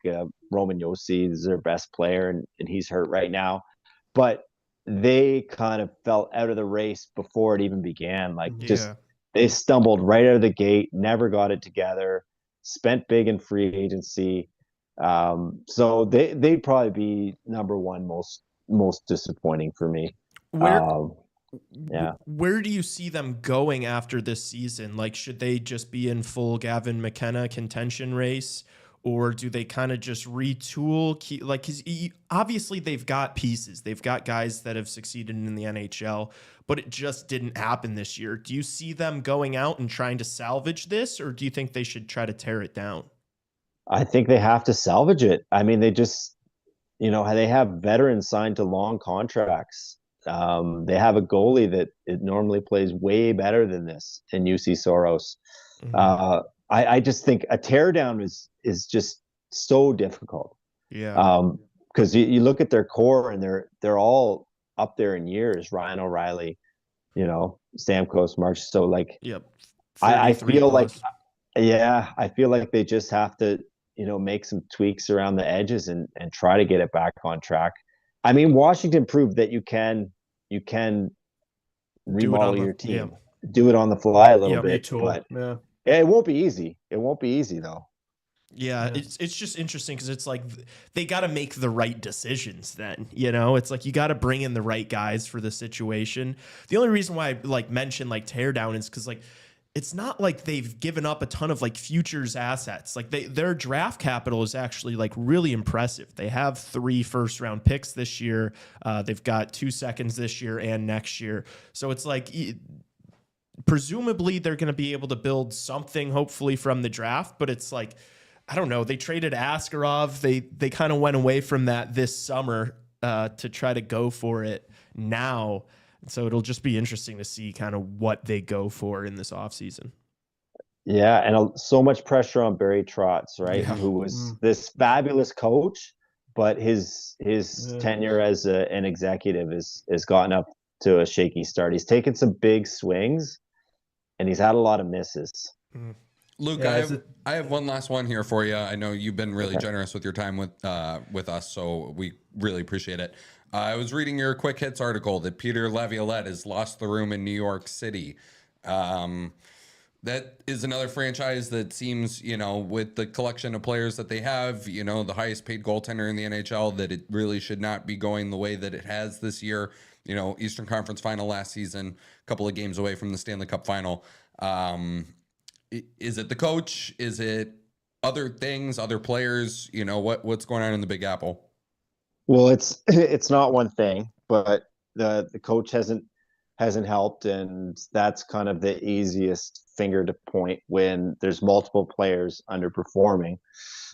Roman Josi is their best player, and he's hurt right now. But they kind of fell out of the race before it even began. They stumbled right out of the gate, never got it together, spent big in free agency. So they'd probably be number one most disappointing for me. Where do you see them going after this season? Like, should they just be in full Gavin McKenna contention race, or do they kind of just retool? Because obviously they've got pieces. They've got guys that have succeeded in the NHL, but it just didn't happen this year. Do you see them going out and trying to salvage this, or do you think they should try to tear it down? I think they have to salvage it. I mean, they just, they have veterans signed to long contracts. They have a goalie that it normally plays way better than this in UC Soros. Mm-hmm. I just think a teardown is just so difficult. Yeah. Because you look at their core and they're all up there in years. Ryan O'Reilly, Stamkos, March. So yep. I feel plus. I feel like they just have to, make some tweaks around the edges and try to get it back on track. I mean, Washington proved that you can remodel your team, do it on the fly a little bit, but it won't be easy. It won't be easy though. Yeah, it's just interesting because it's like they got to make the right decisions then, It's like you got to bring in the right guys for the situation. The only reason why I mention teardown is because it's not like they've given up a ton of futures assets. Their draft capital is actually really impressive. They have 3 first-round picks this year. They've got 2 seconds this year and next year. So it's presumably they're going to be able to build something hopefully from the draft, but it's I don't know. They traded Askarov. They kind of went away from that this summer to try to go for it now. So it'll just be interesting to see kind of what they go for in this offseason. Yeah, and so much pressure on Barry Trotz, right? Yeah. Who was this fabulous coach, but his tenure as an executive has gotten up to a shaky start. He's taken some big swings, and he's had a lot of misses. Luke, I have one last one here for you. I know you've been really generous with your time with us, so we really appreciate it. I was reading your Quick Hits article that Peter Laviolette has lost the room in New York City. That is another franchise that seems, with the collection of players that they have, the highest paid goaltender in the NHL, that it really should not be going the way that it has this year. Eastern Conference final last season, a couple of games away from the Stanley Cup final. Is it the coach? Is it other things, other players? What's going on in the Big Apple? Well, it's not one thing, but the coach hasn't helped, and that's kind of the easiest finger to point when there's multiple players underperforming.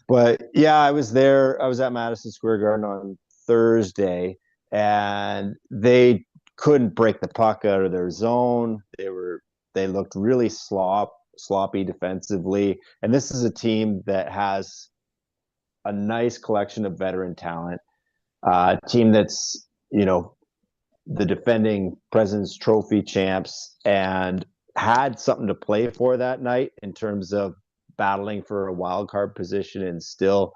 But yeah, I was there. I was at Madison Square Garden on Thursday, and they couldn't break the puck out of their zone. They looked really sloppy defensively, and this is a team that has a nice collection of veteran talent. Team that's, the defending President's Trophy champs and had something to play for that night in terms of battling for a wild card position and still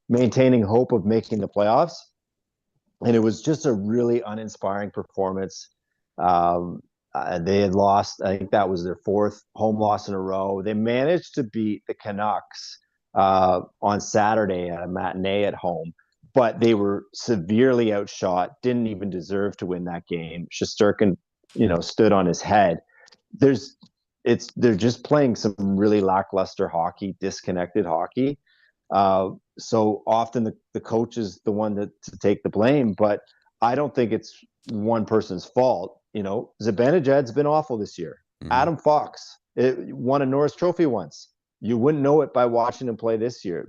maintaining hope of making the playoffs. And it was just a really uninspiring performance. They had lost, I think that was their 4th home loss in a row. They managed to beat the Canucks on Saturday at a matinee at home, but they were severely outshot, didn't even deserve to win that game. Shesterkin, stood on his head. They're just playing some really lackluster hockey, disconnected hockey. So often the coach is the one to take the blame, but I don't think it's one person's fault. Zibanejad's been awful this year. Mm-hmm. Adam Fox won a Norris Trophy once. You wouldn't know it by watching him play this year.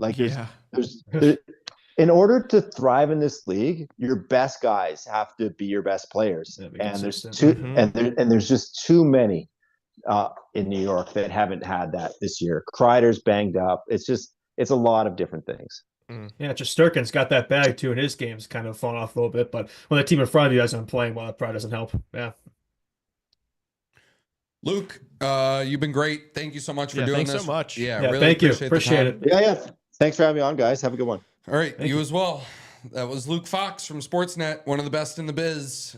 in order to thrive in this league, your best guys have to be your best players. And there's there's just too many in New York that haven't had that this year. Kreider's banged up. It's a lot of different things. Yeah, Shesterkin's got that bag too, and his game's kind of fallen off a little bit. But when the team in front of you isn't playing well, that probably doesn't help. Yeah. Luke, you've been great. Thank you so much for doing this. Thanks so much. Yeah, Yeah, really thank you. appreciate Appreciate the time. it. Yeah. Thanks for having me on, guys. Have a good one. All right, you as well. That was Luke Fox from Sportsnet, one of the best in the biz.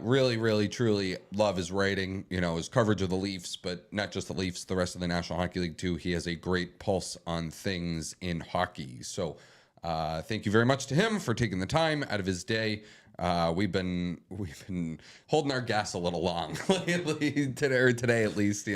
Really, really, truly love his writing, his coverage of the Leafs, but not just the Leafs, the rest of the National Hockey League too. He has a great pulse on things in hockey. So thank you very much to him for taking the time out of his day. We've been holding our gas a little long lately, today at least.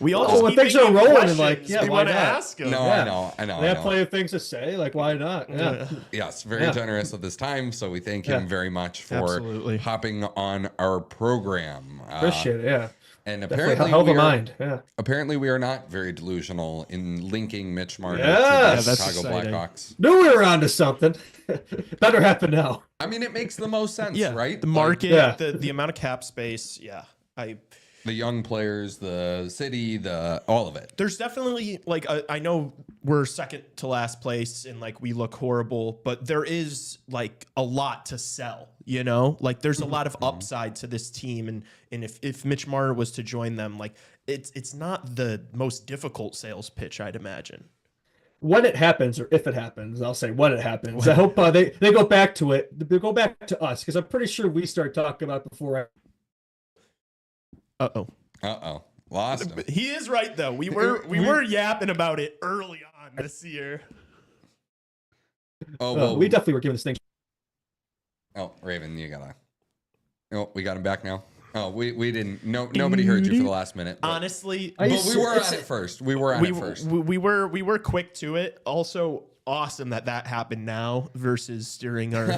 We all when things are rolling and we want to not? ask him. No, Yeah. I know. They have plenty of things to say. Like, why not? Yeah. Yes, very generous of this time. So we thank him very much for Absolutely. hopping on our program. Appreciate it. Yeah. And Definitely apparently, hell of a mind. Yeah. apparently we are not very delusional in linking Mitch Marner Yes. to Yeah, the that's Chicago exciting. Blackhawks. Knew we were onto something. Better happen now. I mean, it makes the most sense, Yeah, right? the market, Yeah. the amount of cap space. Yeah, The young players, the city, all of it. there's definitely I know we're second to last place and we look horrible, but there is a lot to sell. There's a lot of upside to this team, and if Mitch Marner was to join them, it's not the most difficult sales pitch, I'd imagine. When it happens, or if it happens, I'll say when it happens. I hope they go back to it. They go back to us, because I'm pretty sure we started talking about it before. Uh-oh. Lost him. He is right though. We were yapping about it early on this year. Oh, well. We definitely were giving this thing. Oh, Raven, you gotta. Oh, we got him back now. Oh, we didn't. Nobody heard you for the last minute. But, Honestly, but we were at it first. We were at it first. We were quick to it. Also, awesome that happened now versus during our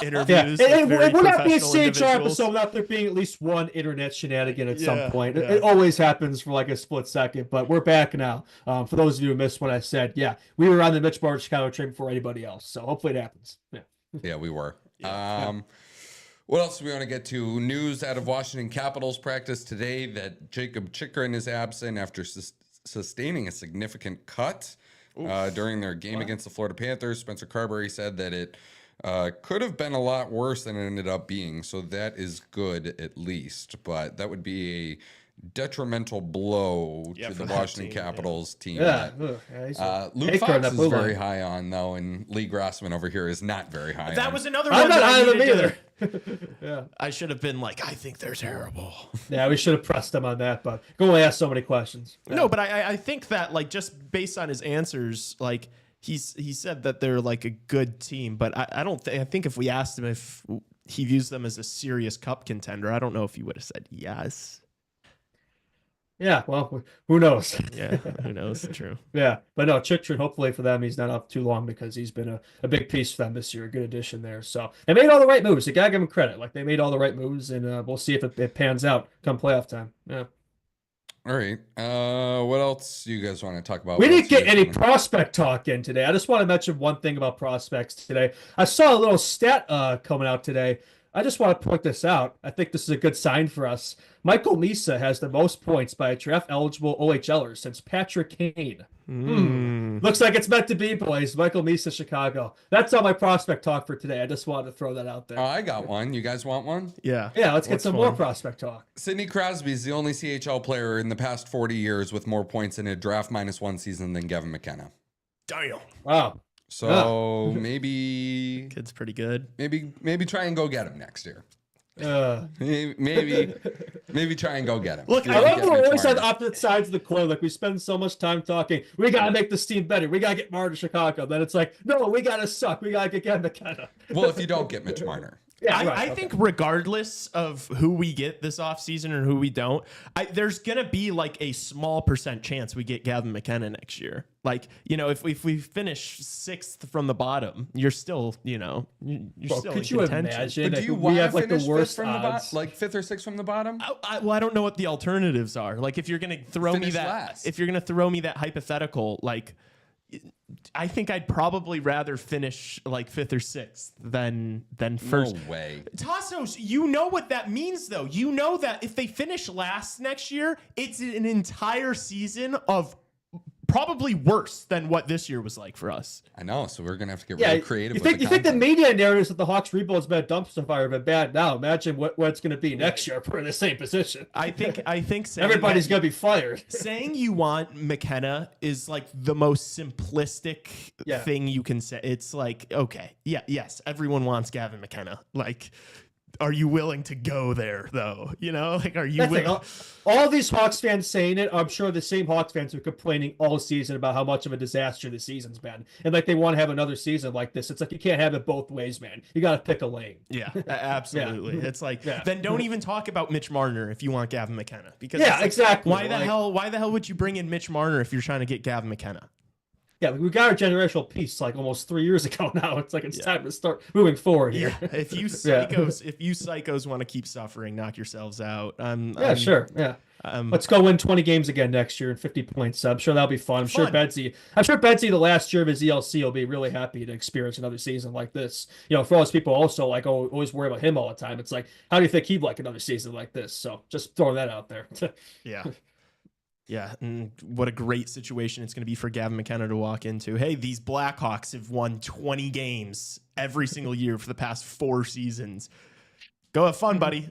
interviews. Yeah, with it very would not be a professional CHR individuals. episode without there being at least one internet shenanigan at some Yeah, point. yeah. It always happens for a split second, but we're back now. For those of you who missed what I said, yeah, we were on the Mitch Marner Chicago train before anybody else, so hopefully it happens. Yeah. Yeah, we were. What else do we want to get to? News out of Washington Capitals practice today that Jacob Chikrin is absent after sustaining a significant cut during their game against the Florida Panthers. Spencer Carberry said that it could have been a lot worse than it ended up being, so that is good at least. But that would be a detrimental blow to the Washington Capitals team. Yeah. Luke Fox is very high on, though, and Lee Grossman over here is not very high That on. was another I'm one not that high I on them needed either. I should have been I think they're terrible. Yeah, we should have pressed them on that, but go ask so many questions. No, but I think that just based on his answers, he said that they're a good team, but I don't I think if we asked him if he views them as a serious cup contender, I don't know if he would have said yes. Yeah, well, who knows? Yeah, who knows? True. Yeah, but no, Chikrin, hopefully for them, he's not up too long because he's been a big piece for them this year, a good addition there. So they made all the right moves. You gotta give them credit. They made all the right moves, and we'll see if it pans out come playoff time. Yeah. All right. What else do you guys want to talk about? We didn't get any prospect talk in today. I just want to mention one thing about prospects today. I saw a little stat coming out today. I just want to point this out. I think this is a good sign for us. Michael Misa has the most points by a draft-eligible OHLer since Patrick Kane. Looks like it's meant to be, boys. Michael Misa, Chicago. That's all my prospect talk for today. I just wanted to throw that out there. Oh, I got one. You guys want one? Yeah. Yeah, let's get some more prospect talk. Sidney Crosby is the only CHL player in the past 40 years with more points in a draft -1 season than Gavin McKenna. Damn. Wow. So maybe Kid's pretty good. Maybe try and go get him next year. Maybe try and go get him. Look, I love we're always on opposite sides of the coin. We spend so much time talking. We gotta make this team better. We gotta get Marner to Chicago. Then it's no, we gotta suck. We gotta get Gavin McKenna. Well, if you don't get Mitch Marner. Yeah, I think regardless of who we get this offseason or who we don't, there's going to be a small % chance we get Gavin McKenna next year. If we finish 6th from the bottom, you're still, you're still could in you contention. imagine? But do you we want to have finish the worst from the bottom, odds? 5th or 6th from the bottom? Well, I don't know what the alternatives are. If you're going to throw Finish me that, last. if you're going to throw me that hypothetical, I think I'd probably rather finish like 5th or 6th than first. No way. Tassos, you know what that means, though. You know that if they finish last next year, it's an entire season of probably worse than what this year was like for us. I know, so we're gonna have to get really creative. You think the media narrative that the Hawks rebuild has been a dumpster fire, but bad now? Imagine what it's going to be next year if we're in the same position. I think everybody's going to be fired. Saying you want McKenna is like the most simplistic thing you can say. It's like, okay, yes, everyone wants Gavin McKenna. Like, are you willing to go there, though? You know, like, are you willing? All these Hawks fans saying it, I'm sure the same Hawks fans are complaining all season about how much of a disaster the season's been. And like, they want to have another season like this. It's like, you can't have it both ways, man. You got to pick a lane. Yeah, absolutely. Yeah. It's like, then don't even talk about Mitch Marner if you want Gavin McKenna. Because exactly. Why the hell would you bring in Mitch Marner if you're trying to get Gavin McKenna? Yeah, we got our generational piece like almost 3 years ago now. It's like it's time to start moving forward here. Yeah. If you psychos want to keep suffering, knock yourselves out. Sure. Yeah. Let's go win 20 games again next year and 50 points. I'm sure that'll be fun. I'm sure Betsy, the last year of his ELC, will be really happy to experience another season like this. You know, for all those people also like always worry about him all the time. It's like, how do you think he'd like another season like this? So just throwing that out there. Yeah. Yeah, and what a great situation it's going to be for Gavin McKenna to walk into. Hey, these Blackhawks have won 20 games every single year for the past 4 seasons. Go have fun, buddy.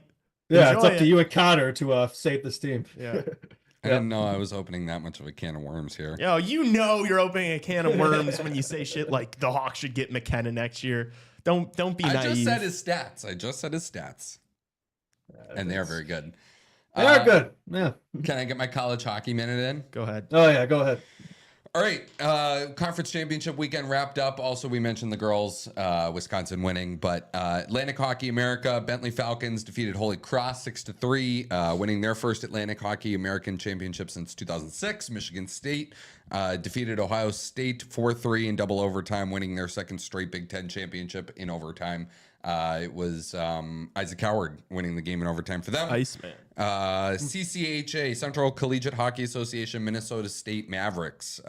Yeah, it's up to you and Connor to save this team. Yeah. I didn't know I was opening that much of a can of worms here. Yo, you know you're opening a can of worms when you say shit like the Hawks should get McKenna next year. Don't be naive. I just said his stats. And they are very good. They are good. Yeah. Can I get my college hockey minute in? Go ahead. Oh, yeah, go ahead. All right. Conference championship weekend wrapped up. Also, we mentioned the girls, Wisconsin winning, but Atlantic Hockey America, Bentley Falcons defeated Holy Cross 6-3, winning their first Atlantic Hockey American championship since 2006. Michigan State defeated Ohio State 4-3 in double overtime, winning their second straight Big Ten championship in overtime. It was Isaac Howard winning the game in overtime for them. Iceman. CCHA, Central Collegiate Hockey Association, Minnesota State Mavericks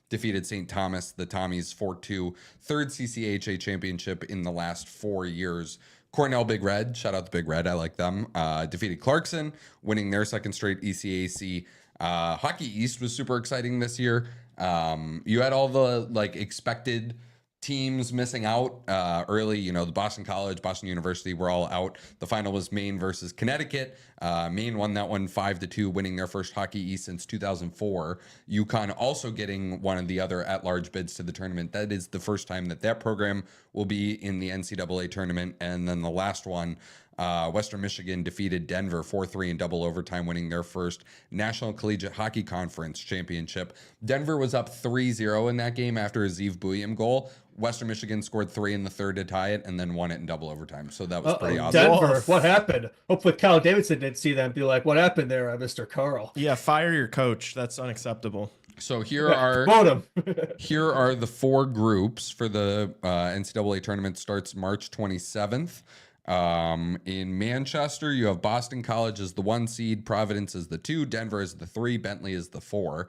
defeated St. Thomas, the Tommies, 4-2. Third CCHA championship in the last 4 years. Cornell Big Red, shout out to Big Red, I like them, defeated Clarkson, winning their second straight ECAC. Hockey East was super exciting this year. You had all the expected teams missing out early. You know, the Boston College, Boston University were all out. The final was Maine versus Connecticut. Maine won that one 5-2, winning their first Hockey East since 2004. UConn also getting one of the other at-large bids to the tournament. That is the first time that program will be in the NCAA tournament. And then the last one, Western Michigan defeated Denver 4-3 in double overtime, winning their first National Collegiate Hockey Conference championship. Denver was up 3-0 in that game after a Zeev Buium goal. Western Michigan scored 3 in the third to tie it and then won it in double overtime. So that was pretty awesome. Denver, what happened? Hopefully Kyle Davidson didn't see that and be like, what happened there, Mr. Carl? Yeah, fire your coach. That's unacceptable. So here are the 4 groups for the NCAA tournament. Starts March 27th. In Manchester, you have Boston College as the 1 seed, Providence is the 2, Denver is the 3, Bentley is the 4.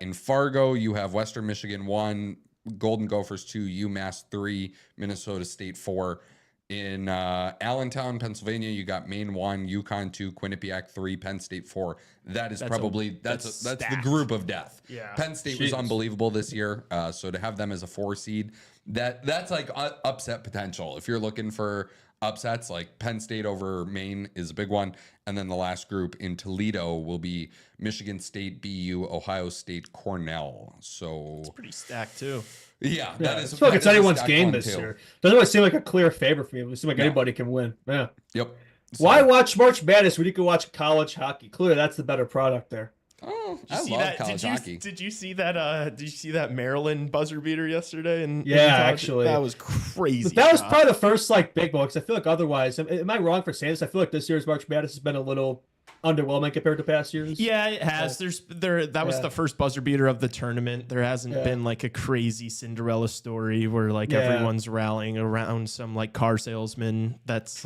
In Fargo, you have Western Michigan 1, Golden Gophers 2, UMass 3, Minnesota State 4. In Allentown, Pennsylvania, you got Maine 1, UConn 2, Quinnipiac 3, Penn State 4. That's the group of death. Yeah. Penn State was unbelievable this year. So to have them as a 4 seed, that's like upset potential. If you're looking for upsets, like Penn State over Maine is a big one. And then the last group in Toledo will be Michigan State, BU, Ohio State, Cornell. So it's pretty stacked too. Yeah, that is. I feel like it's anyone's game this year. Doesn't really seem like a clear favorite for me. It seems like anybody can win. Yeah. Yep. So, why watch March Madness when you can watch college hockey? Clearly, that's the better product there. Oh, I love college hockey. Did you see that? Did you see that Maryland buzzer beater yesterday? Actually, that was crazy. That was probably the first big one, because I feel like otherwise, am I wrong for saying this? I feel like this year's March Madness has been a little underwhelming compared to past years. Yeah, it has. That was the first buzzer beater of the tournament. There hasn't been like a crazy Cinderella story where everyone's rallying around some car salesman that's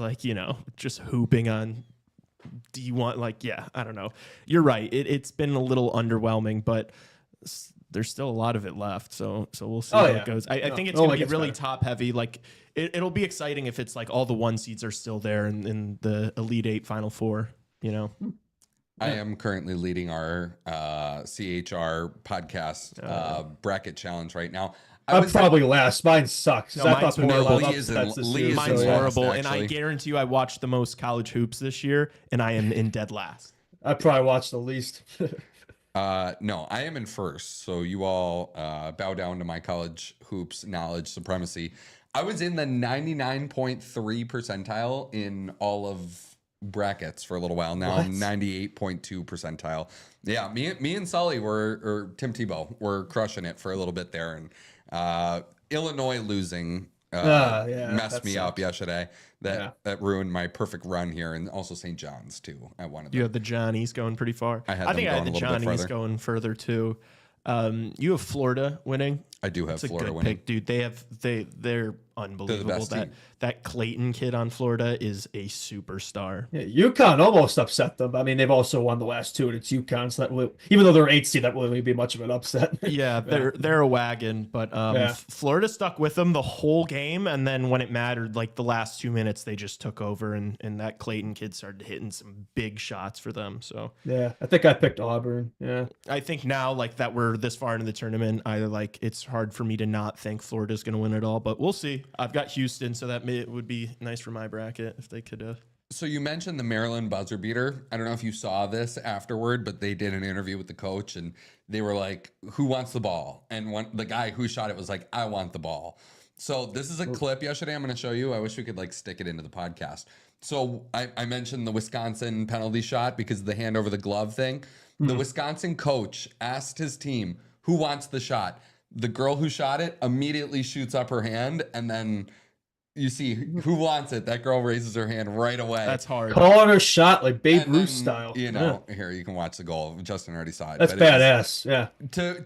just hooping on. Do you want I don't know. You're right. It's been a little underwhelming, but there's still a lot of it left. So we'll see Oh, how yeah. it goes. I think it's Only going to be gets really better. top heavy. Like it'll be exciting if it's like all the 1 seeds are still there in the Elite Eight, Final Four. You know. I am currently leading our CHR podcast bracket challenge right now. I'm probably last. Mine sucks. No, I mine's thought there were a horrible. lot of Lee is in- upsets this Lee year, is so, in Mine's yeah. last, horrible, and I actually. guarantee you, I watched the most college hoops this year, and I am in dead last. I probably watched the least. No, I am in first. So you all bow down to my college hoops knowledge supremacy. I was in the 99.3 percentile in all of brackets for a little while. Now I'm 98.2 percentile. Yeah, me and Sully or Tim Tebow were crushing it for a little bit there, and Illinois losing messed me up yesterday. That ruined my perfect run here, and also St. John's too. I wanted. You have the Johnnies going pretty far. I think I had the going a little bit Johnnies further. going further too. You have Florida winning. I do have It's a Florida good winning. pick, dude. They're unbelievable. best team. That Clayton kid on Florida is a superstar. Yeah, UConn almost upset them. I mean, they've also won the last two, and it's UConn. So that will, even though they're 8 seed, that wouldn't be much of an upset. Yeah, they're a wagon, but Florida stuck with them the whole game, and then when it mattered, like the last 2 minutes, they just took over, and that Clayton kid started hitting some big shots for them. So Yeah, I think I picked Auburn. Yeah, I think now, like that we're this far into the tournament, it's hard for me to not think Florida's going to win it all, but we'll see. I've got Houston, so it would be nice for my bracket if they could. So you mentioned the Maryland buzzer beater. I don't know if you saw this afterward, but they did an interview with the coach, and they were like, "Who wants the ball?" And the guy who shot it was like, "I want the ball." So this is a clip yesterday. I'm going to show you. I wish we could like stick it into the podcast. So I mentioned the Wisconsin penalty shot because of the hand over the glove thing. The Wisconsin coach asked his team, "Who wants the shot?" The girl who shot it immediately shoots up her hand, and then you see who wants it. That girl raises her hand right away. That's hard. calling her shot like Babe And Ruth then, style. You know, here you can watch the goal. Justin already saw it. That's but it badass. Yeah.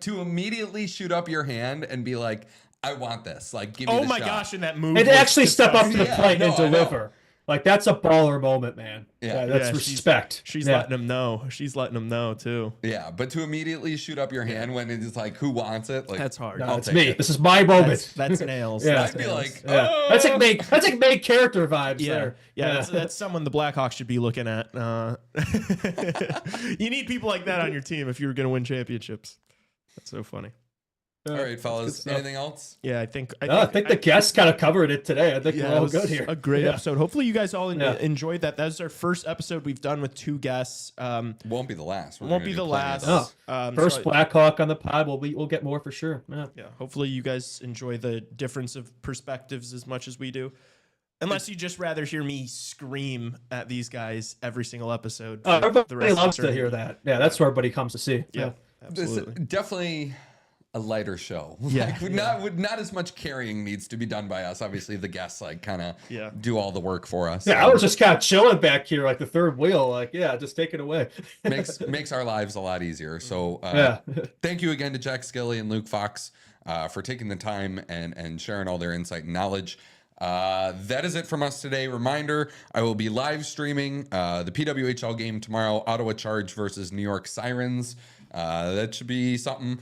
to immediately shoot up your hand and be like, "I want this." Like, give me Oh the my shot. gosh, and that move. And was actually step up to the disgusting. plate and I know. deliver. Like, that's a baller moment, man. Yeah. That's Yeah, respect. She's Yeah. letting him know. She's letting him know too. Yeah, but to immediately shoot up your hand when it's like, "Who wants it?" Like, That's hard. No, I'll it's take me. it. This is my moment. That's nails. Yeah. That's I'd be nails. like, Yeah. "Oh." That's like main character vibes Yeah, there. That's someone the Blackhawks should be looking at. You need people like that on your team if you were going to win championships. That's so funny. All right, fellas. Anything else? Yeah, I think the guests kind of covered it today. I think we're it all was good here. a great Yeah. episode. Hopefully, you guys all Yeah. enjoyed that. That was our first episode we've done with 2 guests. Won't be the last. We're Won't gonna be do the plenty of last. those. First Blackhawk on the pod. We'll get more for sure. Yeah. Yeah, hopefully you guys enjoy the difference of perspectives as much as we do. Unless you just rather hear me scream at these guys every single episode. for the Everybody rest of the loves to tournament. hear that. Yeah, that's what everybody comes to see. Yeah, This is absolutely. definitely a lighter show. Yeah. Not as much carrying needs to be done by us. Obviously, the guests kind of Yeah. do all the work for us. Yeah, I was just kind of chilling back here, like the third wheel. Like, yeah, just take it away. makes our lives a lot easier. So Yeah. thank you again to Jack Skille and Luke Fox for taking the time and sharing all their insight and knowledge. That is it from us today. Reminder, I will be live streaming the PWHL game tomorrow, Ottawa Charge versus New York Sirens. That should be something.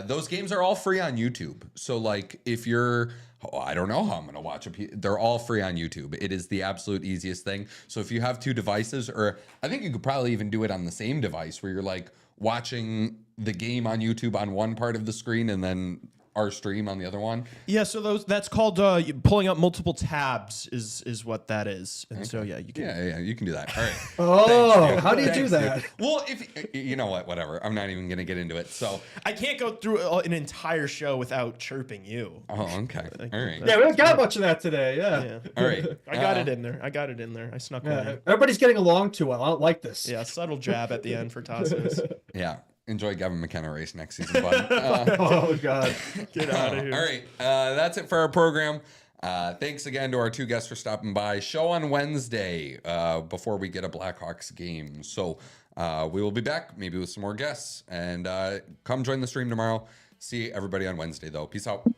Those games are all free on YouTube. So like if you're, I don't know how I'm going to watch they're all free on YouTube. It is the absolute easiest thing. So if you have 2 devices, or I think you could probably even do it on the same device where you're like watching the game on YouTube on one part of the screen and then our stream on the other one. Yeah, so that's called pulling up multiple tabs is what that is. And so you can Yeah, you can do that. All right. Oh, how do you do Thanks, that? dude. Well, if you know what, whatever. I'm not even going to get into it. So, I can't go through an entire show without chirping you. oh, okay. All right. Yeah, we don't got much of that today. Yeah. Yeah. All right. I got it in there. I snuck one Yeah. in. Everybody's getting along too well. I don't like this. Yeah, subtle jab at the end for Tassos. Yeah. Enjoy Gavin McKenna race next season, bud. Oh God. Get out of here. All right. That's it for our program. Thanks again to our 2 guests for stopping by. Show on Wednesday before we get a Blackhawks game. So we will be back maybe with some more guests. And come join the stream tomorrow. See everybody on Wednesday, though. Peace out.